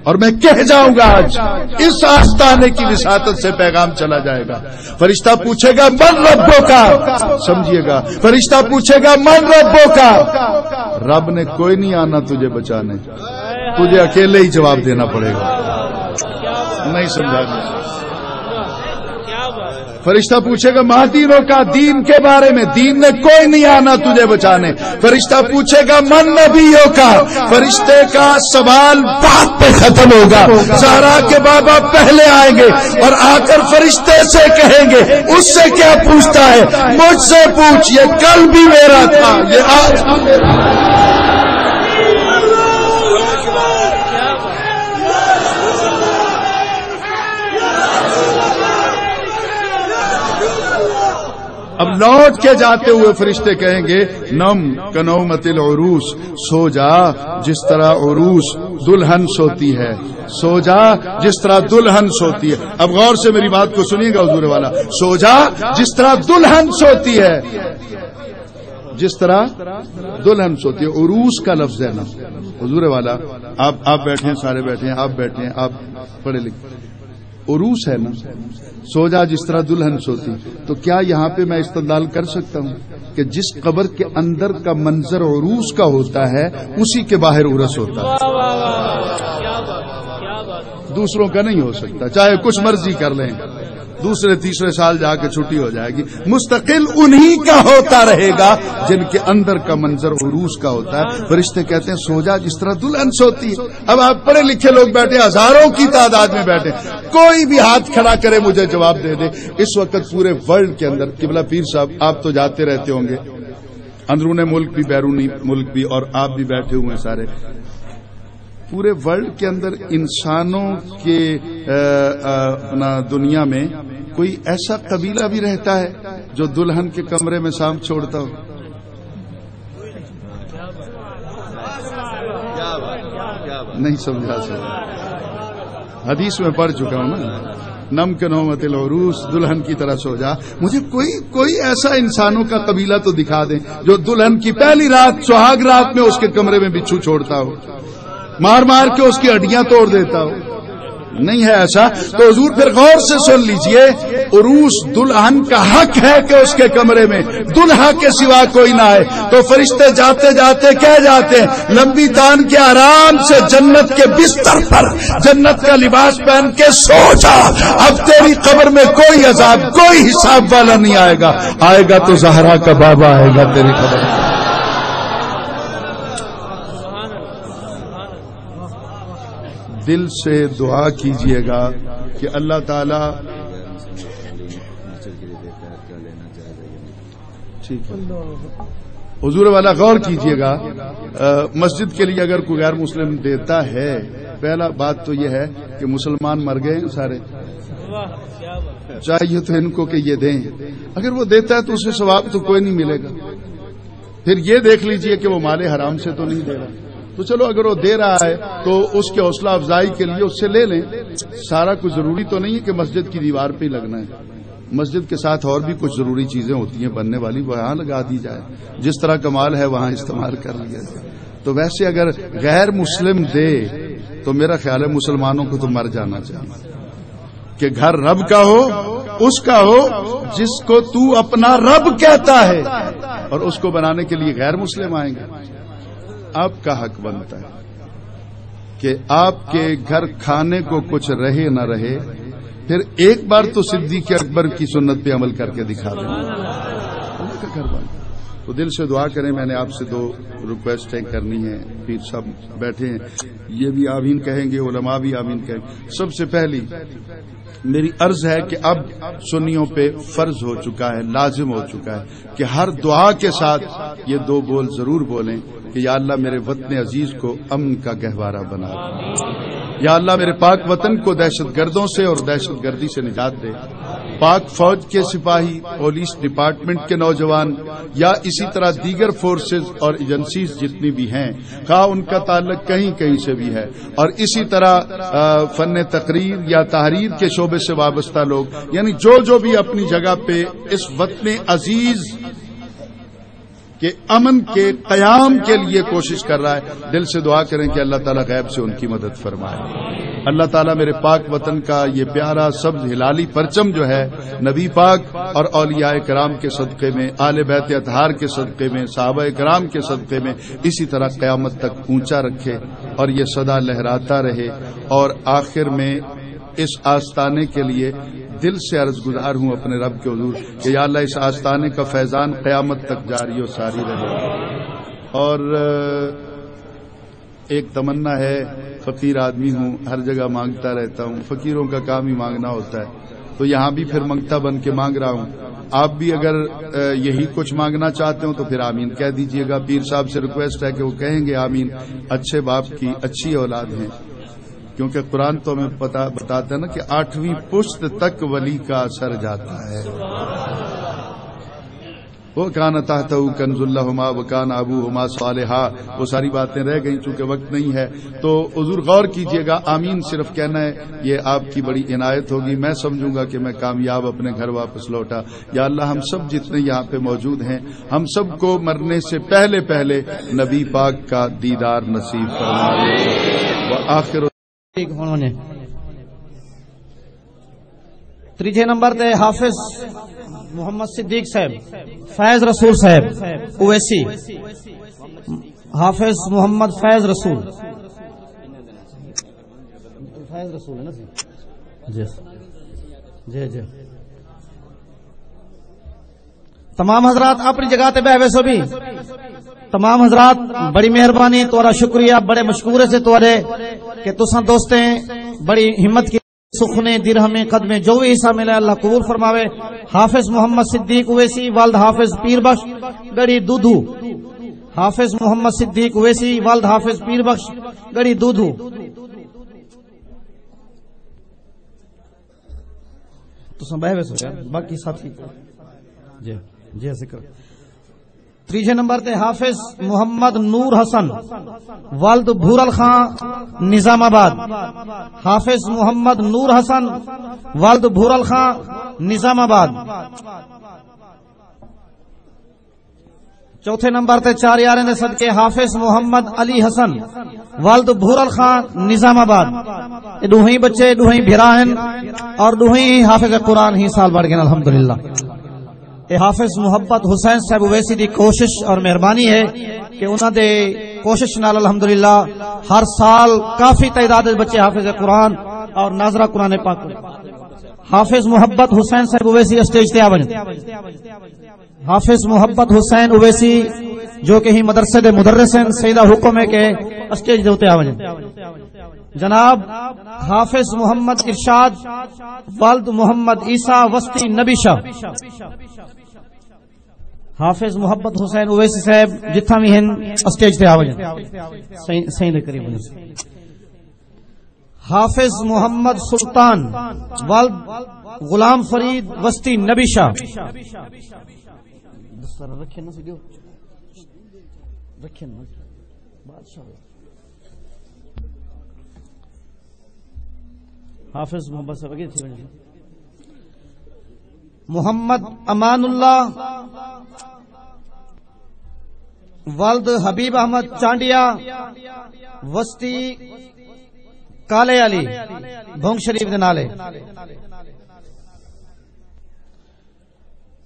اور میں کہہ جاؤں گا۔ آج اس آستانے کی وساطت سے پیغام چلا جائے گا۔ فرشتہ پوچھے گا من ربوں کا، سمجھیے گا، فرشتہ پوچھے گا من ربوں کا، رب نے کوئی نہیں آنا تجھے بچانے، تجھے اکیلے ہی جواب دینا پڑے گا۔ نہیں سمجھا؟ فرشتہ پوچھے گا مہدینوں کا، دین کے بارے میں، دین نے کوئی نہیں آنا تجھے بچانے۔ فرشتہ پوچھے گا من نبیوں کا، فرشتے کا سوال بات پہ ختم ہوگا۔ زہرا کے بابا پہلے آئیں گے اور آ کر فرشتے سے کہیں گے اس سے کیا پوچھتا ہے، مجھ سے پوچھ، یہ کل بھی میرا تھا، یہ آج بھی میرا تھا۔ اب لوٹ کے جاتے ہوئے فرشتے کہیں گے نم کنومت العروس، سو جا جس طرح عروس دلہن سوتی ہے، سو جا جس طرح دلہن سوتی ہے۔ اب غور سے میری بات کو سنیے گا حضور والا، سو جا جس طرح دلہن سوتی ہے، جس طرح دلہن سوتی ہے، عروس کا لفظ ہے نا حضور والا۔ آپ بیٹھے ہیں، سارے بیٹھے ہیں، آپ بیٹھے ہیں، آپ پڑھے لکھے، عروس ہے نا، سو جا جس طرح دلہن سوتی۔ تو کیا یہاں پہ میں استدلال کر سکتا ہوں کہ جس قبر کے اندر کا منظر عروس کا ہوتا ہے اسی کے باہر عرس ہوتا ہے، دوسروں کا نہیں ہو سکتا، چاہے کچھ مرضی کر لیں، دوسرے تیسرے سال جا کے چھٹی ہو جائے گی، مستقل انہی کا ہوتا رہے گا جن کے اندر کا منظر عروس کا ہوتا ہے۔ فرشتے کہتے ہیں سو جا جس طرح دلہن سوتی ہے۔ اب آپ پڑھے لکھے لوگ بیٹھے، ہزاروں کی تعداد میں بیٹھے، کوئی بھی ہاتھ کھڑا کرے مجھے جواب دے دے۔ اس وقت پورے ورلڈ کے اندر، قبلہ پیر صاحب آپ تو جاتے رہتے ہوں گے، اندرون ملک بھی بیرونی ملک بھی، اور آپ بھی بیٹھے ہوئے ہیں سارے، پورے ورلڈ کے اندر انسانوں کے اپنا دنیا میں کوئی ایسا قبیلہ بھی رہتا ہے جو دلہن کے کمرے میں سانپ چھوڑتا ہو؟ نہیں سمجھا سکتا، حدیث میں پڑھ چکا ہوں نا، نم کے نومت العروس، دلہن کی طرح سو جا۔ مجھے کوئی ایسا انسانوں کا قبیلہ تو دکھا دیں جو دلہن کی پہلی رات، سہاگ رات میں اس کے کمرے میں بچھو چھوڑتا ہو، مار مار کے اس کی ہڈیاں توڑ دیتا ہو۔ نہیں ہے ایسا. تو حضور پھر غور سے سن لیجئے, عروس دلہن کا حق ہے کہ اس کے کمرے میں دلہا کے سوا کوئی نہ آئے. تو فرشتے جاتے جاتے کہہ جاتے ہیں لمبی تان کے آرام سے جنت کے بستر پر جنت کا لباس پہن کے سو جا, اب تیری قبر میں کوئی عذاب کوئی حساب والا نہیں آئے گا. آئے گا تو زہرا کا بابا آئے گا تیری قبر میں. دل سے دعا کیجئے گا کہ اللہ تعالی ٹھیک ہے حضور والا غور کیجئے گا. مسجد کے لیے اگر کوئی غیر مسلم دیتا ہے, پہلا بات تو یہ ہے کہ مسلمان مر گئے سارے, چاہیے تو ان کو کہ یہ دیں. اگر وہ دیتا ہے تو اسے ثواب تو کوئی نہیں ملے گا. پھر یہ دیکھ لیجئے کہ وہ مال حرام سے تو نہیں دے رہا. تو چلو اگر وہ دے رہا ہے تو اس کے حوصلہ افزائی کے لیے اس سے لے لیں. سارا کچھ ضروری تو نہیں ہے کہ مسجد کی دیوار پہ ہی لگنا ہے. مسجد کے ساتھ اور بھی کچھ ضروری چیزیں ہوتی ہیں بننے والی, وہاں لگا دی جائے. جس طرح کا مال ہے وہاں استعمال کر لیا جائے. تو ویسے اگر غیر مسلم دے تو میرا خیال ہے مسلمانوں کو تو مر جانا چاہیے کہ گھر رب کا ہو, اس کا ہو جس کو تو اپنا رب کہتا ہے, اور اس کو بنانے کے لیے غیر مسلم آئیں گے. آپ کا حق بنتا ہے کہ آپ کے گھر کھانے کو کچھ رہے نہ رہے, پھر ایک بار تو صدیق اکبر کی سنت پہ عمل کر کے دکھا دیں. اللہ کا گھر بنتا. تو دل سے دعا کریں. میں نے آپ سے 2 ریکویسٹیں کرنی ہیں. پیر صاحب بیٹھے ہیں, یہ بھی آمین کہیں گے, علماء بھی آمین کہیں گے. سب سے پہلی میری عرض ہے کہ اب سنیوں پہ فرض ہو چکا ہے, لازم ہو چکا ہے کہ ہر دعا کے ساتھ یہ 2 بول ضرور بولیں کہ یا اللہ میرے وطن عزیز کو امن کا گہوارہ بنا دے. یا اللہ میرے پاک وطن کو دہشت گردوں سے اور دہشت گردی سے نجات دے. پاک فوج کے سپاہی, پولیس ڈپارٹمنٹ کے نوجوان یا اسی طرح دیگر فورسز اور ایجنسیز جتنی بھی ہیں, خواہ ان کا تعلق کہیں کہیں سے بھی ہے, اور اسی طرح فن تقریر یا تحریر کے شعبے سے وابستہ لوگ, یعنی جو بھی اپنی جگہ پہ اس وطن عزیز کہ امن کے قیام کے لیے کوشش کر رہا ہے, دل سے دعا کریں کہ اللہ تعالیٰ غیب سے ان کی مدد فرمائے. اللہ تعالیٰ میرے پاک وطن کا یہ پیارا سبز ہلالی پرچم جو ہے نبی پاک اور اولیاء کرام کے صدقے میں, آل بیت اطہار کے صدقے میں, صحابہ کرام کے صدقے میں اسی طرح قیامت تک اونچا رکھے اور یہ سدا لہراتا رہے. اور آخر میں اس آستانے کے لیے دل سے عرض گزار ہوں اپنے رب کے حضور کہ یا اللہ اس آستانے کا فیضان قیامت تک جاری و ساری رہے. اور ایک تمنا ہے, فقیر آدمی ہوں, ہر جگہ مانگتا رہتا ہوں, فقیروں کا کام ہی مانگنا ہوتا ہے, تو یہاں بھی پھر منگتا بن کے مانگ رہا ہوں. آپ بھی اگر یہی کچھ مانگنا چاہتے ہو تو پھر آمین کہہ دیجئے گا. پیر صاحب سے ریکویسٹ ہے کہ وہ کہیں گے آمین. اچھے باپ کی اچھی اولاد ہیں, کیونکہ قرآن تو ہمیں بتاتا ہے نا کہ 8ویں پشت تک ولی کا اثر جاتا ہے. وہ کان تحتہ کنز لہما وکان ابوہما صالحا, وہ ساری باتیں رہ گئیں چونکہ وقت نہیں ہے. تو حضور غور کیجئے گا, آمین صرف کہنا ہے, یہ آپ کی بڑی عنایت ہوگی. میں سمجھوں گا کہ میں کامیاب اپنے گھر واپس لوٹا. یا اللہ ہم سب جتنے یہاں پہ موجود ہیں, ہم سب کو مرنے سے پہلے نبی پاک کا دیدار نصیب فرما. وآخر تیجے نمبر تے حافظ محمد صدیق صاحب, فیض رسول صاحب اویسی, حافظ محمد فیض رسول ہے نا جی جی جی. تمام حضرات اپنی جگہ تے بیٹھے سو بھی, تمام حضرات بڑی مہربانی, تورا شکریہ, بڑے مشکور سے تورے کہ تساں دوستیں بڑی ہمت کی, سخنے درہمیں قدمیں جو بھی حصہ ملے اللہ قبول فرماوے. حافظ محمد صدیق اویسی والد حافظ پیر بخش گڑی دودھو, حافظ محمد صدیق اویسی والد حافظ پیر بخش گڑی دودھو. تساں بیٹھے سو باقی ساتھی جی جی ذکر. تیجے نمبر تے حافظ محمد نور حسن والد بھورل خان نظام آباد, حافظ محمد نور حسن والد بھورل خان نظام آباد. چوتھے نمبر تے 4 یاریں دے صدقے حافظ محمد علی حسن والد بھورل خان نظام آباد، یہ دوہیں بچے دوہیں بھیرا ہیں اور دوہیں حافظ قرآن ہی سال بڑھ گئے الحمدللہ۔ یہ حافظ محبت حسین صاحب اویسی دی کوشش اور مہربانی ہے کہ انہاں دے کوشش نال الحمدللہ ہر سال کافی تعداد دے بچے حافظ قرآن اور ناظرہ قرآن پاک۔ حافظ محبت حسین صاحب اویسی اسٹیج تے آون، حافظ محبت حسین اویسی جو کہ ہی مدرسے دے مدرس ہیں، سیدہ حکم ہے کہ اسٹیج دے اوتے آون۔ جناب حافظ محمد ارشاد والد محمد عیسیٰ وسطی نبی شاہ، حافظ محبت حسین اویسی صاحب جتھا بھی ہیں اسٹیج تے آون صحیح دے قریب۔ حافظ محمد سلطان والد غلام فرید وسطی نبی شاہ، حافظ محمد محمد امان اللہ والد حبیب احمد چانڈیا وسطی کالے علی بھونگ شریف دے نالے۔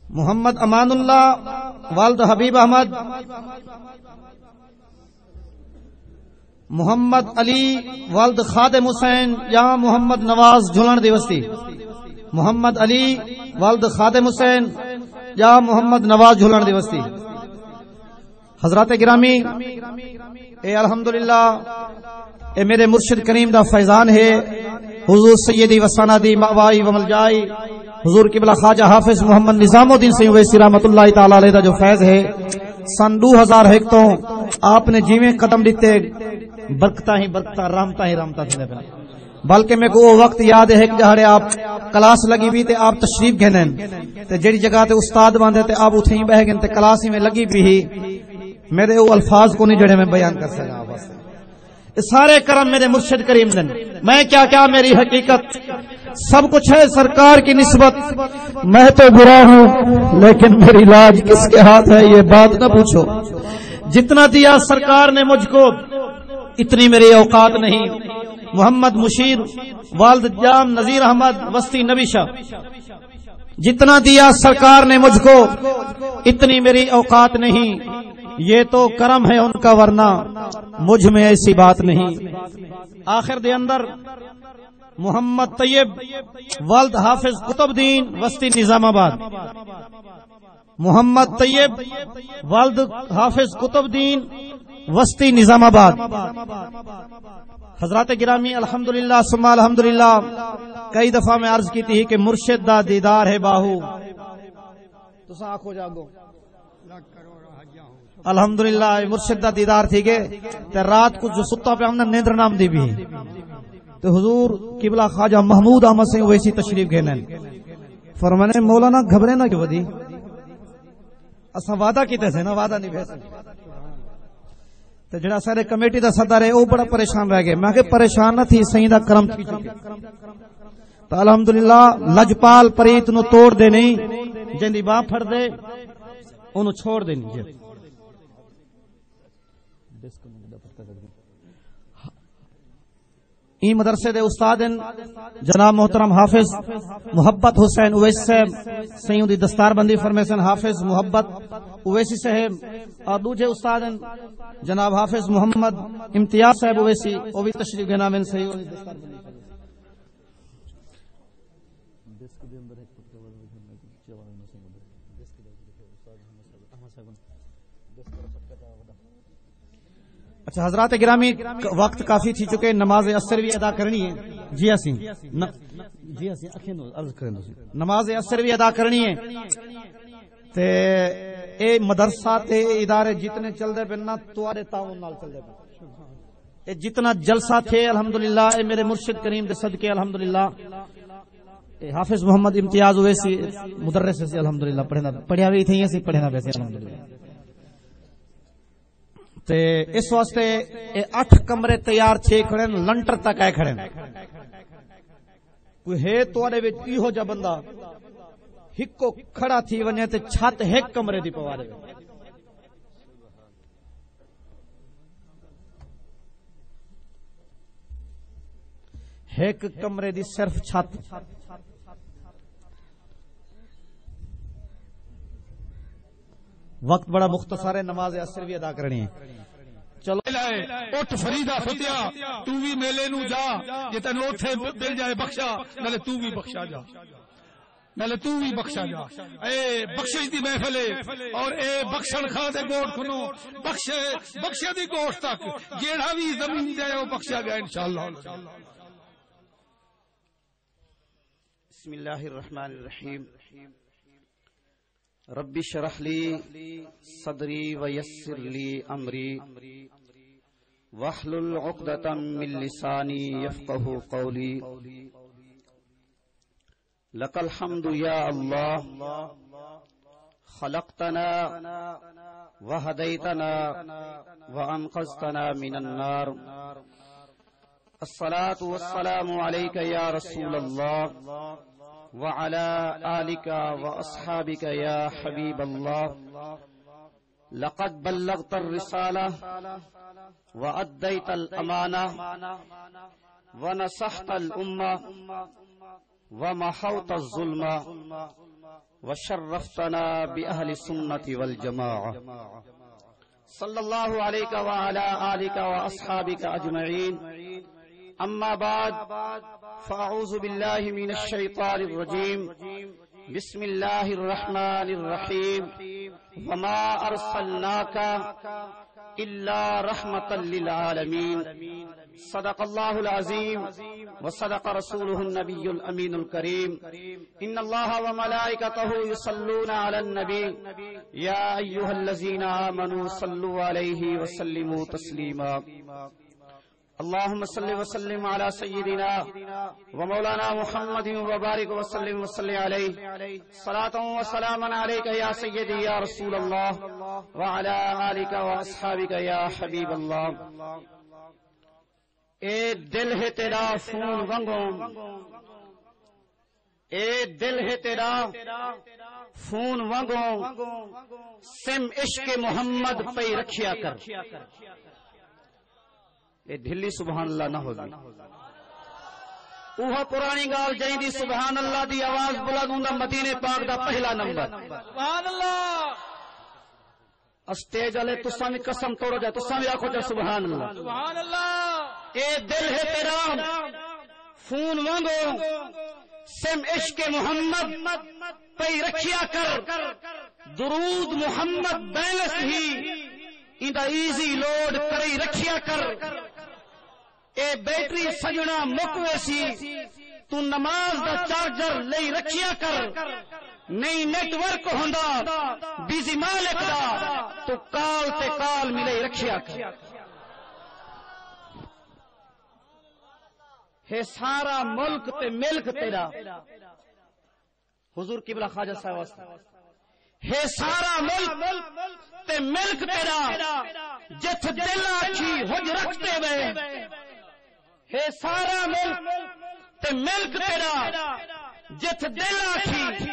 محمد امان اللہ والد حبیب احمد، محمد علی والد خادم حسین یا محمد نواز جھلن دی وسطی، محمد علی والد خادم حسین یا محمد نواز جھلن دی وسطی۔ حضرات گرامی، اے الحمدللہ اے میرے مرشد کریم دا فیضان ہے، حضور سیدی و سندی مأوائی و ملجائی حضور قبلہ خواجہ حافظ محمد نظام الدین سنگھ اویسی رحمۃ اللہ تعالی علیہ دا جو فیض ہے، سن 2001 تو آپ نے جیویں قدم دیتے برکتاں ہی برکتاں رحمتاں ہی رحمتاں تھے، بلکہ میں کو وہ وقت یاد ہے کہ جہاں آپ کلاس لگی بھی تے آپ تشریف گھنن تے جڑی جگہ تے استاد باندھے تے آپ اتھیں ہی بہ گئے تے کلاس ہی میں لگی بھی ہی میرے وہ الفاظ کو نہیں جڑے میں بیان کر سکا۔ بس سارے کرم میرے مرشد کریم دن، میں کیا میری حقیقت سب کچھ ہے سرکار کی نسبت، میں تو برا ہوں لیکن میری لاج کس کے ہاتھ ہے یہ بات نہ پوچھو، جتنا دیا سرکار نے مجھ کو اتنی میری اوقات نہیں۔ محمد مشیر والد جام نذیر احمد وسطی نبی شاہ، جتنا دیا سرکار نے مجھ کو اتنی میری اوقات نہیں، یہ تو کرم ہے ان کا ورنہ مجھ میں ایسی بات نہیں۔ آخر دے اندر محمد طیب والد حافظ قطب دین وسطی نظام آباد، محمد طیب والد حافظ قطب دین وسطی نظام آباد۔ حضرات گرامی الحمدللہ ثم الحمدللہ، کئی دفعہ میں عرض کی تھی کہ مرشد دا دیدار ہے باہو، تو آنکھو جاگو الحمدللہ مرشد دا دیدار تھی گے تے رات کو جو ستا پہ ہم نے نیندر نام دی بھی تو حضور قبلہ خواجہ محمود احمد سنگھ اویسی تشریف گئے، فرمانے مولانا گھبرے نہ کیوں ودی، اساں وعدہ کیتے سے نا وعدہ نہیں بھیسے تے جڑا سارے کمیٹی دا صدر ہے وہ بڑا پریشان رہ گئے، میں کہ پریشان نہ تھی، سہی دا کرم تھی چکے تو الحمدللہ لجپال پریت نو توڑ دے نہیں، جندی باں پھڑ دے انہوں چھوڑ دے نہیں۔ این مدرسے دے استاد جناب محترم حافظ محبت حسین اویسی صاحب سیوں دی دستار بندی فرمیسن حافظ محبت اویسی صاحب، اور دوجے استاد جناب حافظ محمد امتیاز صاحب اویسی، وہ بھی تشریف گنا میں صحیح دستار بندی۔ اچھا حضرات گرامی، وقت کافی تھی چکے، نماز عصر بھی ادا کرنی ہے، جی اسی عرض کریں نماز عصر بھی ادا کرنی ہے تے اے مدرسہ تے ادارے جتنے چل دے پنا تواڈے تعاون نال چل دے پنا، اے جتنا جلسہ تھے الحمدللہ اے میرے مرشد کریم دے صدقے الحمدللہ حافظ محمد امتیاز اویسی مدرس سے الحمدللہ پڑھیا بھی تھی اسی پڑھنا ویسے الحمدللہ تے اس واسطے اے 8 کمرے تیار تھے کھڑے لنٹر تک آئے کھڑے، کوئی ہے تواڈے وچ ایہو جا بندہ ہکو کھڑا تھی ونجے تے چھت ایک کمرے دی پوا دے ایک کمرے دی صرف چھت وقت بڑا مختصر ہے نماز عصر بھی ادا کرنی ہے چلو اٹھ فریدا فتیا تو بھی میلے نو جا جے تینوں اوتھے مل جائے بخشا نالے تو بھی بخشا جا نالے تو بھی بخشا جا اے بخشش دی محفل ہے اور اے بخشن خاں دے گوٹ کھنو بخشے دی گوٹ تک جیڑا بھی زمین جائے وہ بخشا گیا انشاءاللہ بسم اللہ الرحمن الرحیم رب اشرح لی صدری ویسر لی امری واحلل عقدۃ من لسانی یفقهوا قولی لک الحمد یا اللہ خلقتنا وہدیتنا وانقذتنا من النار الصلاة والسلام علیک یا رسول اللہ وعلى آلك وأصحابك يا حبيب الله لقد بلغت الرسالة وأديت الأمانة ونصحت الأمة ومحوت الظلم وشرفتنا بأهل السنة والجماعة صلى الله عليك وعلى آلك وأصحابك أجمعين أما بعد فأعوذ بالله من الشيطان الرجيم بسم الله الرحمن الرحيم وما أرسلناك إلا رحمة للعالمين صدق الله العظيم وصدق رسوله النبي الأمين الكريم إن الله وملائكته يصلون على النبي يا أيها الذين آمنوا صلوا عليه وسلموا تسليما اللهم صل وسلم على سيدنا ومولانا محمد وبارك وسلم وصل عليه صلاة وسلاما عليك يا سيدي يا رسول الله وعلى آلك وأصحابك يا حبيب الله اے دل ہے تیرا فون وانگوں اے دل ہے تیرا فون وانگوں سم عشق محمد پہ رکھیا کر اے ڈھلی سبحان اللہ نہ ہوگی اوہ پرانی گال جائیں دی سبحان اللہ دی آواز بلند ہوندا مدینے پاک دا پہلا نمبر سبحان اللہ اسٹیج والے تساں بھی قسم توڑو جائے تساں بھی آکھو جائے سبحان اللہ سبحان اللہ اے دل ہے تیرا فون وانگو سم عشق محمد پہ رکھیا کر درود محمد بیلس ہی ایندا ایزی لوڈ کری رکھیا کر اے بیٹری سجنا مک ویسی تو نماز دا چارجر لئی رکھیا کر نہیں نیٹ ورک ہوندا بیزی مالک دا تو کال تے کال ملے رکھیا کر ہے سارا ملک تے ملک تیرا حضور قبلہ خواجہ صاحب واسطے ہے سارا ملک تے ملک تیرا جت دل آکھی حج رکھتے وے ہے سارا ملک تے ملک تیرا جت دل آکھی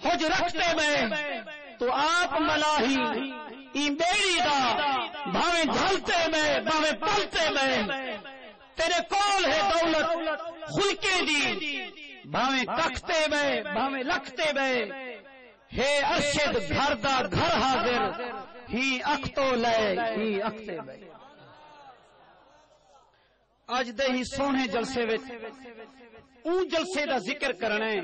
حج رکھتے وے تو آپ ملاہی این بیڑی دا بھاویں جھلتے وے بھاویں پلتے وے تیرے کول ہے دولت خلقے دی بھاویں تکتے وے بھاویں لکھتے وے ہے ارشد گھر دا گھر حاضر ہی اک تو لے ہی اکتے بے اج دے ہی سونے جلسے وچ اون جلسے دا ذکر کرنا ہے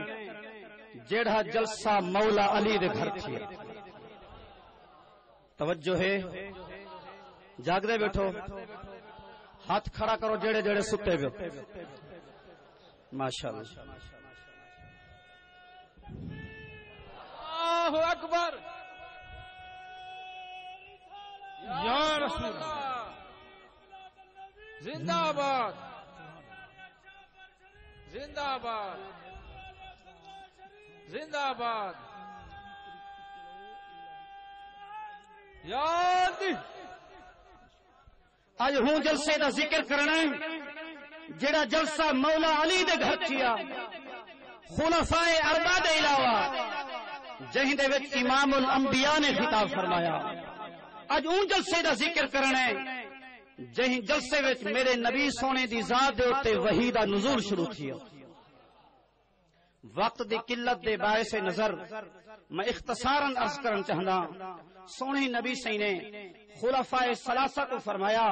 جیڑا جلسہ مولا علی دے گھر تھی توجہ ہے جاگ دے بیٹھو ہاتھ کھڑا کرو جڑے جڑے ستے بیو ماشاءاللہ اللہ اکبر یا رسول اللہ زندہ آباد زندہ آباد زندہ آباد یاد اج ہوں جلسے دا ذکر کرنا ہے جڑا جلسہ مولا علی دے گھر کیا خلفائے اربعہ دے علاوہ جہیں دے وچ امام الانبیاء نے خطاب فرمایا اج اون جلسے دا ذکر کرنا ہے جہیں جلسے وچ میرے نبی سونے دی ذات دے اوتے وحی دا نزول شروع تھیا۔ وقت دی قلت دے باعث نظر میں اختصاراً عرض کرن چاہنا، سونے نبی سی نے خلفائے ثلاثہ کو فرمایا،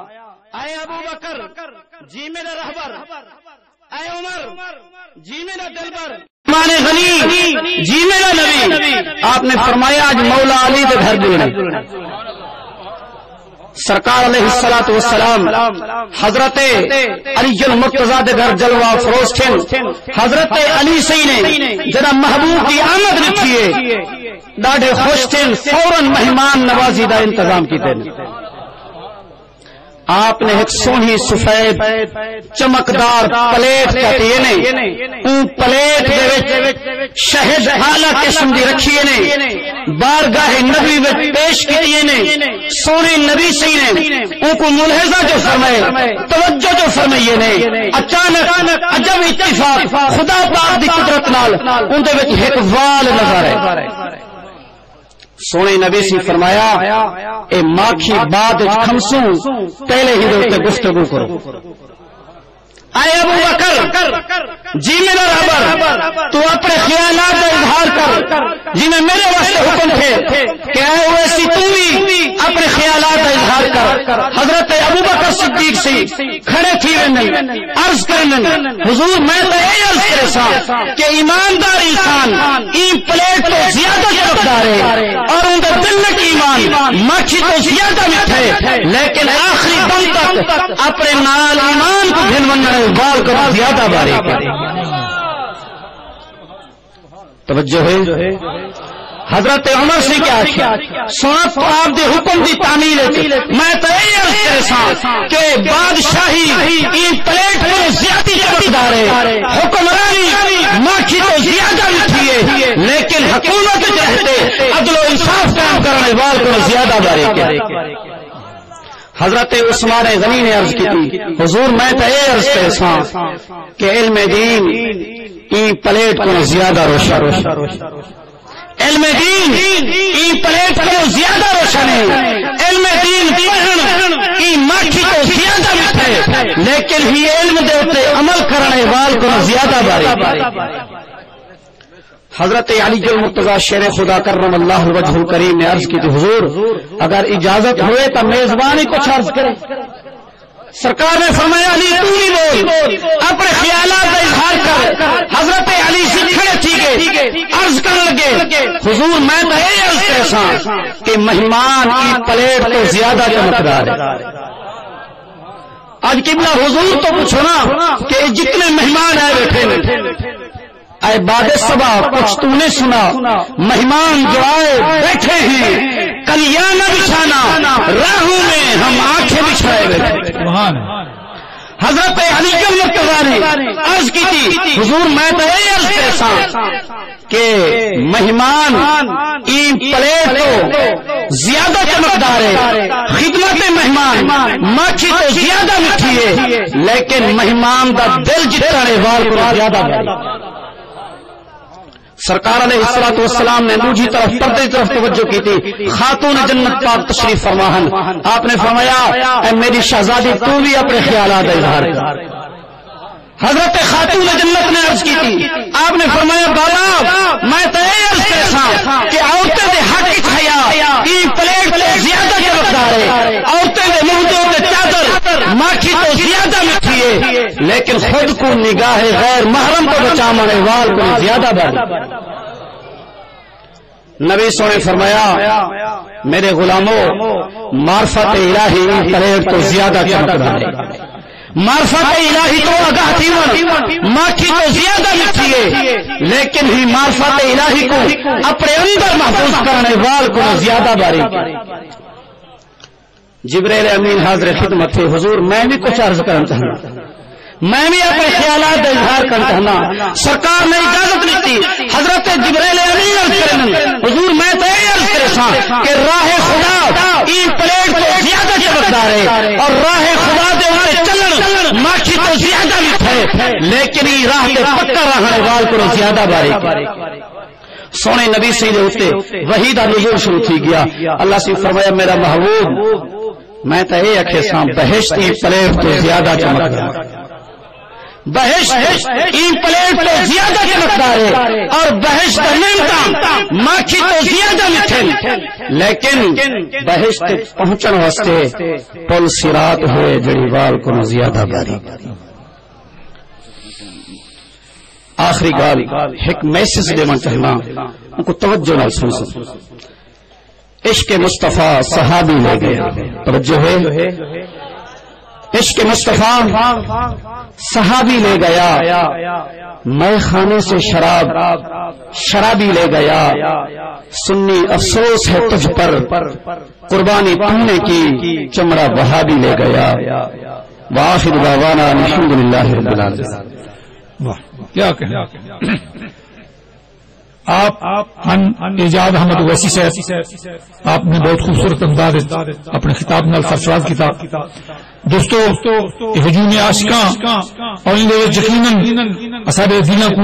اے ابو بکر جی میرا رہبر، اے عمر جی میرا دلبر، عثمان غنی جی میرا نبی۔ آپ نے فرمایا آج مولا علی کے گھر جڑے سرکار علیہ الصلوۃ والسلام حضرت علی المرتضیٰ دے گھر جلوہ فروز تھے۔ حضرت علی سی نے جڑا محبوب کی آمد لکھی ہے ڈاڈے خوش تھے، فوراً مہمان نوازی دا انتظام کیتے۔ آپ نے ایک سونی سفید چمکدار پلیٹ کہتے ہیں، اون پلیٹ دے وچ شہد اعلی قسم دی رکھی نے، بارگاہ نبی وچ پیش کیتی نے۔ سونے نبی سی نے اون کو ملحظہ جو فرمائے، توجہ جو فرمائیے نے، اچانک عجب اتفاق خدا پاک دی قدرت نال اون دے وچ ایک وال نظر آئے۔ سونے نبی سی فرمایا اے ماکھی بعد کھمسوں پہلے ہی دے گفتگو کرو۔ اے ابو بکر جی میرا رہبر، تو اپنے خیالات کا اظہار کر جی میں میرے واسطے حکم تھے کہ اے ویسی تو بھی اپنے خیالات کا اظہار کر۔ حضرت ابو بکر صدیق سی کھڑے تھی عرض کرنے، حضور میں تو یہ عرض کرے سا کہ ایماندار انسان این پلیٹ تو زیادہ طرفدار ہے اور ان کا دل کی ایمان مکھی تو زیادہ میٹھے، لیکن آخری دم تک اپنے نال ایمان کو گھنونا بال کو زیادہ باری کرے۔ توجہ ہے۔ حضرت عمر سے کیا کیا سونا تو آپ دے حکم دی تعمیل ہے، میں تو یہ عرض کرے سا کہ بادشاہی این پلیٹ میں زیادہ طرفدار ہے، حکمرانی ماکھی تو زیادہ میٹھی ہے، لیکن حکومت رہتے عدل و انصاف کام کرنے وال کو زیادہ باری کرے۔ حضرت عثمان غنی نے عرض کی تھی، حضور میں تو یہ عرض کرے سا کہ علم دین این پلیٹ کو زیادہ روشن، علم دین این پلیٹ کو زیادہ روشن ہے، علم دین پڑھن این ماکھی کو زیادہ میٹھے، لیکن ہی علم دے تے عمل کرنے وال کو زیادہ باری۔ حضرت علی المرتضیٰ شیر خدا کرم اللہ وجہ الکریم نے عرض کی تھی، حضور اگر اجازت ہوئے تو میزبانی کچھ عرض کرے۔ سرکار نے فرمایا علی تو ہی بول، اپنے خیالات کا اظہار کر۔ حضرت علی سے کھڑے تھی گئے عرض کرنے لگے، حضور میں تو یہ عرض کرے سا کہ مہمان کی پلیٹ تو زیادہ چمکدار ہے۔ آج قبلہ حضور تو پوچھو نا کہ جتنے مہمان آئے بیٹھے اے بعد صبا کچھ تو نے سنا، مہمان جو آئے بیٹھے ہیں کلیانہ بچھانا، راہوں میں ہم آنکھیں بچھائے بیٹھے۔ حضرت علی المرتضیٰ نے عرض کی تھی، حضور میں تو یہ عرض کرتا کہ مہمان این پلیٹ تو زیادہ چمکدار ہے، خدمت مہمان ماکھی تو زیادہ میٹھی ہے، لیکن مہمان دا دل جتنے وال کو زیادہ بڑی۔ سرکار علیہ الصلوۃ والسلام نے دوسری طرف پردے کی طرف توجہ کی تھی، خاتون جنت پاک تشریف فرماہن، آپ نے فرمایا اے میری شہزادی تو بھی اپنے خیالات اظہار کر۔ حضرت خاتون جنت نے عرض کی تھی، آپ نے فرمایا بالا میں تو یہ عرض کرتا کہ عورتیں دے حق حیا این پلیٹ تو زیادہ چمکدار ہے، عورتیں دے منہ دے چادر ماکھی تو زیادہ میٹھی ہے، لیکن خود کو نگاہ غیر محرم کو بچانے وال کو زیادہ بڑھ۔ نبی سونے فرمایا میرے غلاموں معرفت الہی پلیٹ تو زیادہ چمکدار ہے، معرفت الہی تو آگاہ تھی ماکھی تو زیادہ میٹھی ہے، لیکن ہی معرفت الہی کو اپنے اندر محفوظ کرنے وال کو زیادہ باریک۔ جبریل امین حاضر خدمت تھے، حضور میں بھی کچھ عرض کرنا چاہنا، میں بھی اپنے خیالات کا اظہار کرنا چاہنا۔ سرکار نے اجازت نہیں دی، حضرت جبریل امین عرض کرنے، حضور میں تو یہ عرض کرتا کہ راہ خدا این پلیٹ تو زیادہ چمکدار ہے اور راہ خدا دے چلن ماکھی تو زیادہ میٹھے، لیکن یہ راہ کے پکا رہنے وال کو زیادہ باریک۔ سونے نبی سے ہوتے وحی دا نزول شروع تھی گیا، اللہ سے فرمایا میرا محبوب میں تو یہ آخے سا بہشتی پلیٹ تو زیادہ چمکدار، بہشت پلیٹ تو زیادہ چمکدار ہے اور بہشت نعمت ماکھی تو زیادہ میٹھے، لیکن بہشت پہنچن واسطے پل صراط ہوئے جڑی وال کو زیادہ باری۔ آخری گال ایک میسج دینا چاہنا ان کو توجہ نال سن سن۔ عشق مصطفیٰ صحابی لے گیا، توجہ ہے، عشق مصطفیٰ صحابی لے گیا، میں خانے سے شراب شرابی لے گیا، سنی افسوس ہے تجھ پر قربانی تم نے کی، چمڑا وہابی لے گیا۔ وآخر دعوانا الحمدللہ رب العالمین۔ کیا کہیں آپ اعجاز احمد اویسی صاحب، آپ نے بہت خوبصورت انداز اپنے خطاب نال سرفراز کیا۔ دوستو ہجوم عاشقاں اور یقیناً اصحاب دینہ کو